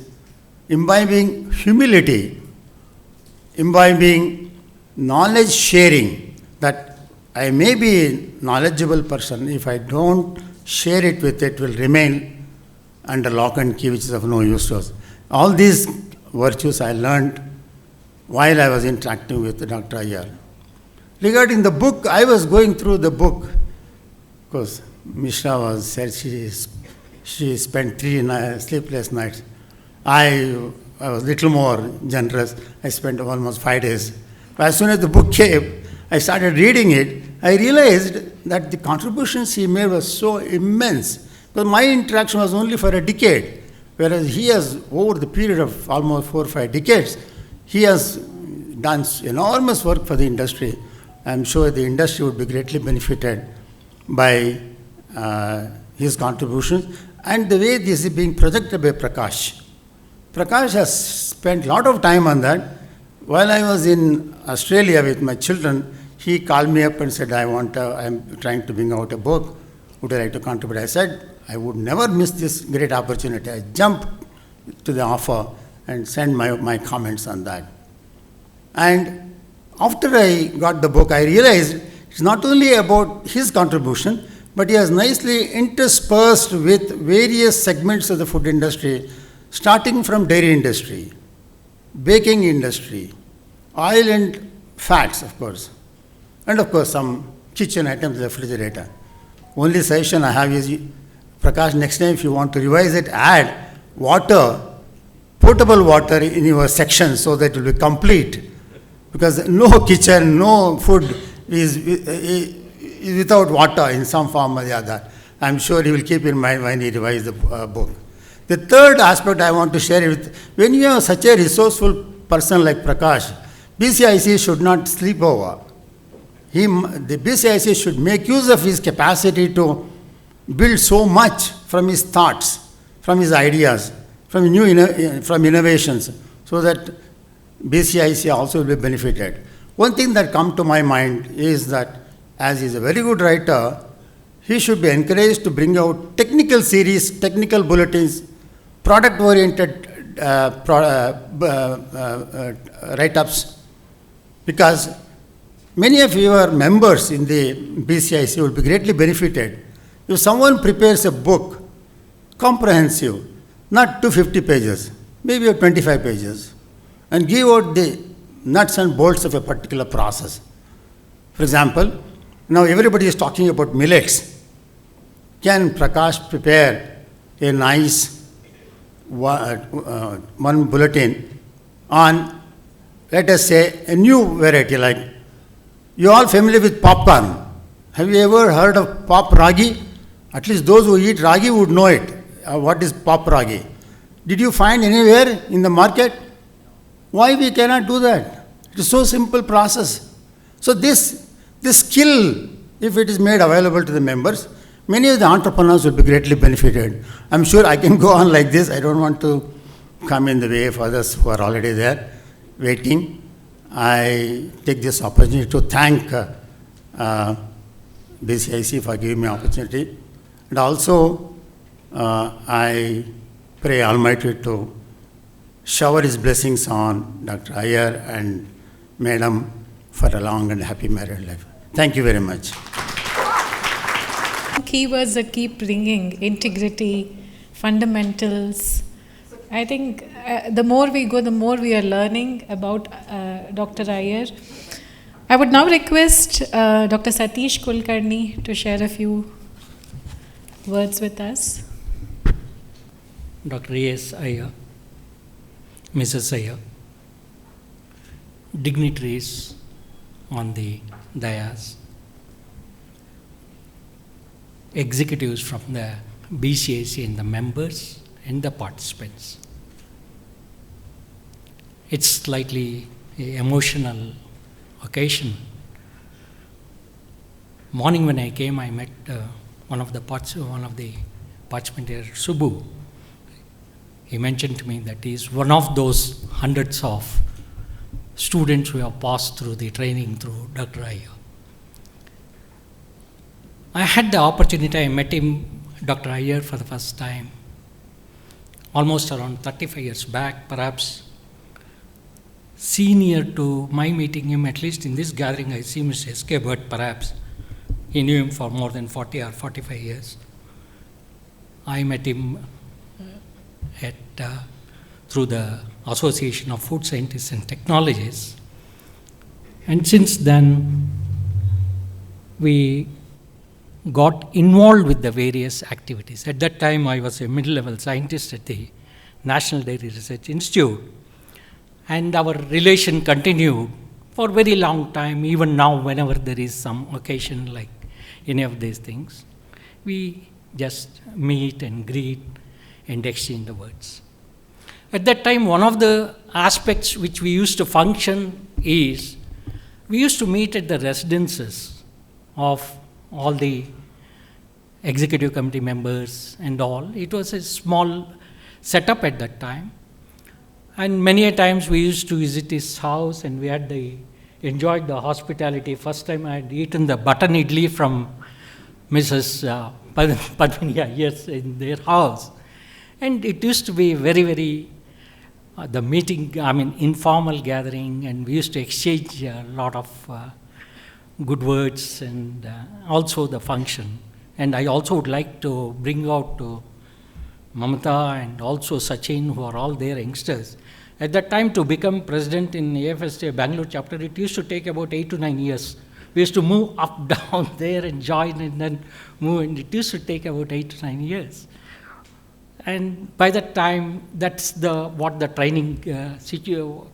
imbibing humility, imbibing knowledge sharing, that I may be a knowledgeable person, if I don't share it with it, will remain under lock and key, which is of no use to us. All these virtues I learned while I was interacting with Dr. Aiyar. Regarding the book, I was going through the book, because Mishra said she spent 3 sleepless nights. I was a little more generous. I spent almost 5 days. But as soon as the book came, I started reading it. I realized that the contributions he made was so immense. Because my interaction was only for a decade, whereas he has, over the period of almost 4 or 5 decades, he has done enormous work for the industry. I'm sure the industry would be greatly benefited by his contributions and the way this is being projected by Prakash. Prakash has spent a lot of time on that. While I was in Australia with my children, he called me up and said, I'm trying to bring out a book. Would you like to contribute? I said, I would never miss this great opportunity. I jumped to the offer and sent my comments on that. And after I got the book, I realized it's not only about his contribution, but he has nicely interspersed with various segments of the food industry, starting from dairy industry, baking industry, oil and fats, of course, and of course some kitchen items in the refrigerator. Only suggestion I have is, Prakash, next time if you want to revise it, add water, potable water in your section so that it will be complete. Because no kitchen, no food is without water in some form or the other. I'm sure he will keep in mind when he revises the book. The third aspect I want to share with, when you have such a resourceful person like Prakash, BCIC should not sleep over. The BCIC should make use of his capacity to build so much from his thoughts, from his ideas, from innovations, so that BCIC also will be benefited. One thing that comes to my mind is that as he is a very good writer, he should be encouraged to bring out technical series, technical bulletins, product-oriented write-ups, because many of your members in the BCIC will be greatly benefited. If someone prepares a book, comprehensive, not 250 pages, maybe 25 pages, and give out the nuts and bolts of a particular process. For example, now everybody is talking about millets. Can Prakash prepare a nice one bulletin on, let us say, a new variety, like, you are all familiar with popcorn. Have you ever heard of pop ragi? At least those who eat ragi would know it. What is pop ragi? Did you find anywhere in the market? Why we cannot do that? It is so simple process. So this skill, if it is made available to the members, many of the entrepreneurs will be greatly benefited. I'm sure I can go on like this. I don't want to come in the way of others who are already there, waiting. I take this opportunity to thank BCIC for giving me opportunity. And also, I pray Almighty to shower His blessings on Dr. Aiyar and Madam for a long and happy married life. Thank you very much. Keywords that keep ringing: integrity, fundamentals. I think the more we go, the more we are learning about Dr. Aiyar. I would now request Dr. Satish Kulkarni to share a few words with us. Dr. A.S. Aiyar, Mrs. Aiyar, dignitaries on the dais, executives from the BCIC and the members and the participants. it's slightly emotional occasion. Morning when I came, I met one of the parchment here, Subbu. He mentioned to me that he is one of those hundreds of students who have passed through the training through Dr. Aiyar. I had the opportunity, I met him, Dr. Aiyar, for the first time, almost around 35 years back, perhaps senior to my meeting him, at least in this gathering I see Mr. S.K. Bhatt, perhaps. He knew him for more than 40 or 45 years. I met him through the Association of Food Scientists and Technologists. And since then, we got involved with the various activities. At that time, I was a mid-level scientist at the National Dairy Research Institute. And our relation continued for a very long time. Even now, whenever there is some occasion like any of these things, we just meet and greet and exchange the words. At that time, one of the aspects which we used to function is, we used to meet at the residences of all the executive committee members and all. It was a small setup at that time. And many a times we used to visit his house and we had enjoyed the hospitality. First time I had eaten the button idli from Mrs. Padmini Aiyar in their house. And it used to be very, very, the meeting, informal gathering, and we used to exchange a lot of good words and also the function. And I also would like to bring out to Mamata and also Sachin, who are all their youngsters. At that time, to become president in AFSTA Bangalore chapter, it used to take about 8 to 9 years. We used to move up, down there and join and then move, and it used to take about 8 to 9 years. And by that time, that's what the training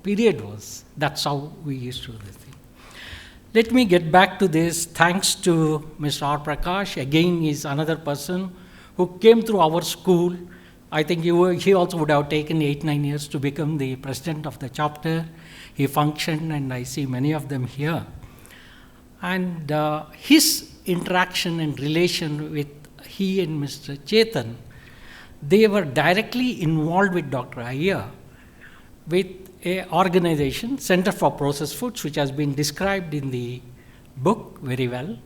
period was. That's how we used to do this thing. Let me get back to this. Thanks to Mr. R. Prakash. Again, he's another person who came through our school. I think he also would have taken 8-9 years to become the president of the chapter. He functioned, and I see many of them here. And his interaction and relation with he and Mr. Chetan, they were directly involved with Dr. Aiyar, with an organization, Center for Processed Foods, which has been described in the book very well.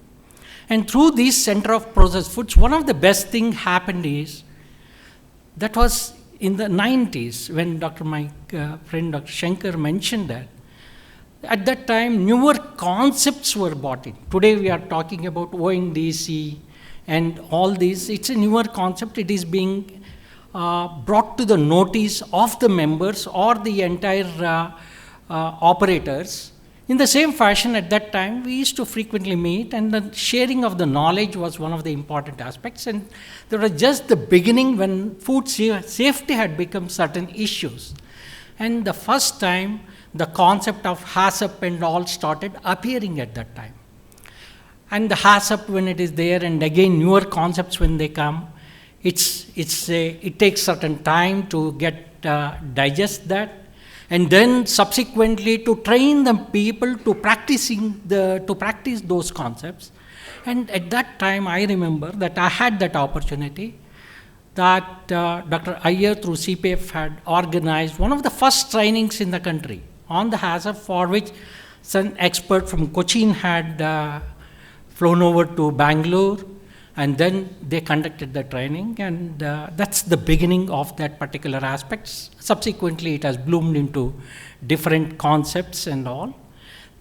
And through this Center of Processed Foods, one of the best things happened is, that was in the 90s when my friend Dr. Shankar mentioned that. At that time, newer concepts were brought in. Today we are talking about ONDC and all these. It's a newer concept. It is being brought to the notice of the members or the entire operators. In the same fashion, at that time, we used to frequently meet, and the sharing of the knowledge was one of the important aspects. And there was just the beginning when food safety had become certain issues. And the first time, the concept of HACCP and all started appearing at that time. And the HACCP, when it is there, and again, newer concepts when they come, it takes certain time to digest that. And then subsequently to train the people to practice those concepts. And at that time, I remember that I had that opportunity that Dr. Aiyar through CPF had organized one of the first trainings in the country on the HACCP, for which some expert from Cochin had flown over to Bangalore, and then they conducted the training, and that's the beginning of that particular aspect. Subsequently, it has bloomed into different concepts and all.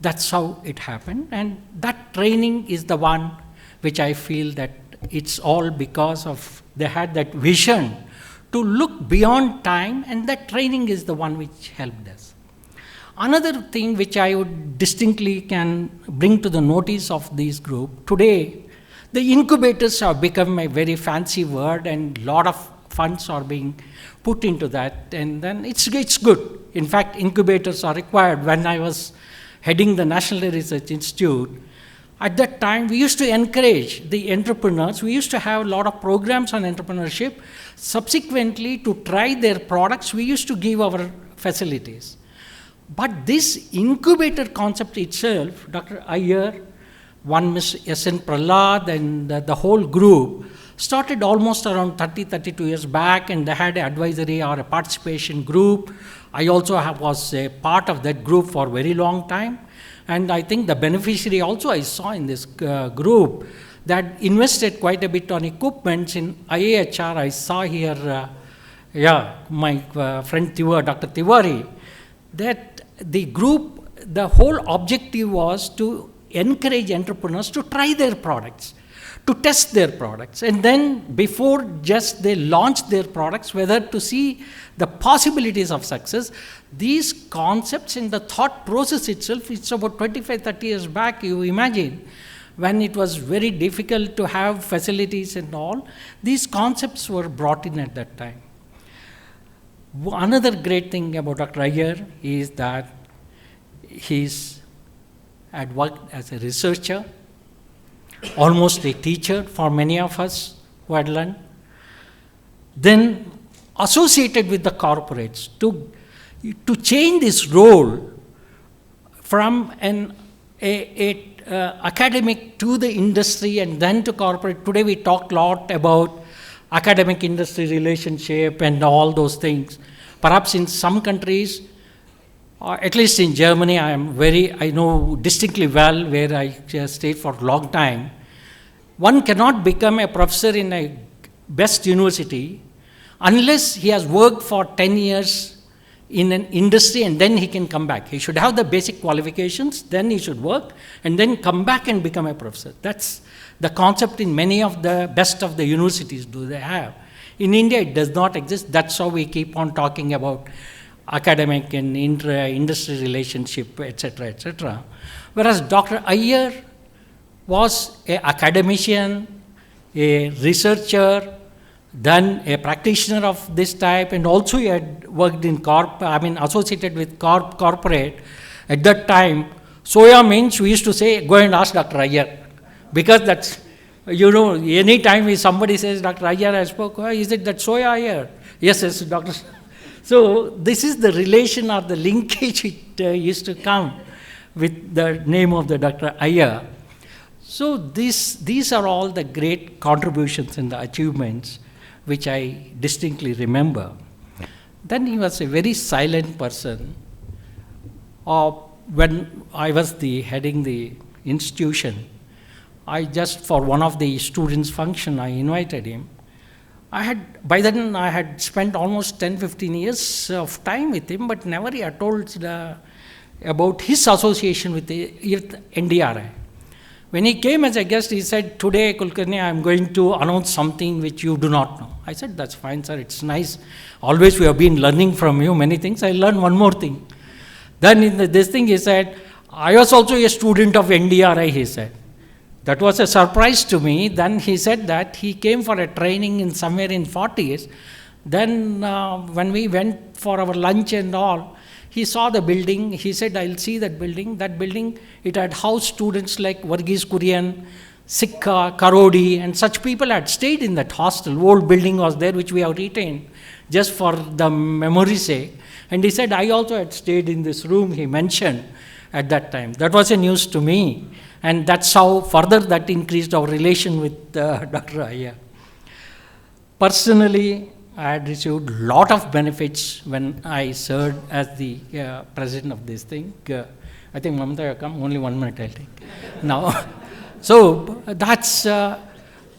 That's how it happened, and that training is the one which I feel that it's all because of they had that vision to look beyond time, and that training is the one which helped us. Another thing which I would distinctly can bring to the notice of this group, today, the incubators have become a very fancy word, and a lot of funds are being put into that, and then it's good. In fact, incubators are required. When I was heading the National Research Institute, at that time, we used to encourage the entrepreneurs. We used to have a lot of programs on entrepreneurship. Subsequently, to try their products, we used to give our facilities. But this incubator concept itself, Dr. Aiyar, one Ms. S.N. Prahlad, and the whole group started almost around 32 years back, and they had an advisory or a participation group. I also was a part of that group for a very long time. And I think the beneficiary also I saw in this group that invested quite a bit on equipments in IAHR. I saw here, my friend Dr. Tiwari, that the group, the whole objective was to encourage entrepreneurs to try their products, to test their products, and then before just they launch their products, whether to see the possibilities of success. These concepts and the thought process itself, it's about 25-30 years back, you imagine, when it was very difficult to have facilities and all, these concepts were brought in at that time. Another great thing about Dr. Aiyar is that he had worked as a researcher, almost a teacher for many of us who had learned, then associated with the corporates to change this role from an academic to the industry and then to corporate. Today we talk a lot about academic industry relationship and all those things. Perhaps in some countries, at least in Germany, I know distinctly well, where I stayed for a long time. One cannot become a professor in a best university unless he has worked for 10 years in an industry and then he can come back. He should have the basic qualifications, then he should work and then come back and become a professor. That's the concept in many of the best of the universities do they have. In India, it does not exist. That's how we keep on talking about academic and industry relationship, etc., etc. Whereas Dr. Aiyar was an academician, a researcher, then a practitioner of this type, and also he had worked in associated with corporate. At that time, soya means we used to say, go and ask Dr. Aiyar, because that's, any time somebody says, Dr. Aiyar, I spoke, is it that soya Aiyar? Yes, Dr. So this is the relation or the linkage it used to come with the name of the Dr. Aiyar. So these are all the great contributions and the achievements which I distinctly remember. Then he was a very silent person. When I was heading the institution, for one of the students' function, I invited him. By then I had spent almost 10-15 years of time with him, but never he had told about his association with NDRI. When he came as a guest, he said, today, Kulkarni, I am going to announce something which you do not know. I said, that's fine, sir, it's nice. Always we have been learning from you many things. I learned one more thing. Then in this thing, he said, I was also a student of NDRI, he said. That was a surprise to me. Then he said that he came for a training in somewhere in 40s. Then when we went for our lunch and all, he saw the building. He said, I'll see that building. That building, it had housed students like Varghese Kurian, Sikka, Karodi, and such people had stayed in that hostel. Old building was there, which we have retained just for the memory's sake. And he said, I also had stayed in this room, he mentioned at that time. That was a news to me. And that's how further that increased our relation with Dr. Aiyar. Personally, I had received a lot of benefits when I served as the president of this thing. I think Mamata, you come, only 1 minute I'll take. Now, so that's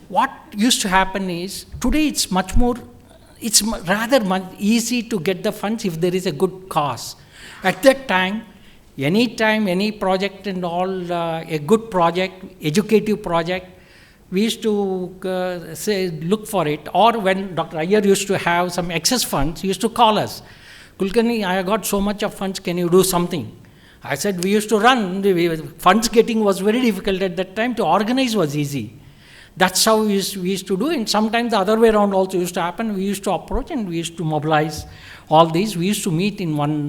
what used to happen is, today it's rather much easy to get the funds if there is a good cause. At that time, any project and all, a good project, educative project, we used to look for it. Or when Dr. Aiyar used to have some excess funds, he used to call us. Kulkarni, I got so much of funds, can you do something? I said, we used to run. Funds getting was very difficult at that time. To organize was easy. That's how we used to do. And sometimes the other way around also used to happen. We used to approach and we used to mobilize all these. We used to meet in one,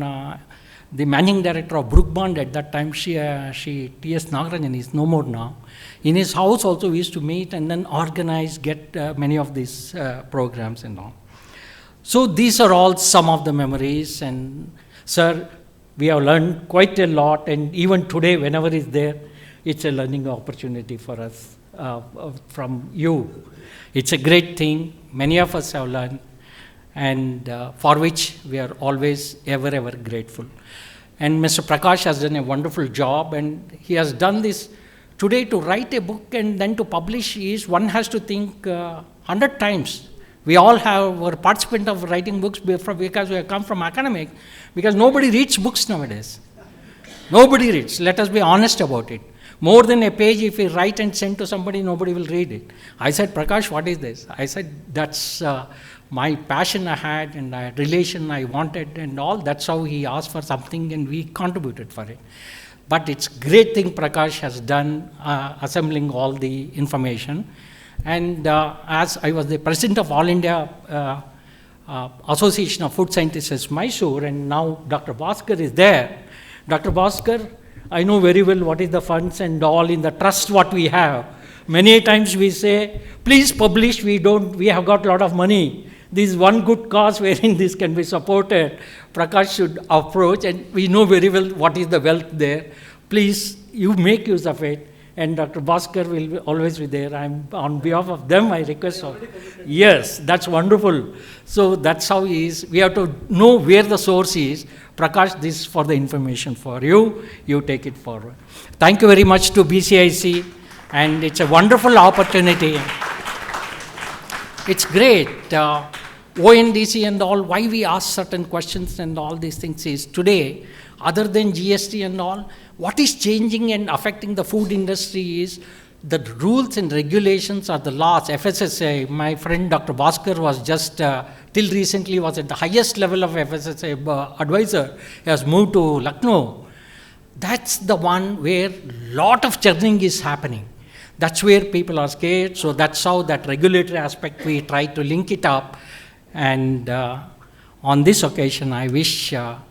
the managing director of Brookbond at that time, T.S. Nagarajan is no more now. In his house also we used to meet and then organize, get many of these programs and all. So these are all some of the memories. And sir, We have learned quite a lot, and even today, whenever it's there, it's a learning opportunity for us from you. It's a great thing. Many of us have learned, and for which we are always ever, ever grateful. And Mr. Prakash has done a wonderful job, and he has done this today. To write a book and then to publish is, one has to think 100 times. We all were participant of writing books because we have come from academic, because nobody reads books nowadays. Nobody reads. Let us be honest about it. More than a page, if we write and send to somebody, nobody will read it. I said, Prakash, what is this? I said, that's my passion I had, and a relation I wanted, and all. That's how he asked for something, and we contributed for it. But it's a great thing Prakash has done, assembling all the information. And as I was the president of All India Association of Food Scientists, Mysore, and now Dr. Bhaskar is there. Dr. Bhaskar, I know very well what is the funds and all in the trust what we have. Many times we say, please publish, we have got a lot of money. This is one good cause wherein this can be supported. Prakash should approach, and we know very well what is the wealth there. Please, you make use of it. And Dr. Bhaskar will always be there. On behalf of them, I request. Yes, that's wonderful. So that's how he is. We have to know where the source is. Prakash, this is for the information for you. You take it forward. Thank you very much to BCIC, and it's a wonderful opportunity. It's great. ONDC and all, why we ask certain questions and all these things is, today, other than GST and all, what is changing and affecting the food industry is the rules and regulations or the laws. FSSAI, my friend Dr. Bhaskar was just, till recently was at the highest level of FSSAI advisor. He has moved to Lucknow. That's the one where lot of churning is happening. That's where people are scared. So that's how that regulatory aspect we try to link it up. And on this occasion, I wish a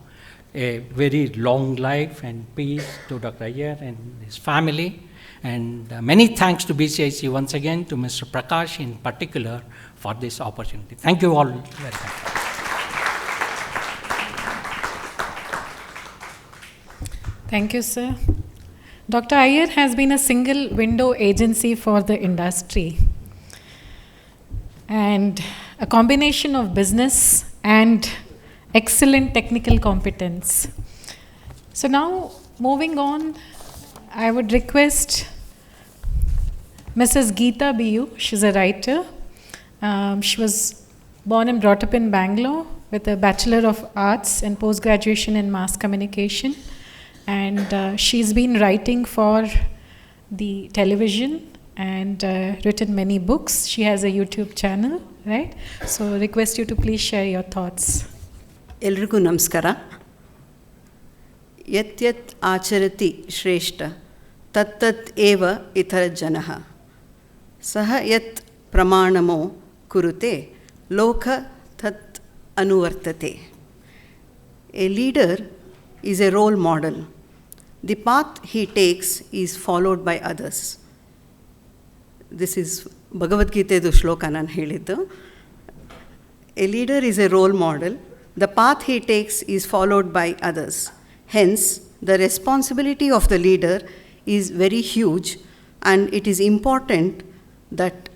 very long life and peace to Dr. Aiyar and his family. And many thanks to BCIC once again, to Mr. Prakash in particular for this opportunity. Thank you all very much. Thank you, sir. Dr. Aiyar has been a single window agency for the industry, and a combination of business and excellent technical competence. So now, moving on, I would request Mrs. Geeta B.U. She's a writer. She was born and brought up in Bangalore with a Bachelor of Arts and post-graduation in Mass Communication. And she's been writing for the television and written many books. She has a YouTube channel, right? So request you to please share your thoughts. Elrigu namaskara. Yat yat acharati shreshta tat tat eva itara janaha saha yat pramanamo kurute loka tat anuvartate. A leader is a role model. The path he takes is followed by others. This is Bhagavad Gita shloka nan heliddu. A leader is a role model. The path he takes is followed by others. Hence, the responsibility of the leader is very huge, and it is important that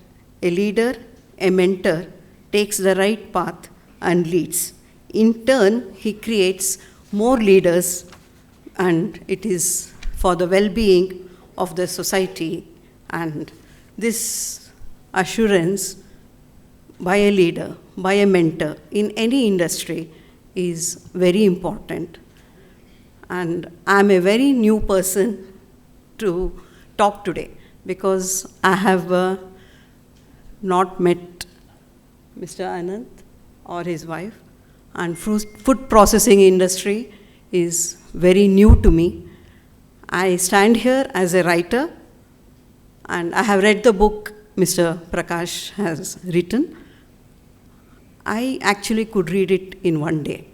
a leader, a mentor, takes the right path and leads. In turn, he creates more leaders, and it is for the well-being of the society. And this assurance by a leader, by a mentor in any industry is very important. And I'm a very new person to talk today because I have not met Mr. Anand or his wife, and food processing industry is very new to me. I stand here as a writer, and I have read the book Mr. Prakash has written. I actually could read it in one day.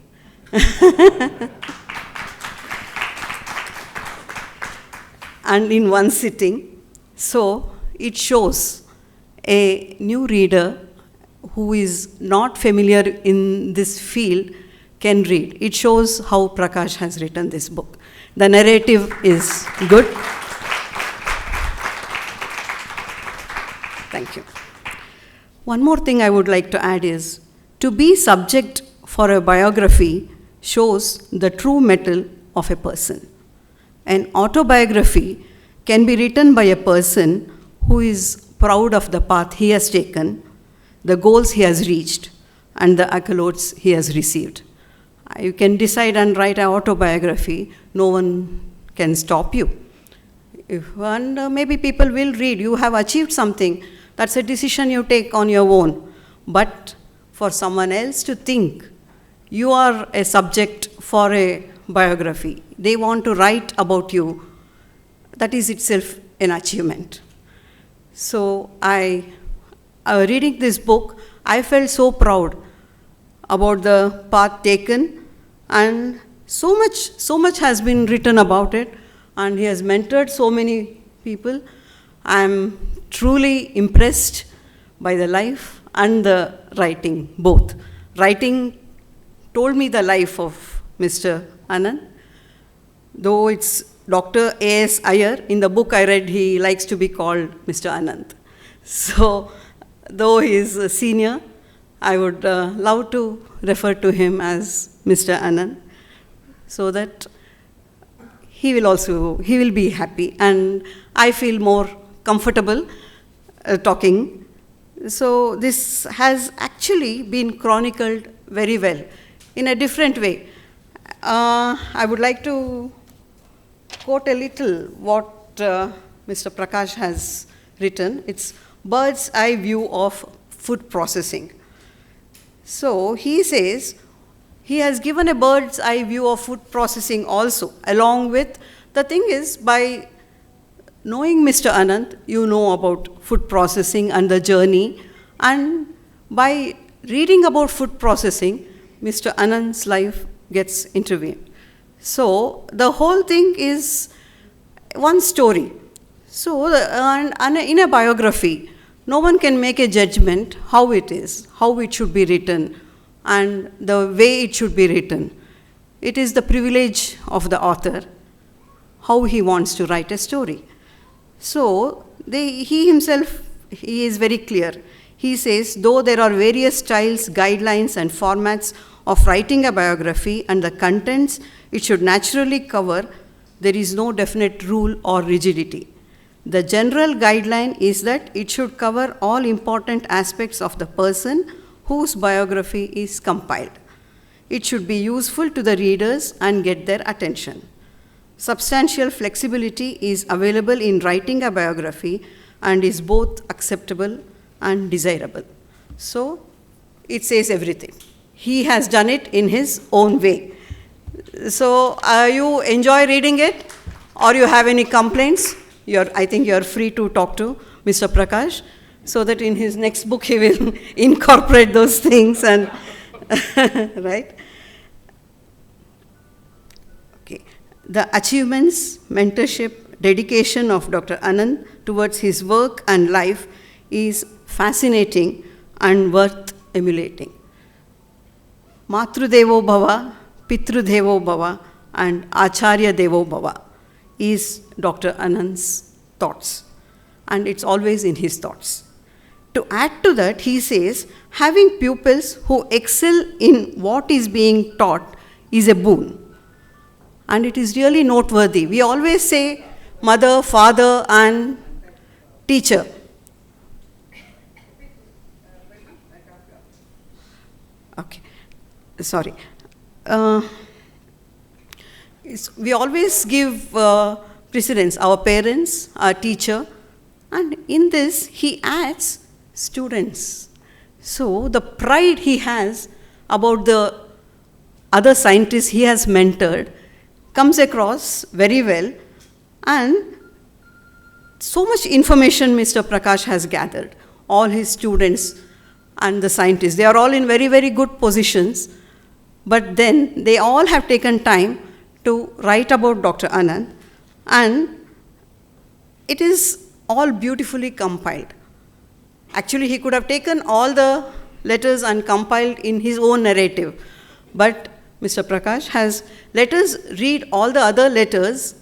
And in one sitting. So it shows a new reader who is not familiar in this field can read. It shows how Prakash has written this book. The narrative is good. Thank you. One more thing I would like to add is, to be subject for a biography shows the true mettle of a person. An autobiography can be written by a person who is proud of the path he has taken, the goals he has reached, and the accolades he has received. You can decide and write an autobiography. No one can stop you. Maybe people will read. You have achieved something. That's a decision you take on your own. But for someone else to think you are a subject for a biography, they want to write about you, that is itself an achievement. So reading this book, I felt so proud about the path taken, and so much has been written about it, and he has mentored so many people. I am truly impressed by the life and the writing, both. Writing told me the life of Mr. Anand, though it's Dr. A.S. Aiyar. In the book I read, he likes to be called Mr. Anand. So, though he is a senior, I would love to refer to him as Mr. Anand, so that he will be happy, and I feel more comfortable talking. So this has actually been chronicled very well in a different way. I would like to quote a little what Mr. Prakash has written. It's bird's eye view of food processing. So he says he has given a bird's eye view of food processing also, along with, the thing is, by knowing Mr. Anand, you know about food processing and the journey, and by reading about food processing, Mr. Anand's life gets intervened. So the whole thing is one story. So in a biography, no one can make a judgment how it is, how it should be written, and the way it should be written. It is the privilege of the author, how he wants to write a story. So he himself, he is very clear. He says, though there are various styles, guidelines, and formats of writing a biography and the contents it should naturally cover, there is no definite rule or rigidity. The general guideline is that it should cover all important aspects of the person whose biography is compiled. It should be useful to the readers and get their attention. Substantial flexibility is available in writing a biography and is both acceptable and desirable. So it says everything. He has done it in his own way. So you enjoy reading it, or you have any complaints? I think you're free to talk to Mr. Prakash, so that in his next book he will incorporate those things, and right? Okay. The achievements, mentorship, dedication of Dr. Anand towards his work and life is fascinating and worth emulating. Matrudevo Bhava, Pitrudevo Bhava, and Acharya Devo Bhava is Dr. Anand's thoughts, and it's always in his thoughts. To add to that, he says, having pupils who excel in what is being taught is a boon. And it is really noteworthy. We always say mother, father, and teacher. Okay, sorry. We always give precedence, our parents, our teacher, and in this he adds students. So the pride he has about the other scientists he has mentored comes across very well, and so much information Mr. Prakash has gathered. All his students and the scientists, they are all in very, very good positions, but then they all have taken time to write about Dr. Anand, and it is all beautifully compiled. Actually, he could have taken all the letters and compiled in his own narrative, but Mr. Prakash, has let us read all the other letters,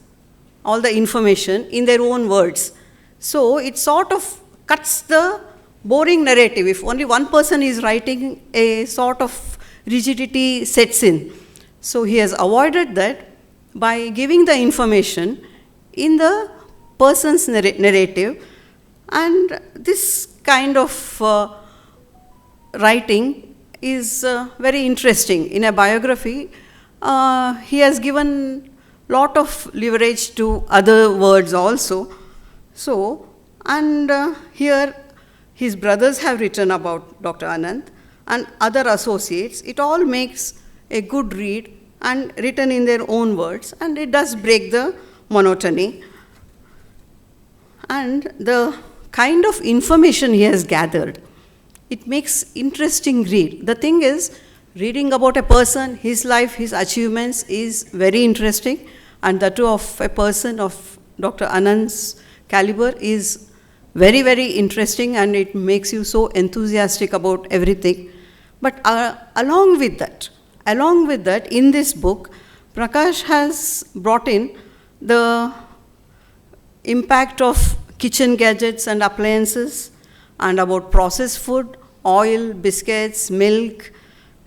all the information in their own words. So it sort of cuts the boring narrative. If only one person is writing, a sort of rigidity sets in. So he has avoided that by giving the information in the person's narrative. And this kind of writing is very interesting. In a biography, he has given lot of leverage to other words also. So, and here his brothers have written about Dr. Anand and other associates. It all makes a good read and written in their own words, and it does break the monotony. And the kind of information he has gathered, it makes interesting read. The thing is, reading about a person, his life, his achievements is very interesting, and that too of a person of Dr. Anand's caliber is very, very interesting, and it makes you so enthusiastic about everything. But along with that, in this book, Prakash has brought in the impact of kitchen gadgets and appliances, and about processed food, oil, biscuits, milk,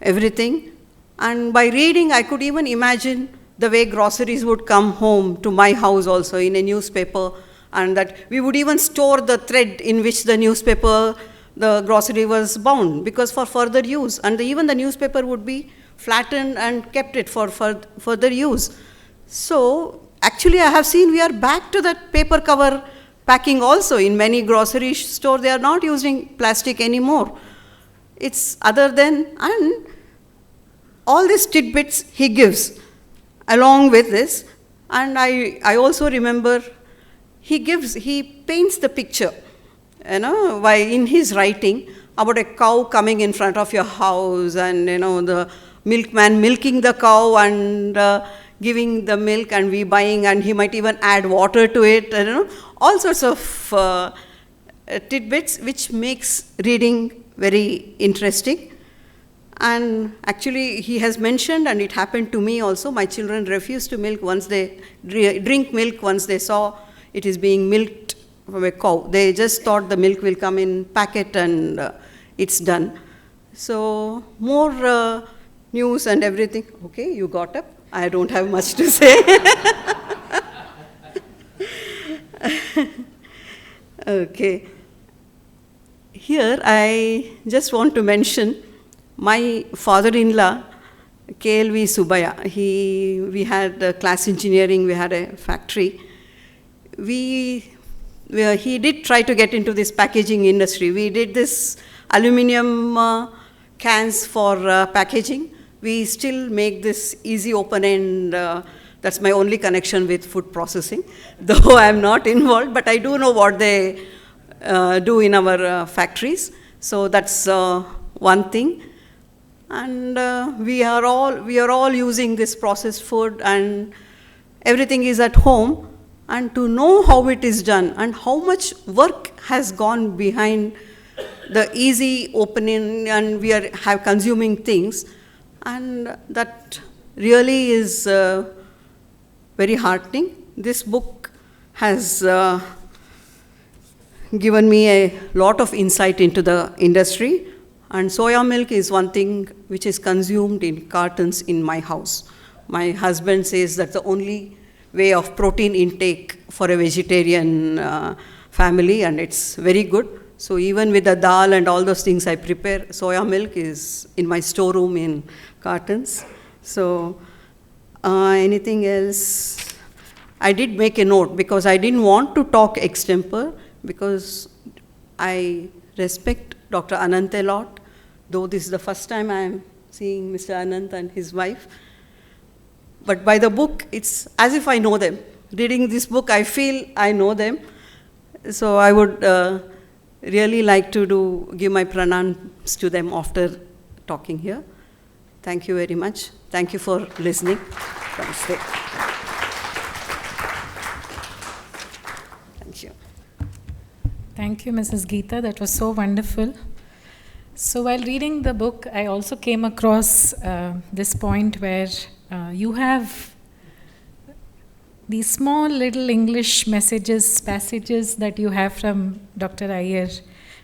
everything. And by reading, I could even imagine the way groceries would come home to my house also in a newspaper, and that we would even store the thread in which the newspaper, the grocery was bound, because for further use. And even the newspaper would be flattened and kept it for further use. So actually I have seen we are back to that paper cover packing also. In many grocery stores, they are not using plastic anymore. It's other than, and all these tidbits he gives along with this. And I also remember he paints the picture, in his writing about a cow coming in front of your house, and the milkman milking the cow and giving the milk, and we buying, and he might even add water to it, all sorts of tidbits which makes reading very interesting. And actually he has mentioned, and it happened to me also, my children refused to drink milk once they saw it is being milked from a cow. They just thought the milk will come in packet and it's done. So more news and everything. Okay, you got up. I don't have much to say. Okay. Here I just want to mention my father-in-law, KLV Subaya. We had class engineering, we had a factory. He did try to get into this packaging industry. We did this aluminum cans for packaging. We still make this easy open end. That's my only connection with food processing, though I'm not involved, but I do know what they do in our factories. So that's one thing. And we are all using this processed food, and everything is at home. And to know how it is done and how much work has gone behind the easy opening, and we have consuming things, and that really is very heartening. This book has given me a lot of insight into the industry, and soya milk is one thing which is consumed in cartons in my house. My husband says that's the only way of protein intake for a vegetarian family, and it's very good. So even with the dal and all those things I prepare, soya milk is in my storeroom in cartons. So anything else? I did make a note because I didn't want to talk extempore, because I respect Dr. Anant a lot, though this is the first time I am seeing Mr. Anant and his wife. But by the book, it's as if I know them. Reading this book, I feel I know them. So I would really like to give my pranams to them after talking here. Thank you very much. Thank you for listening. Namaste. Thank you. Thank you, Mrs. Geeta. That was so wonderful. So while reading the book, I also came across this point where you have these small little English passages that you have from Dr. Aiyar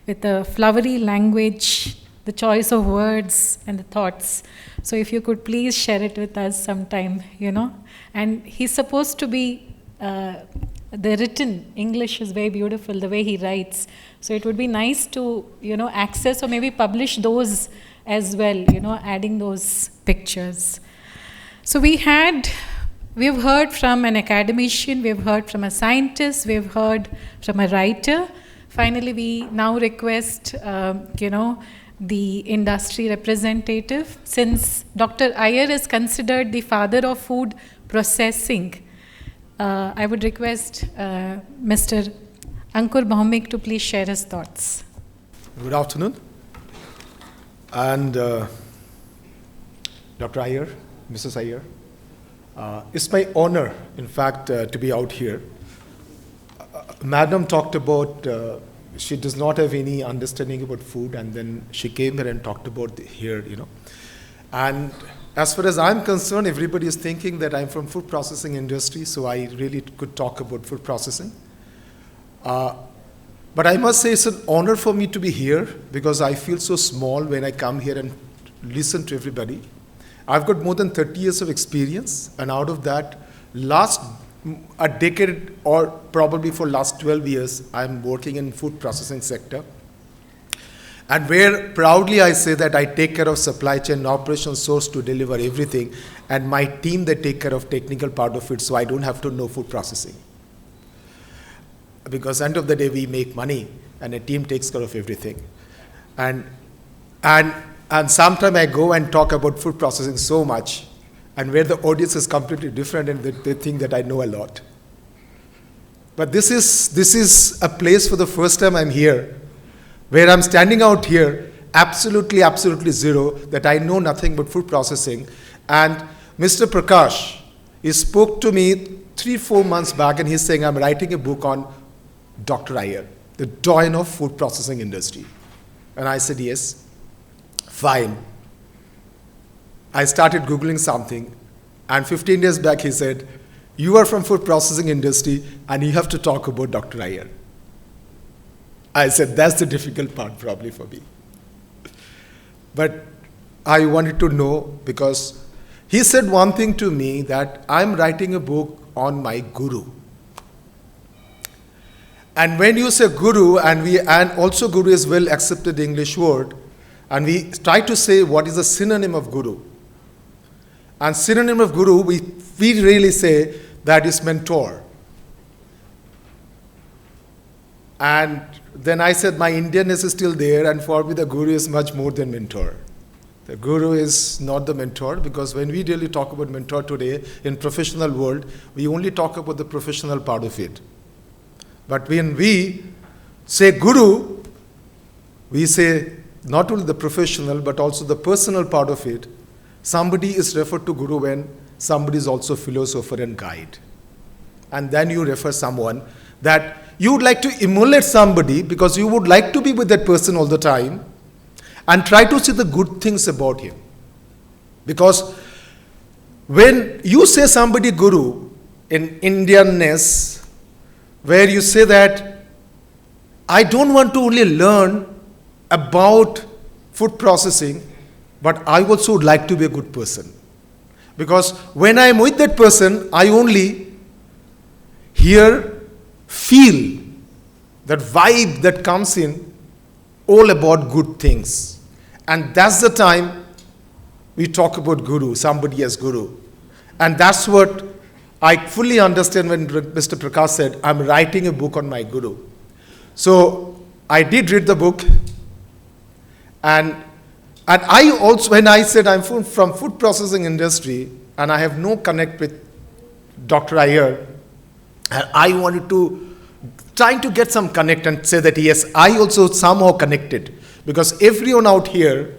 with the flowery language, the choice of words and the thoughts. So if you could please share it with us sometime, And he's supposed to be, the written English is very beautiful, the way he writes. So it would be nice to, access or maybe publish those as well, adding those pictures. So we've heard from an academician, we've heard from a scientist, we've heard from a writer. Finally, we now request, the industry representative. Since Dr. Aiyar is considered the father of food processing, I would request Mr. Ankur Bhaumik to please share his thoughts. Good afternoon. And Dr. Aiyar, Mrs. Aiyar, it's my honor, in fact, to be out here. Madam talked about she does not have any understanding about food, and then she came here and talked about here, And as far as I'm concerned, everybody is thinking that I'm from food processing industry, so I really could talk about food processing. But I must say it's an honor for me to be here because I feel so small when I come here and listen to everybody. I've got more than 30 years of experience, and out of that, last a decade or probably for last 12 years, I'm working in food processing sector. And where proudly I say that I take care of supply chain operations source to deliver everything, and my team, they take care of technical part of it, so I don't have to know food processing. Because end of the day, we make money, and a team takes care of everything. And sometimes I go and talk about food processing so much, and where the audience is completely different, and they think that I know a lot. But this is a place for the first time I'm here, where I'm standing out here, absolutely zero, that I know nothing but food processing. And Mr. Prakash, he spoke to me 3-4 months back, and he's saying, I'm writing a book on Dr. Aiyar, the doyen of food processing industry. And I said, yes, fine. I started Googling something, and 15 days back he said, you are from food processing industry, and you have to talk about Dr. Aiyar. I said, that's the difficult part probably for me. But I wanted to know, because he said one thing to me, that I'm writing a book on my guru. And when you say guru, and also guru is well accepted English word, and we try to say what is the synonym of guru. And synonym of guru, we really say that is mentor. And then I said my Indianness is still there, and for me the guru is much more than mentor. The guru is not the mentor, because when we really talk about mentor today in professional world, we only talk about the professional part of it. But when we say guru, we say not only the professional but also the personal part of it. Somebody is referred to guru when somebody is also philosopher and guide. And then you refer someone that you would like to emulate somebody because you would like to be with that person all the time and try to see the good things about him. Because when you say somebody guru in Indianness, where you say that I don't want to only learn about food processing, but I also would like to be a good person. Because when I am with that person, I only feel that vibe that comes in all about good things. And that's the time we talk about guru, somebody as guru. And that's what I fully understand when Mr. Prakash said, I'm writing a book on my guru. So I did read the book. And I also, when I said I'm from food processing industry and I have no connect with Dr. Aiyar, and I wanted to, trying to get some connect and say that yes, I also somehow connected. Because everyone out here,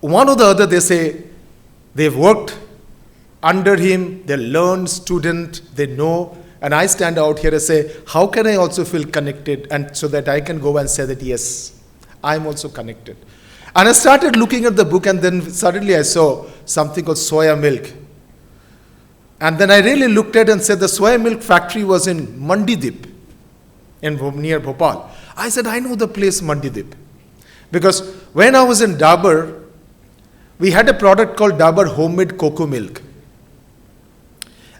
one or the other, they say they've worked under him, they learn, student, they know. And I stand out here and say, how can I also feel connected, and so that I can go and say that yes, I'm also connected. And I started looking at the book, and then suddenly I saw something called soya milk. And then I really looked at it and said the soya milk factory was in Mandidip, near Bhopal. I said, I know the place Mandidip. Because when I was in Dabur, we had a product called Dabur homemade cocoa milk.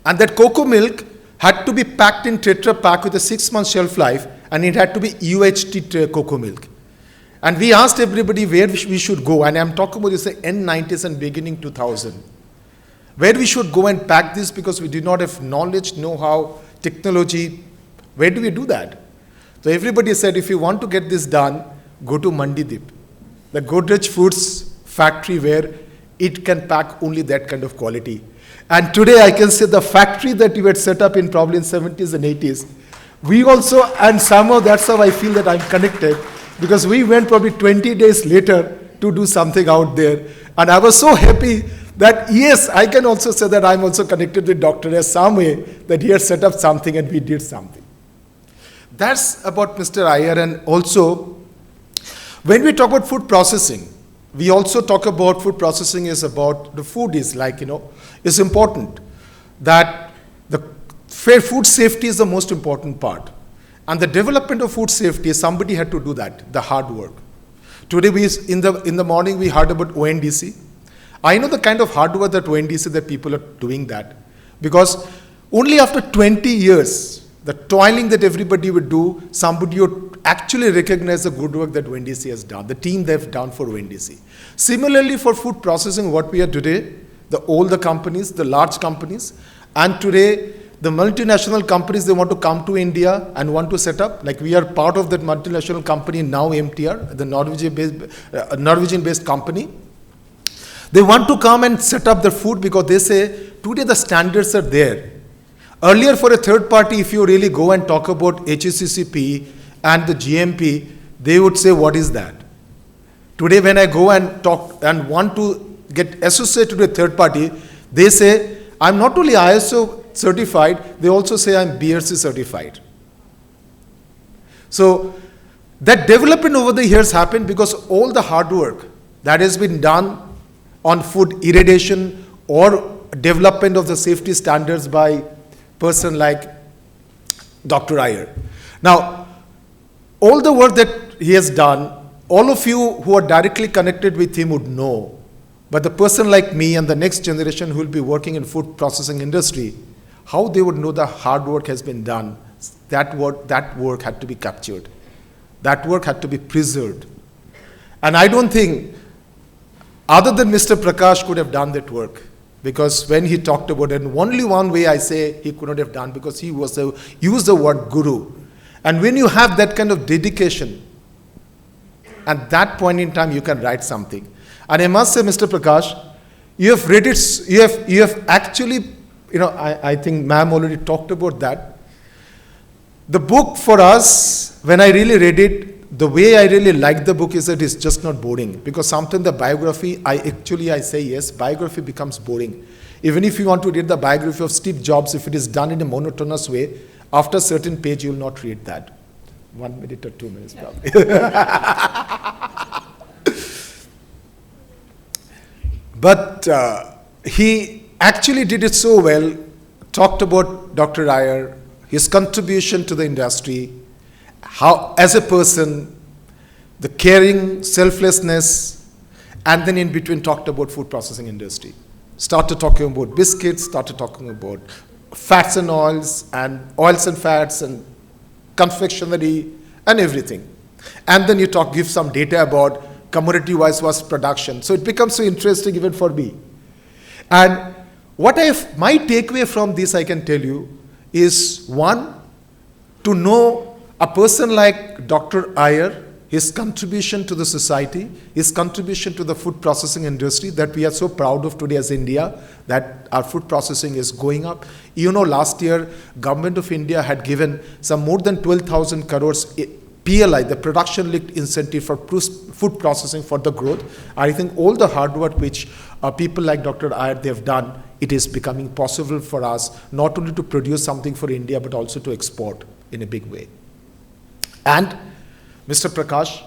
And that cocoa milk had to be packed in Tetra Pak with a 6-month shelf life, and it had to be UHT cocoa milk. And we asked everybody where we should go, and I'm talking about this the end 90s and beginning 2000. Where we should go and pack this, because we did not have knowledge, know-how, technology. Where do we do that? So everybody said, if you want to get this done, go to Mandidip, the Godrej Foods factory where it can pack only that kind of quality. And today I can say the factory that you had set up in probably in 70s and 80s, we also, and somehow that's how I feel that I'm connected, because we went probably 20 days later to do something out there. And I was so happy that, yes, I can also say that I'm also connected with Dr. S. some way, that he had set up something and we did something. That's about Mr. Aiyar. And also, when we talk about food processing, we also talk about food processing is about the food is like, is important. That the fair food safety is the most important part. And the development of food safety, somebody had to do that, the hard work. Today, in the morning, we heard about ONDC. I know the kind of hard work that ONDC, that people are doing that. Because only after 20 years, the toiling that everybody would do, somebody would actually recognize the good work that ONDC has done, the team they've done for ONDC. Similarly, for food processing, what we are today, all the companies, the large companies, and today, the multinational companies, they want to come to India and want to set up, like we are part of that multinational company now, MTR, the Norwegian-based company. They want to come and set up their food because they say, today the standards are there. Earlier for a third party, if you really go and talk about HACCP and the GMP, they would say, what is that? Today when I go and talk and want to get associated with a third party, they say, I'm not only ISO certified, they also say I'm BRC certified. So that development over the years happened because all the hard work that has been done on food irradiation or development of the safety standards by person like Dr. Aiyar. Now, all the work that he has done, all of you who are directly connected with him would know. But the person like me and the next generation who will be working in food processing industry, how they would know the hard work has been done. That work had to be captured. That work had to be preserved. And I don't think other than Mr. Prakash could have done that work. Because when he talked about it, only one way I say he could not have done, because he used the word guru. And when you have that kind of dedication, at that point in time you can write something. And I must say, Mr. Prakash, you have read it, you have actually, I think ma'am already talked about that. The book for us, when I really read it, the way I really like the book is that it's just not boring. Because sometimes the biography, I say yes, biography becomes boring. Even if you want to read the biography of Steve Jobs, if it is done in a monotonous way, after a certain page you will not read that. 1 minute or 2 minutes probably. But he actually did it so well, talked about Dr. Aiyar, his contribution to the industry, how as a person, the caring, selflessness, and then in between talked about food processing industry. Started talking about biscuits, started talking about fats and oils and fats and confectionery and everything. And then you give some data about commodity-wise was production. So it becomes so interesting even for me. And my takeaway from this, I can tell you, is one, to know a person like Dr. Aiyar, his contribution to the society, his contribution to the food processing industry that we are so proud of today as India, that our food processing is going up. Last year, Government of India had given some more than 12,000 crores PLI, the production linked incentive for food processing for the growth. I think all the hard work which people like Dr. Aiyar, they have done, it is becoming possible for us not only to produce something for India, but also to export in a big way. And Mr. Prakash,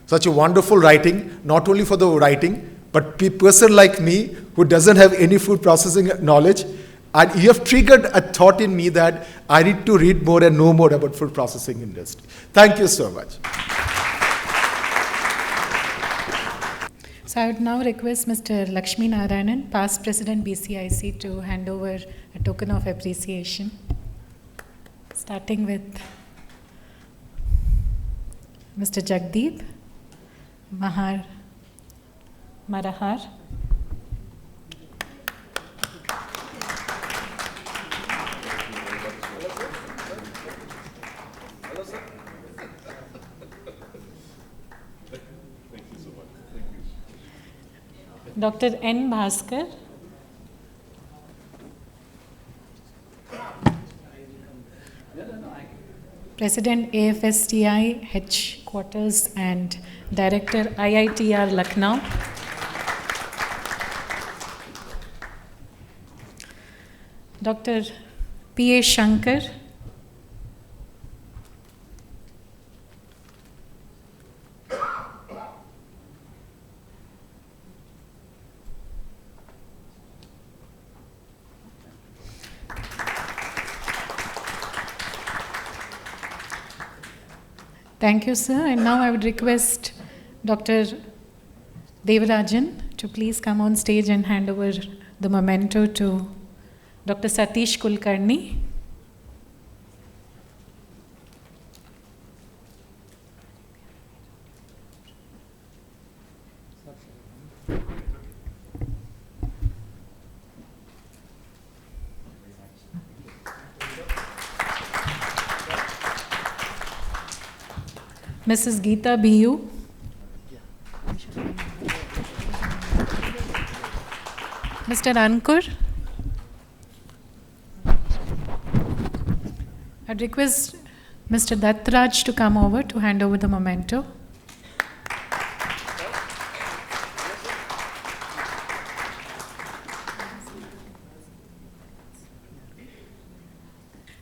Such a wonderful writing, not only for the writing, but a person like me who doesn't have any food processing knowledge, and you have triggered a thought in me that I need to read more and know more about food processing industry. Thank you so much. So I would now request Mr. Lakshmi Narayanan, past President BCIC, to hand over a token of appreciation, starting with Mr. Jagdeesh Marahar. Dr. N. Bhaskar. President AFSTI Headquarters and Director IITR Lucknow. Dr. P.A. Shankar. Thank you, sir. And now I would request Dr. Devarajan to please come on stage and hand over the memento to Dr. Satish Kulkarni. Mrs. Geeta B.U. Mr. Ankur. I'd request Mr. Dattraj to come over to hand over the memento.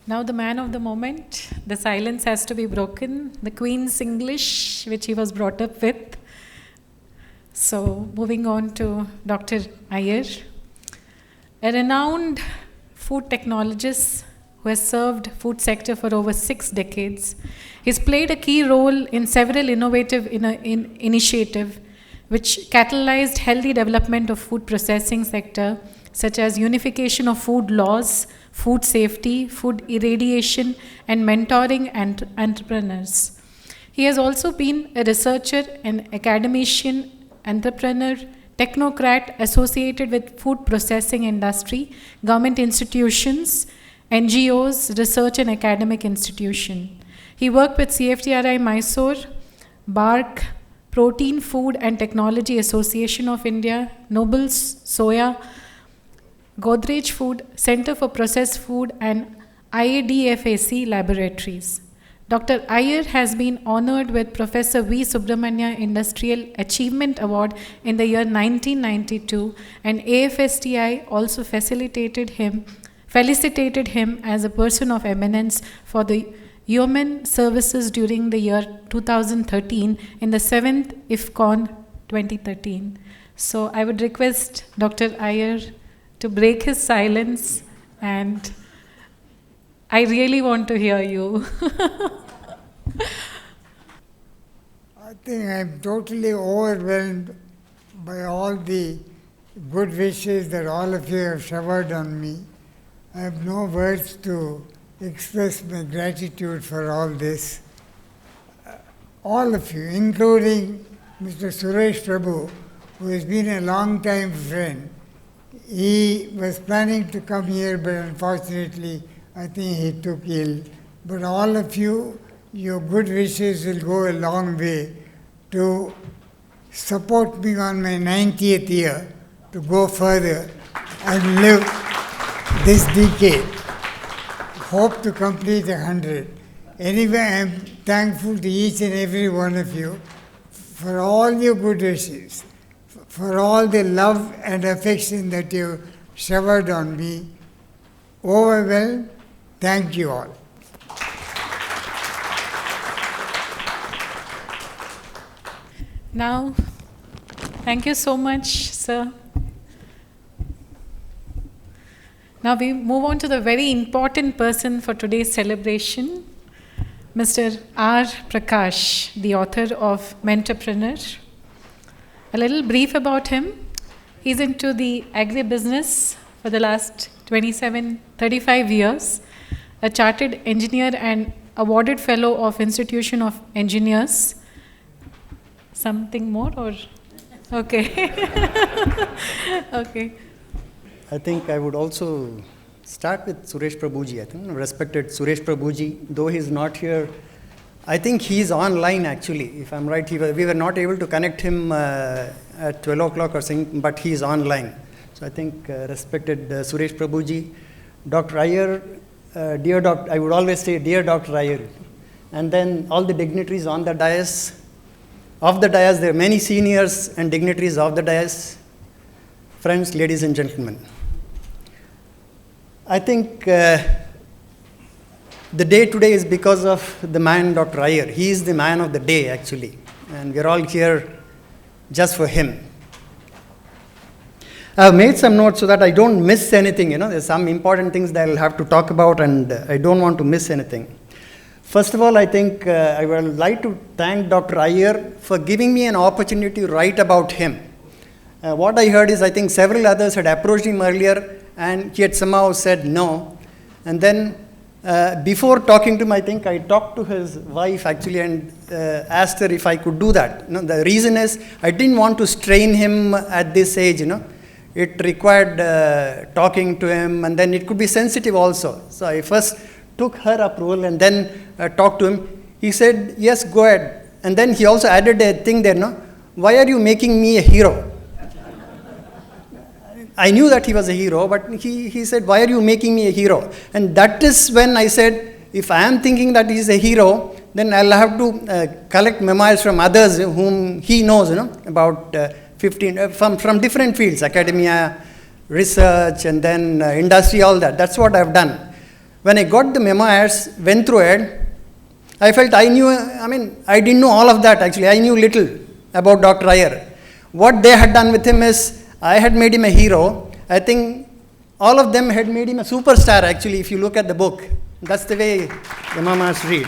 Now the man of the moment, the silence has to be broken. The Queen's English, which he was brought up with. So moving on to Dr. Aiyar, a renowned food technologist who has served food sector for over 6 decades. He's played a key role in several innovative initiatives which catalyzed healthy development of food processing sector, such as unification of food laws, food safety, food irradiation, and mentoring and entrepreneurs. He has also been a researcher, an academician, entrepreneur, technocrat associated with food processing industry, government institutions, NGOs, research and academic institution. He worked with CFTRI Mysore, BARC, Protein, Food and Technology Association of India, Noble's Soya, Godrej Food, Center for Processed Food and IADFAC laboratories. Dr. Aiyar has been honored with Professor V. Subramania Industrial Achievement Award in the year 1992, and AFSTI also felicitated him as a person of eminence for the Yeoman services during the year 2013 in the 7th IFCON 2013. So I would request Dr. Aiyar to break his silence, and I really want to hear you. I think I'm totally overwhelmed by all the good wishes that all of you have showered on me. I have no words to express my gratitude for all this. All of you, including Mr. Suresh Prabhu, who has been a long time friend. He was planning to come here, but unfortunately, I think he took ill. But all of you, your good wishes will go a long way to support me on my 90th year to go further and live this decade. Hope to complete 100. Anyway, I am thankful to each and every one of you for all your good wishes, for all the love and affection that you showered on me. Overwhelmed, thank you all. Now, thank you so much, sir. Now we move on to the very important person for today's celebration, Mr. R. Prakash, the author of Mentorprenuer. A little brief about him. He's into the agri-business for the last 35 years, a chartered engineer and awarded fellow of Institution of Engineers. Something more or? Okay. Okay. I think I would also start with Suresh Prabhuji. I think respected Suresh Prabhuji, though he's not here, I think he's online actually. If I'm right, we were not able to connect him at 12 o'clock or something, but he's online. So I think respected Suresh Prabhuji, Dr. Aiyar, dear Dr. I would always say dear Dr. Aiyar, and then all the dignitaries on the dais. Of the dais, there are many seniors and dignitaries of the dais. Friends, ladies and gentlemen. I think the day today is because of the man, Dr. Aiyar. He is the man of the day, actually. And we're all here just for him. I've made some notes so that I don't miss anything. There's some important things that I'll have to talk about, and I don't want to miss anything. First of all, I think I would like to thank Dr. Aiyar for giving me an opportunity to write about him. What I heard is I think several others had approached him earlier, and he had somehow said no. And then before talking to him, I think I talked to his wife actually and asked her if I could do that. The reason is I didn't want to strain him at this age. It required talking to him, and then it could be sensitive also. So I first took her approval and then talked to him. He said, yes, go ahead. And then he also added a thing there, why are you making me a hero? I knew that he was a hero, but he said, why are you making me a hero? And that is when I said, if I am thinking that he is a hero, then I'll have to collect memoirs from others whom he knows, about 15, from different fields, academia, research, and then industry, all that. That's what I've done. When I got the memoirs, went through it, I felt I didn't know all of that actually. I knew little about Dr. Aiyar. What they had done with him is, I had made him a hero. I think all of them had made him a superstar actually, if you look at the book. That's the way the mamas read.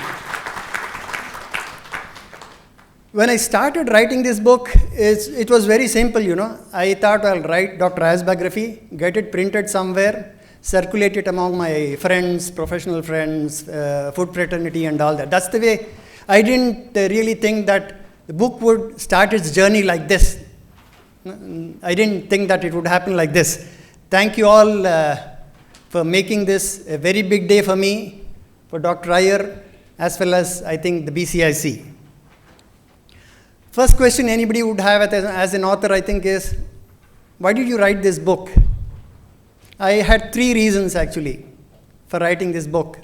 When I started writing this book, it was very simple, I thought I'll write Dr. Aiyar's biography, get it printed somewhere, circulate it among my friends, professional friends, food fraternity and all that. That's the way. I didn't really think that the book would start its journey like this. I didn't think that it would happen like this. Thank you all for making this a very big day for me, for Dr. Aiyar, as well as I think the BCIC. First question anybody would have as an author, I think, is, why did you write this book? I had 3 reasons actually for writing this book.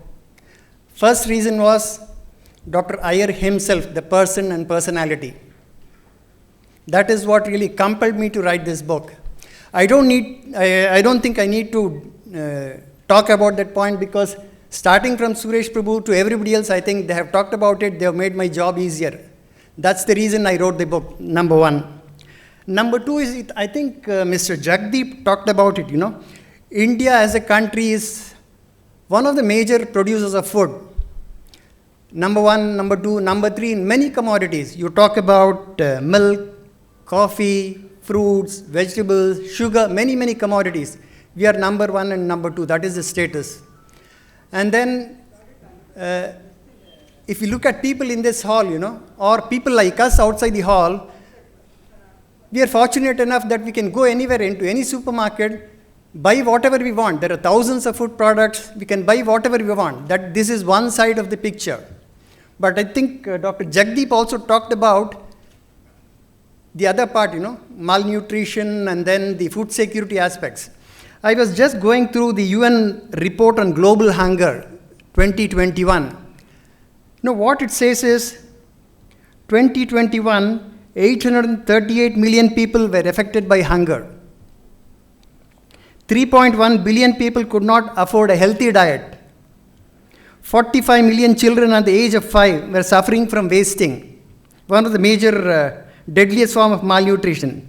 First reason was Dr. Aiyar himself, the person and personality. That is what really compelled me to write this book. I don't think I need to talk about that point, because starting from Suresh Prabhu to everybody else, I think they have talked about it, they have made my job easier. That's the reason I wrote the book, number 1. Number 2 is, I think Mr. Jagdeesh talked about it, India as a country is one of the major producers of food. Number 1, number 2, number 3 in many commodities. You talk about milk, coffee, fruits, vegetables, sugar, many commodities. We are number 1 and number 2. That is the status. And then, if you look at people in this hall, or people like us outside the hall, we are fortunate enough that we can go anywhere into any supermarket, buy whatever we want. There are thousands of food products. We can buy whatever we want. This is one side of the picture. But I think Dr. Jagdeesh also talked about the other part, malnutrition and then the food security aspects. I was just going through the UN report on global hunger 2021. What it says is 2021, 838 million people were affected by hunger. 3.1 billion people could not afford a healthy diet. 45 million children under the age of 5 were suffering from wasting. One of the major deadliest form of malnutrition.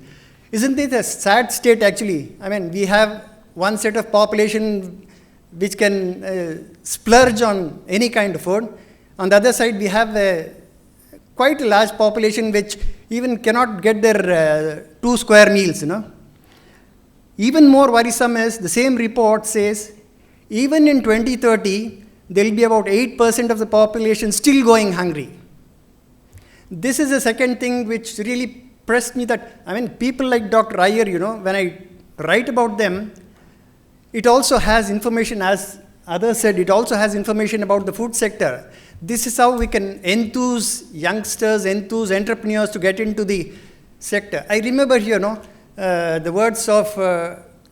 Isn't it a sad state actually? I mean, we have one set of population which can splurge on any kind of food. On the other side, we have quite a large population which even cannot get their 2 square meals, Even more worrisome is the same report says, even in 2030, there will be about 8% of the population still going hungry. This is the second thing which really pressed me that, people like Dr. Aiyar, when I write about them, it also has information, as others said, it also has information about the food sector. This is how we can enthuse youngsters, enthuse entrepreneurs to get into the sector. I remember here, the words of,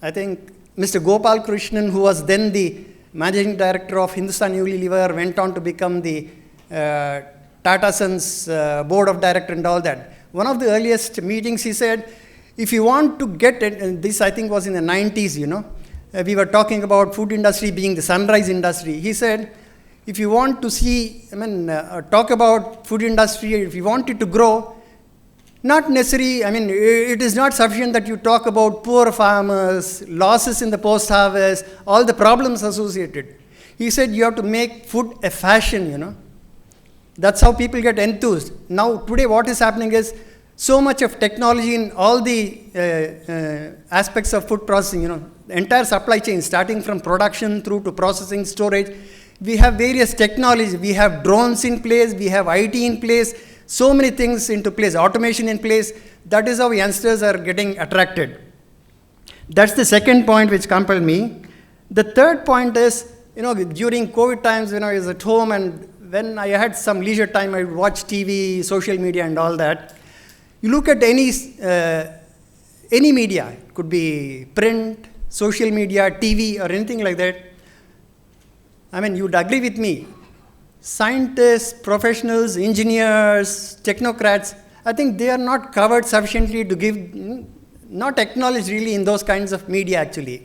I think, Mr. Gopal Krishnan, who was then the managing director of Hindustan Unilever, went on to become the Tata Sons board of director and all that. One of the earliest meetings, he said, if you want to get it, and this I think was in the 90s, we were talking about food industry being the sunrise industry. He said, if you want to see, talk about food industry, if you want it to grow, not necessarily, it is not sufficient that you talk about poor farmers, losses in the post-harvest, all the problems associated. He said you have to make food a fashion, That's how people get enthused. Now, today what is happening is so much of technology in all the aspects of food processing, the entire supply chain, starting from production through to processing, storage. We have various technologies. We have drones in place. We have IT in place. So many things into place, automation in place. That is how youngsters are getting attracted. That's the second point which compelled me. The third point is, during COVID times, when I was at home and when I had some leisure time, I would watch TV, social media and all that. You look at any media, it could be print, social media, TV or anything like that. You would agree with me. Scientists, professionals, engineers, technocrats, I think they are not covered sufficiently to give, not acknowledged really in those kinds of media actually.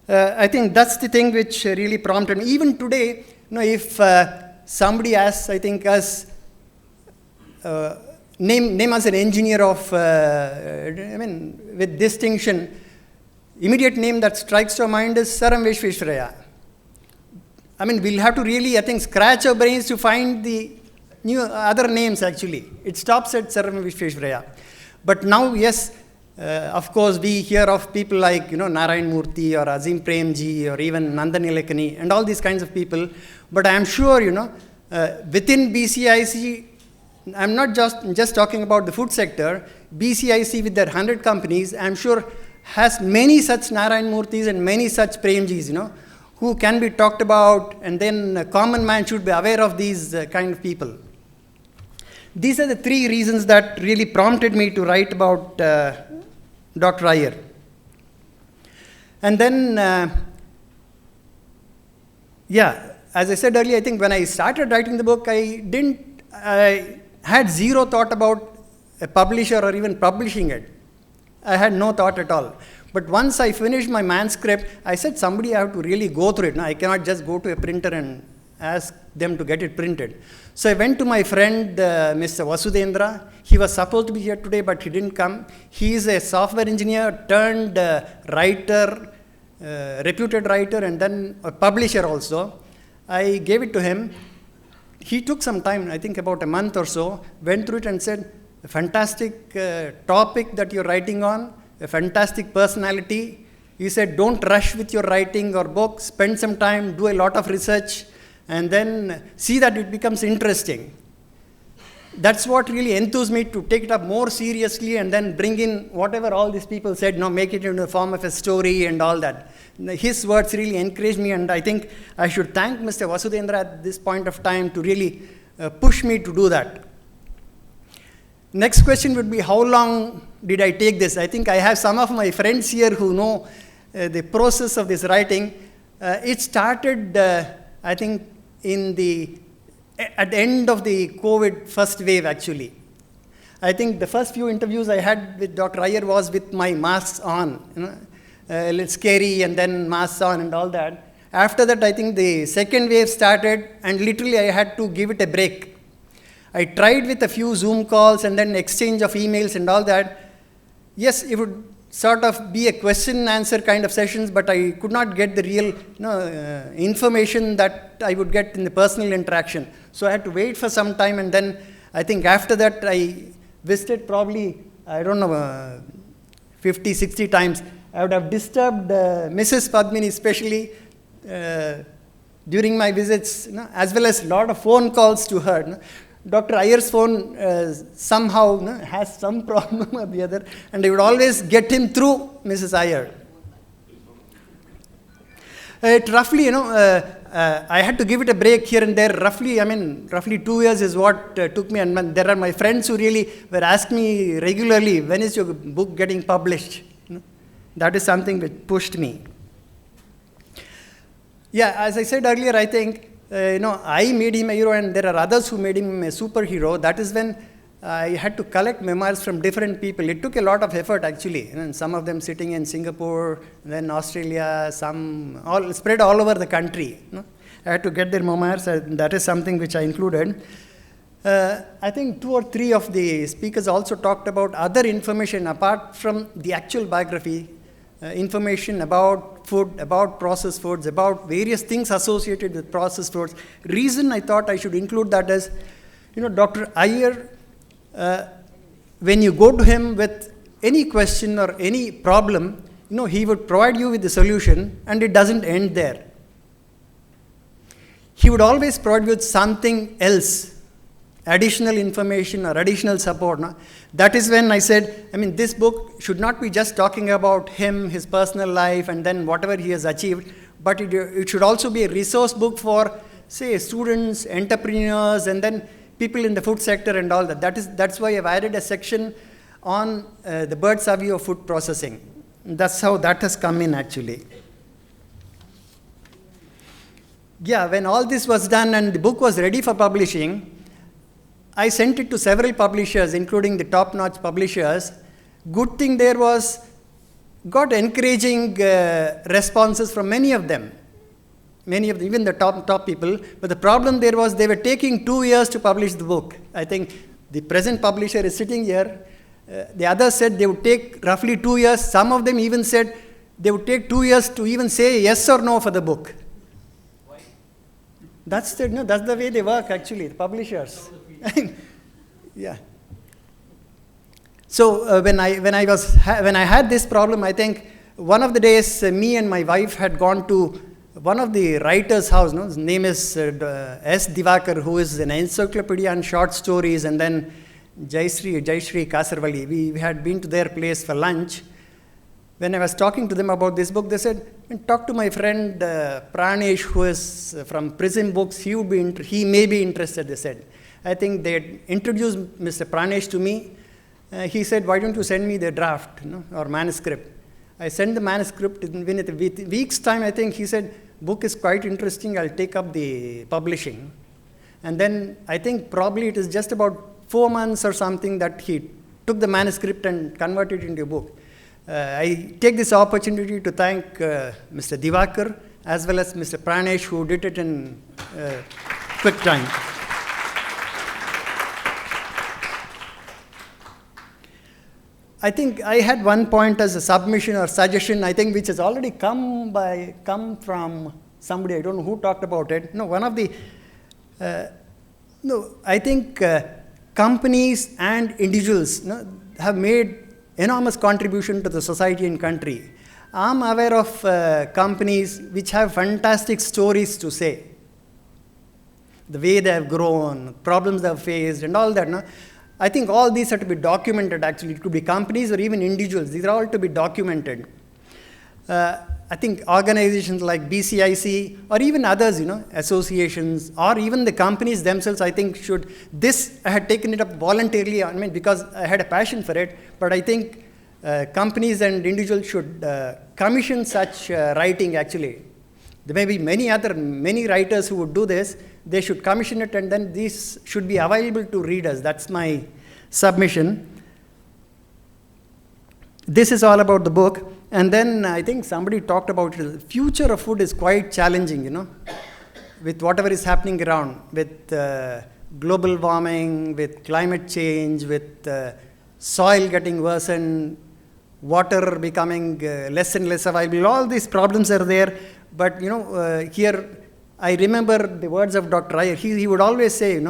I think that's the thing which really prompted me. Even today, if somebody asks, I think, us, name as an engineer of, with distinction, immediate name that strikes to our mind is Sir M. Visvesvaraya. We'll have to really, I think, scratch our brains to find the new other names actually. It stops at Sir M. Visvesvaraya. But now, yes, of course, we hear of people like, Narayan Murthy or Azim Premji or even Nandan Nilekani and all these kinds of people. But I am sure, within BCIC, I'm not just talking about the food sector. BCIC with their 100 companies, I'm sure has many such Narayan Murthis and many such Premjis, who can be talked about, and then a common man should be aware of these kind of people. These are the 3 reasons that really prompted me to write about Dr. Aiyar. And then, as I said earlier, I think when I started writing the book, I had zero thought about a publisher or even publishing it. I had no thought at all. But once I finished my manuscript, I said, somebody I have to really go through it. Now, I cannot just go to a printer and ask them to get it printed. So I went to my friend, Mr. Vasudendra. He was supposed to be here today, but he didn't come. He is a software engineer turned writer, reputed writer, and then a publisher also. I gave it to him. He took some time, I think about a month or so, went through it and said, a fantastic topic that you're writing on, a fantastic personality. He said, don't rush with your writing or book, spend some time, do a lot of research, and then see that it becomes interesting. That's what really enthused me to take it up more seriously and then bring in whatever all these people said, make it into the form of a story and all that. His words really encouraged me, and I think I should thank Mr. Vasudendra at this point of time to really push me to do that. Next question would be, how long did I take this? I think I have some of my friends here who know the process of this writing. It started, I think, at the end of the COVID first wave, actually. I think the first few interviews I had with Dr. Aiyar was with my masks on, a little scary, and then masks on and all that. After that, I think the second wave started, and literally I had to give it a break. I tried with a few Zoom calls and then exchange of emails and all that. Yes, it would sort of be a question and answer kind of sessions, but I could not get the real information that I would get in the personal interaction. So I had to wait for some time, and then I think after that I visited probably, I don't know, 50, 60 times. I would have disturbed Mrs. Padmini especially during my visits, as well as a lot of phone calls to her. Dr. Aiyar's phone somehow has some problem or the other, and I would always get him through Mrs. Aiyar. It roughly, I had to give it a break here and there. Roughly 2 years is what took me. And there are my friends who really were asking me regularly, when is your book getting published? That is something which pushed me. Yeah, as I said earlier, I think, I made him a hero, and there are others who made him a superhero. That is when I had to collect memoirs from different people. It took a lot of effort, actually. And some of them sitting in Singapore, then Australia, some all spread all over the country. I had to get their memoirs, and that is something which I included. I think 2 or 3 of the speakers also talked about other information apart from the actual biography. Information about food, about processed foods, about various things associated with processed foods. Reason I thought I should include that is, Dr. Aiyar, when you go to him with any question or any problem, he would provide you with the solution, and it doesn't end there. He would always provide you with something else, additional information or additional support. That is when I said, this book should not be just talking about him, his personal life, and then whatever he has achieved, but it should also be a resource book for, say, students, entrepreneurs, and then people in the food sector and all that. That's why I've added a section on the bird's eye view of food processing. That's how that has come in, actually. Yeah, when all this was done and the book was ready for publishing, I sent it to several publishers, including the top-notch publishers. Good thing there was, got encouraging responses from many of them, even the top people. But the problem there was, they were taking 2 years to publish the book. I think the present publisher is sitting here. The others said they would take roughly 2 years. Some of them even said they would take 2 years to even say yes or no for the book. Why? That's the way they work, actually, the publishers. Yeah. So when I had this problem, I think one of the days me and my wife had gone to one of the writer's house. His name is S. Divakar, who is an encyclopedia on short stories, and then Jayashree Kasarvali. We had been to their place for lunch. When I was talking to them about this book, they said, talk to my friend Pranesh, who is from Prism Books. He may be interested, they said. I think they introduced Mr. Pranesh to me. He said, why don't you send me the draft or manuscript? I sent the manuscript. Within a week's time, I think he said, book is quite interesting. I'll take up the publishing. And then I think probably it is just about 4 months or something that he took the manuscript and converted it into a book. I take this opportunity to thank Mr. Divakar as well as Mr. Pranesh, who did it in quick time. I think I had one point as a submission or suggestion, I think, which has already come from somebody, I don't know who talked about it. I think companies and individuals have made enormous contribution to the society and country. I'm aware of companies which have fantastic stories to say. The way they have grown, problems they have faced, and all that. I think all these have to be documented, actually. It could be companies or even individuals. These are all to be documented. I think organizations like BCIC or even others, associations, or even the companies themselves, I think should. This, I had taken it up voluntarily, because I had a passion for it, but I think companies and individuals should commission such writing, actually. There may be many writers who would do this. They should commission it, and then this should be available to readers. That's my submission. This is all about the book. And then I think somebody talked about it. The future of food is quite challenging, with whatever is happening around, with global warming, with climate change, with soil getting worsened, water becoming less and less available. All these problems are there. But, here I remember the words of Dr. Aiyar. He would always say,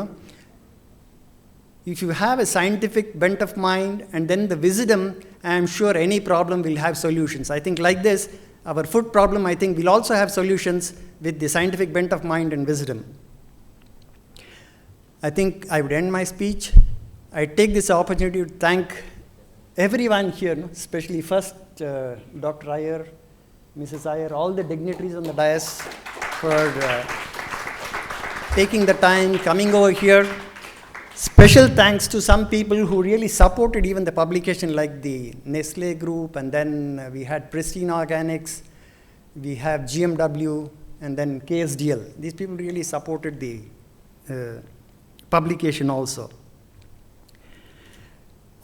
if you have a scientific bent of mind and then the wisdom, I am sure any problem will have solutions. I think like this, our food problem, I think, will also have solutions with the scientific bent of mind and wisdom. I think I would end my speech. I take this opportunity to thank everyone here, especially first Dr. Aiyar, Mrs. Aiyar, all the dignitaries on the dais for taking the time, coming over here. Special thanks to some people who really supported even the publication, like the Nestle Group, and then we had Pristine Organics, we have GMW, and then KSDL. These people really supported the publication also.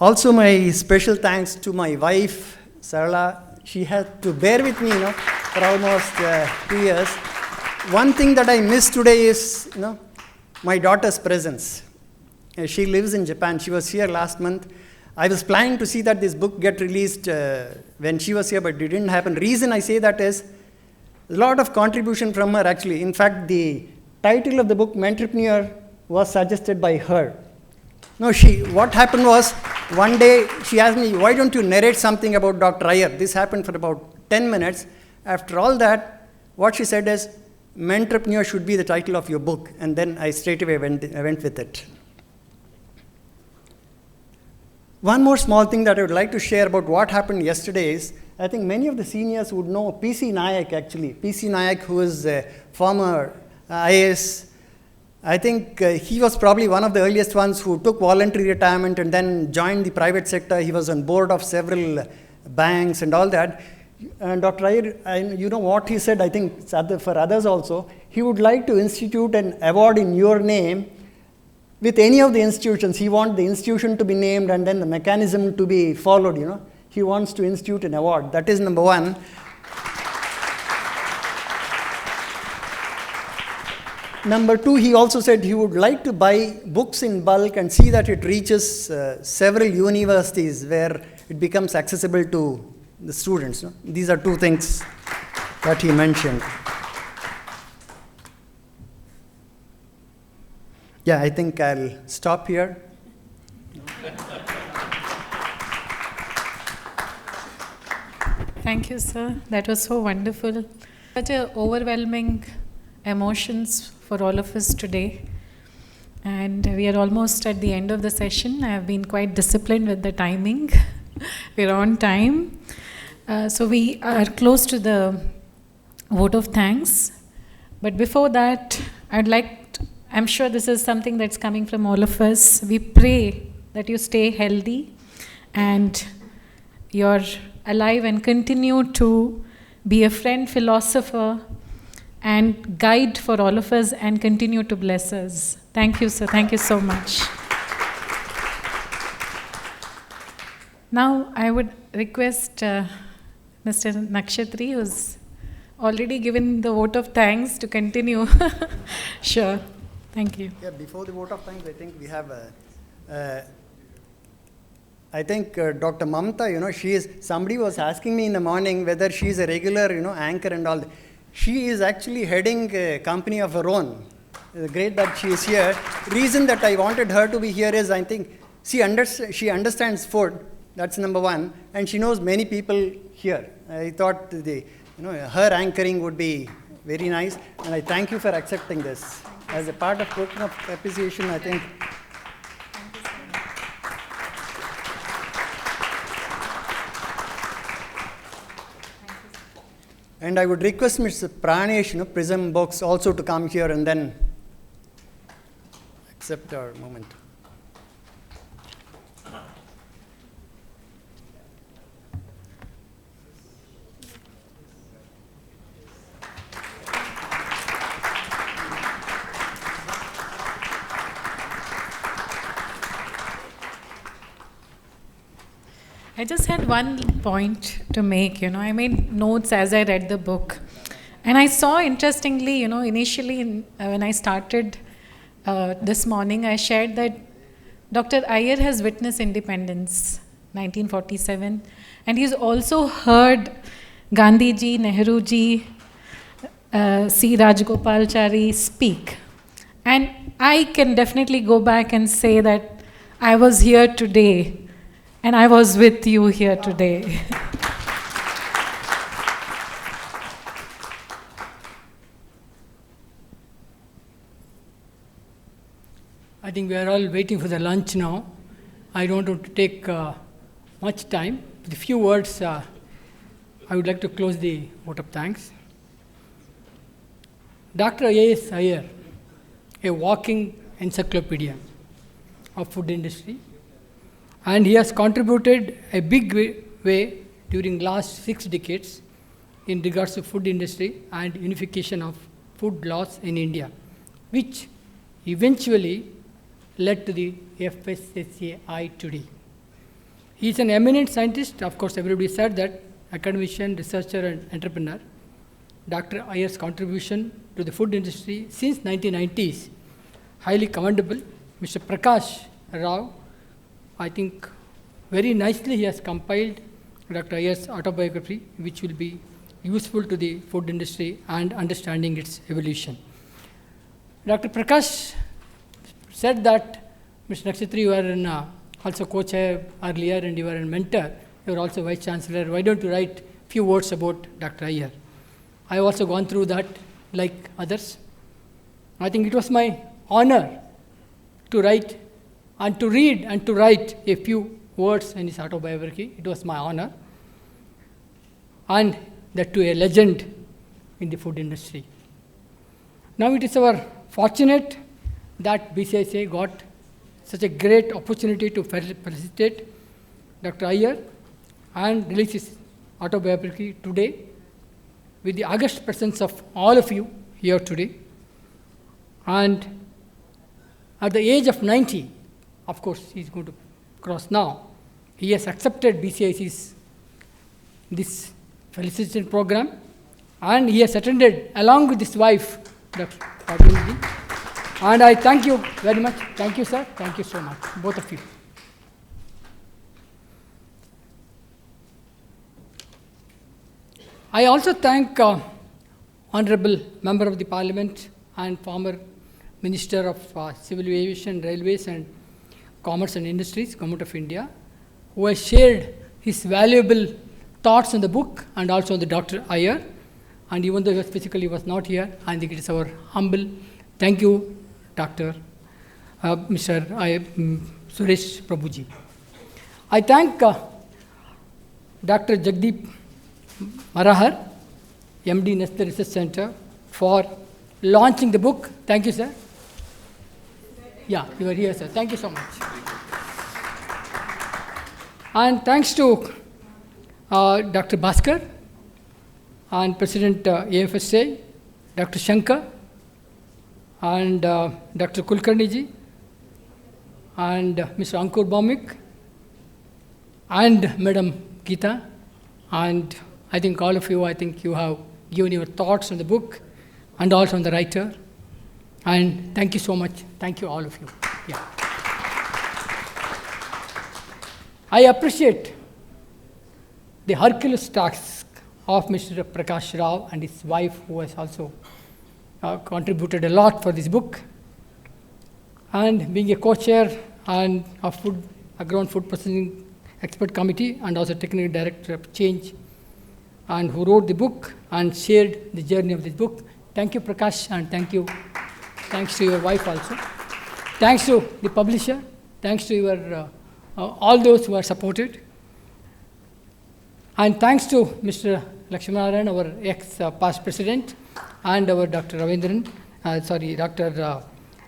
Also, my special thanks to my wife, Sarala. She had to bear with me, for almost 2 years. One thing that I miss today is, my daughter's presence. She lives in Japan. She was here last month. I was planning to see that this book get released when she was here, but it didn't happen. Reason I say that is a lot of contribution from her, actually. In fact, the title of the book, Mentorprenuer, was suggested by her. No, what happened was, one day she asked me, why don't you narrate something about Dr. Aiyar? This happened for about 10 minutes. After all that, what she said is, Mentorprenuer should be the title of your book. And then I straight away went with it. One more small thing that I would like to share about what happened yesterday is, I think many of the seniors would know PC Nayak, actually. PC Nayak, who is a former IAS. I think he was probably one of the earliest ones who took voluntary retirement and then joined the private sector. He was on board of several banks and all that. And Dr. Aiyar, you know what he said, I think for others also, he would like to institute an award in your name with any of the institutions. He wants the institution to be named and then the mechanism to be followed, He wants to institute an award. That is number one. Number two, he also said he would like to buy books in bulk and see that it reaches several universities where it becomes accessible to the students. These are two things that he mentioned. Yeah, I think I'll stop here. Thank you, sir. That was so wonderful. Such a overwhelming emotions for all of us today. And we are almost at the end of the session. I have been quite disciplined with the timing. We're on time. So we are close to the vote of thanks. But before that, I'm sure this is something that's coming from all of us. We pray that you stay healthy and you're alive and continue to be a friend, philosopher, and guide for all of us and continue to bless us. Thank you, sir. Thank you so much. Now, I would request Mr. Nakshatri, who's already given the vote of thanks, to continue. Sure. Thank you. Yeah, before the vote of thanks, I think we have Dr. Mamta, somebody was asking me in the morning whether she is a regular, anchor and all. She is actually heading a company of her own. It's great that she is here. Reason that I wanted her to be here is, I think, she understands food. That's number one. And she knows many people here. I thought her anchoring would be very nice. And I thank you for accepting this. As a part of token of appreciation, I think. And I would request Mr. Pranesh, Prism Books, also to come here and then accept our moment. I just had one point to make, I made notes as I read the book. And I saw, interestingly, initially when I started this morning, I shared that Dr. Aiyar has witnessed independence, 1947, and he's also heard Gandhiji, Nehruji, C. Rajagopalachari speak. And I can definitely go back and say that I was here today, and I was with you here today. I think we are all waiting for the lunch now. I don't want to take much time. With a few words, I would like to close the vote of thanks. Dr. A.S. Aiyar, a walking encyclopedia of food industry, and he has contributed a big way during last 6 decades in regards to food industry and unification of food laws in India, which eventually led to the FSSAI today. He is an eminent scientist. Of course, everybody said that, academician, researcher, and entrepreneur. Dr. Aiyar's contribution to the food industry since 1990s, highly commendable. Mr. Prakash Rao, I think very nicely he has compiled Dr. Aiyar's autobiography, which will be useful to the food industry and understanding its evolution. Dr. Prakash said that, Mr. Nakshitri, you are also co-chair earlier and you are a mentor. You are also Vice Chancellor. Why don't you write few words about Dr. Aiyar? I have also gone through that like others. I think it was my honor to write and to read and to write a few words in his autobiography. It was my honor. And that to a legend in the food industry. Now it is our fortunate that BCIC got such a great opportunity to felicitate Dr. Aiyar and release his autobiography today with the august presence of all of you here today. And at the age of 90, of course, he is going to cross now, he has accepted BCIC's this felicitation program, and he has attended along with his wife, Dr. Bhavan. And I thank you very much. Thank you, sir. Thank you so much, both of you. I also thank Honorable Member of the Parliament and former Minister of Civil Aviation, Railways and Commerce and Industries, Government of India, who has shared his valuable thoughts on the book and also on the Dr. Aiyar. And even though he physically was not here, I think it is our humble thank you, Dr. Mr. Suresh Prabhu. I thank Dr. Jagdeesh Marahar, MD Nestle Research Center, for launching the book. Thank you, sir. Yeah, you are here, sir. Thank you so much. And thanks to Dr. Bhaskar and President AFSA, Dr. Shankar, and Dr. Kulkarniji, and Mr. Ankur Bhaumik, and Madam Geeta, and I think all of you, I think you have given your thoughts on the book and also on the writer. And thank you so much. Thank you, all of you. Yeah. I appreciate the Hercules task of Mr. Prakash Rao and his wife, who has also contributed a lot for this book. And being a co-chair and of Agro and Food Processing Expert Committee and also Technical Director of Change, and who wrote the book and shared the journey of this book. Thank you, Prakash, and thank you. Thanks to your wife also. Thanks to the publisher. Thanks to your all those who are supported. And thanks to Mr. Lakshmanarayan, our ex-past president, and our Dr. Dr.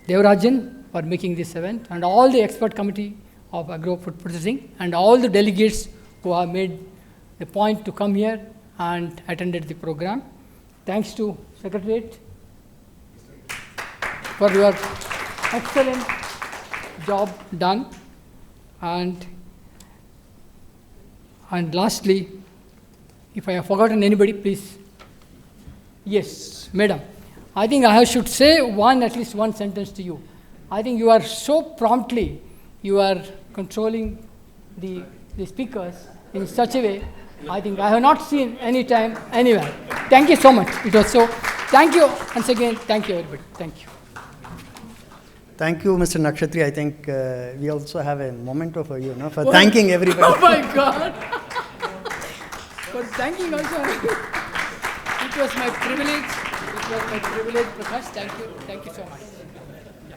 Devarajan for making this event, and all the expert committee of Agro Food Processing, and all the delegates who have made the point to come here and attended the program. Thanks to Secretariat for your excellent job done. And lastly, if I have forgotten anybody, please. Yes, madam. I think I should say at least one sentence to you. I think you are so promptly, you are controlling the speakers in such a way, I think I have not seen any time anywhere. Thank you so much. It was so, thank you once again, thank you everybody, thank you. Thank you, Mr. Nakshatri. I think we also have a memento for you, for thanking everybody. Oh my God! For thanking also. It was my privilege. It was my privilege, Prakash. Thank you so much. Yeah.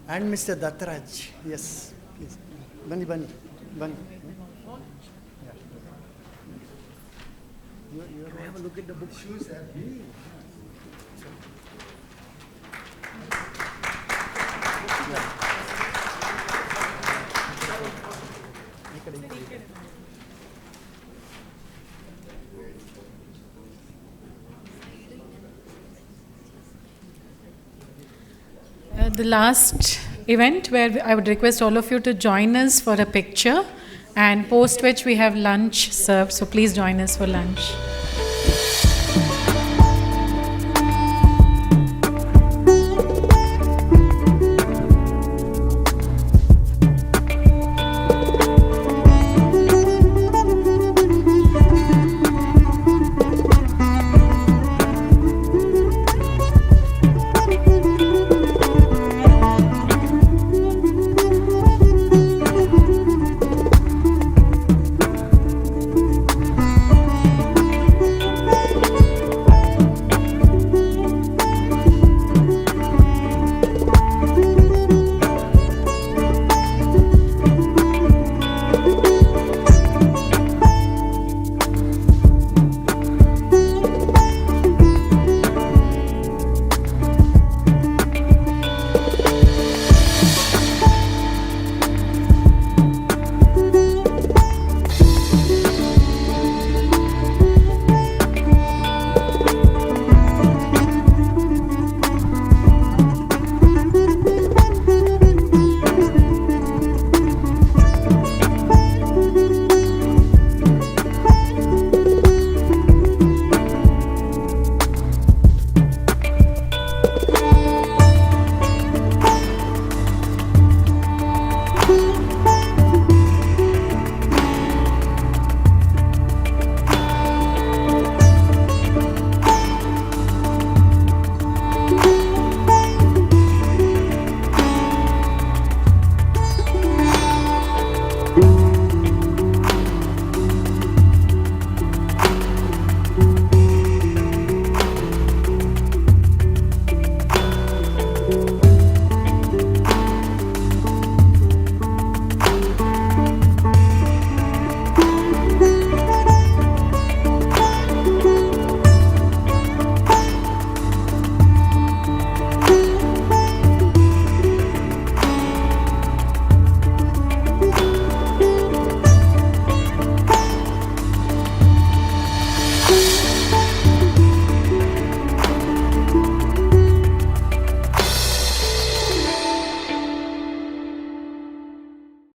And Mr. Dattaraj, yes, please. Bunny. Yeah. You have a look at the book shoes. The last event where I would request all of you to join us for a picture, and post which we have lunch served, so please join us for lunch.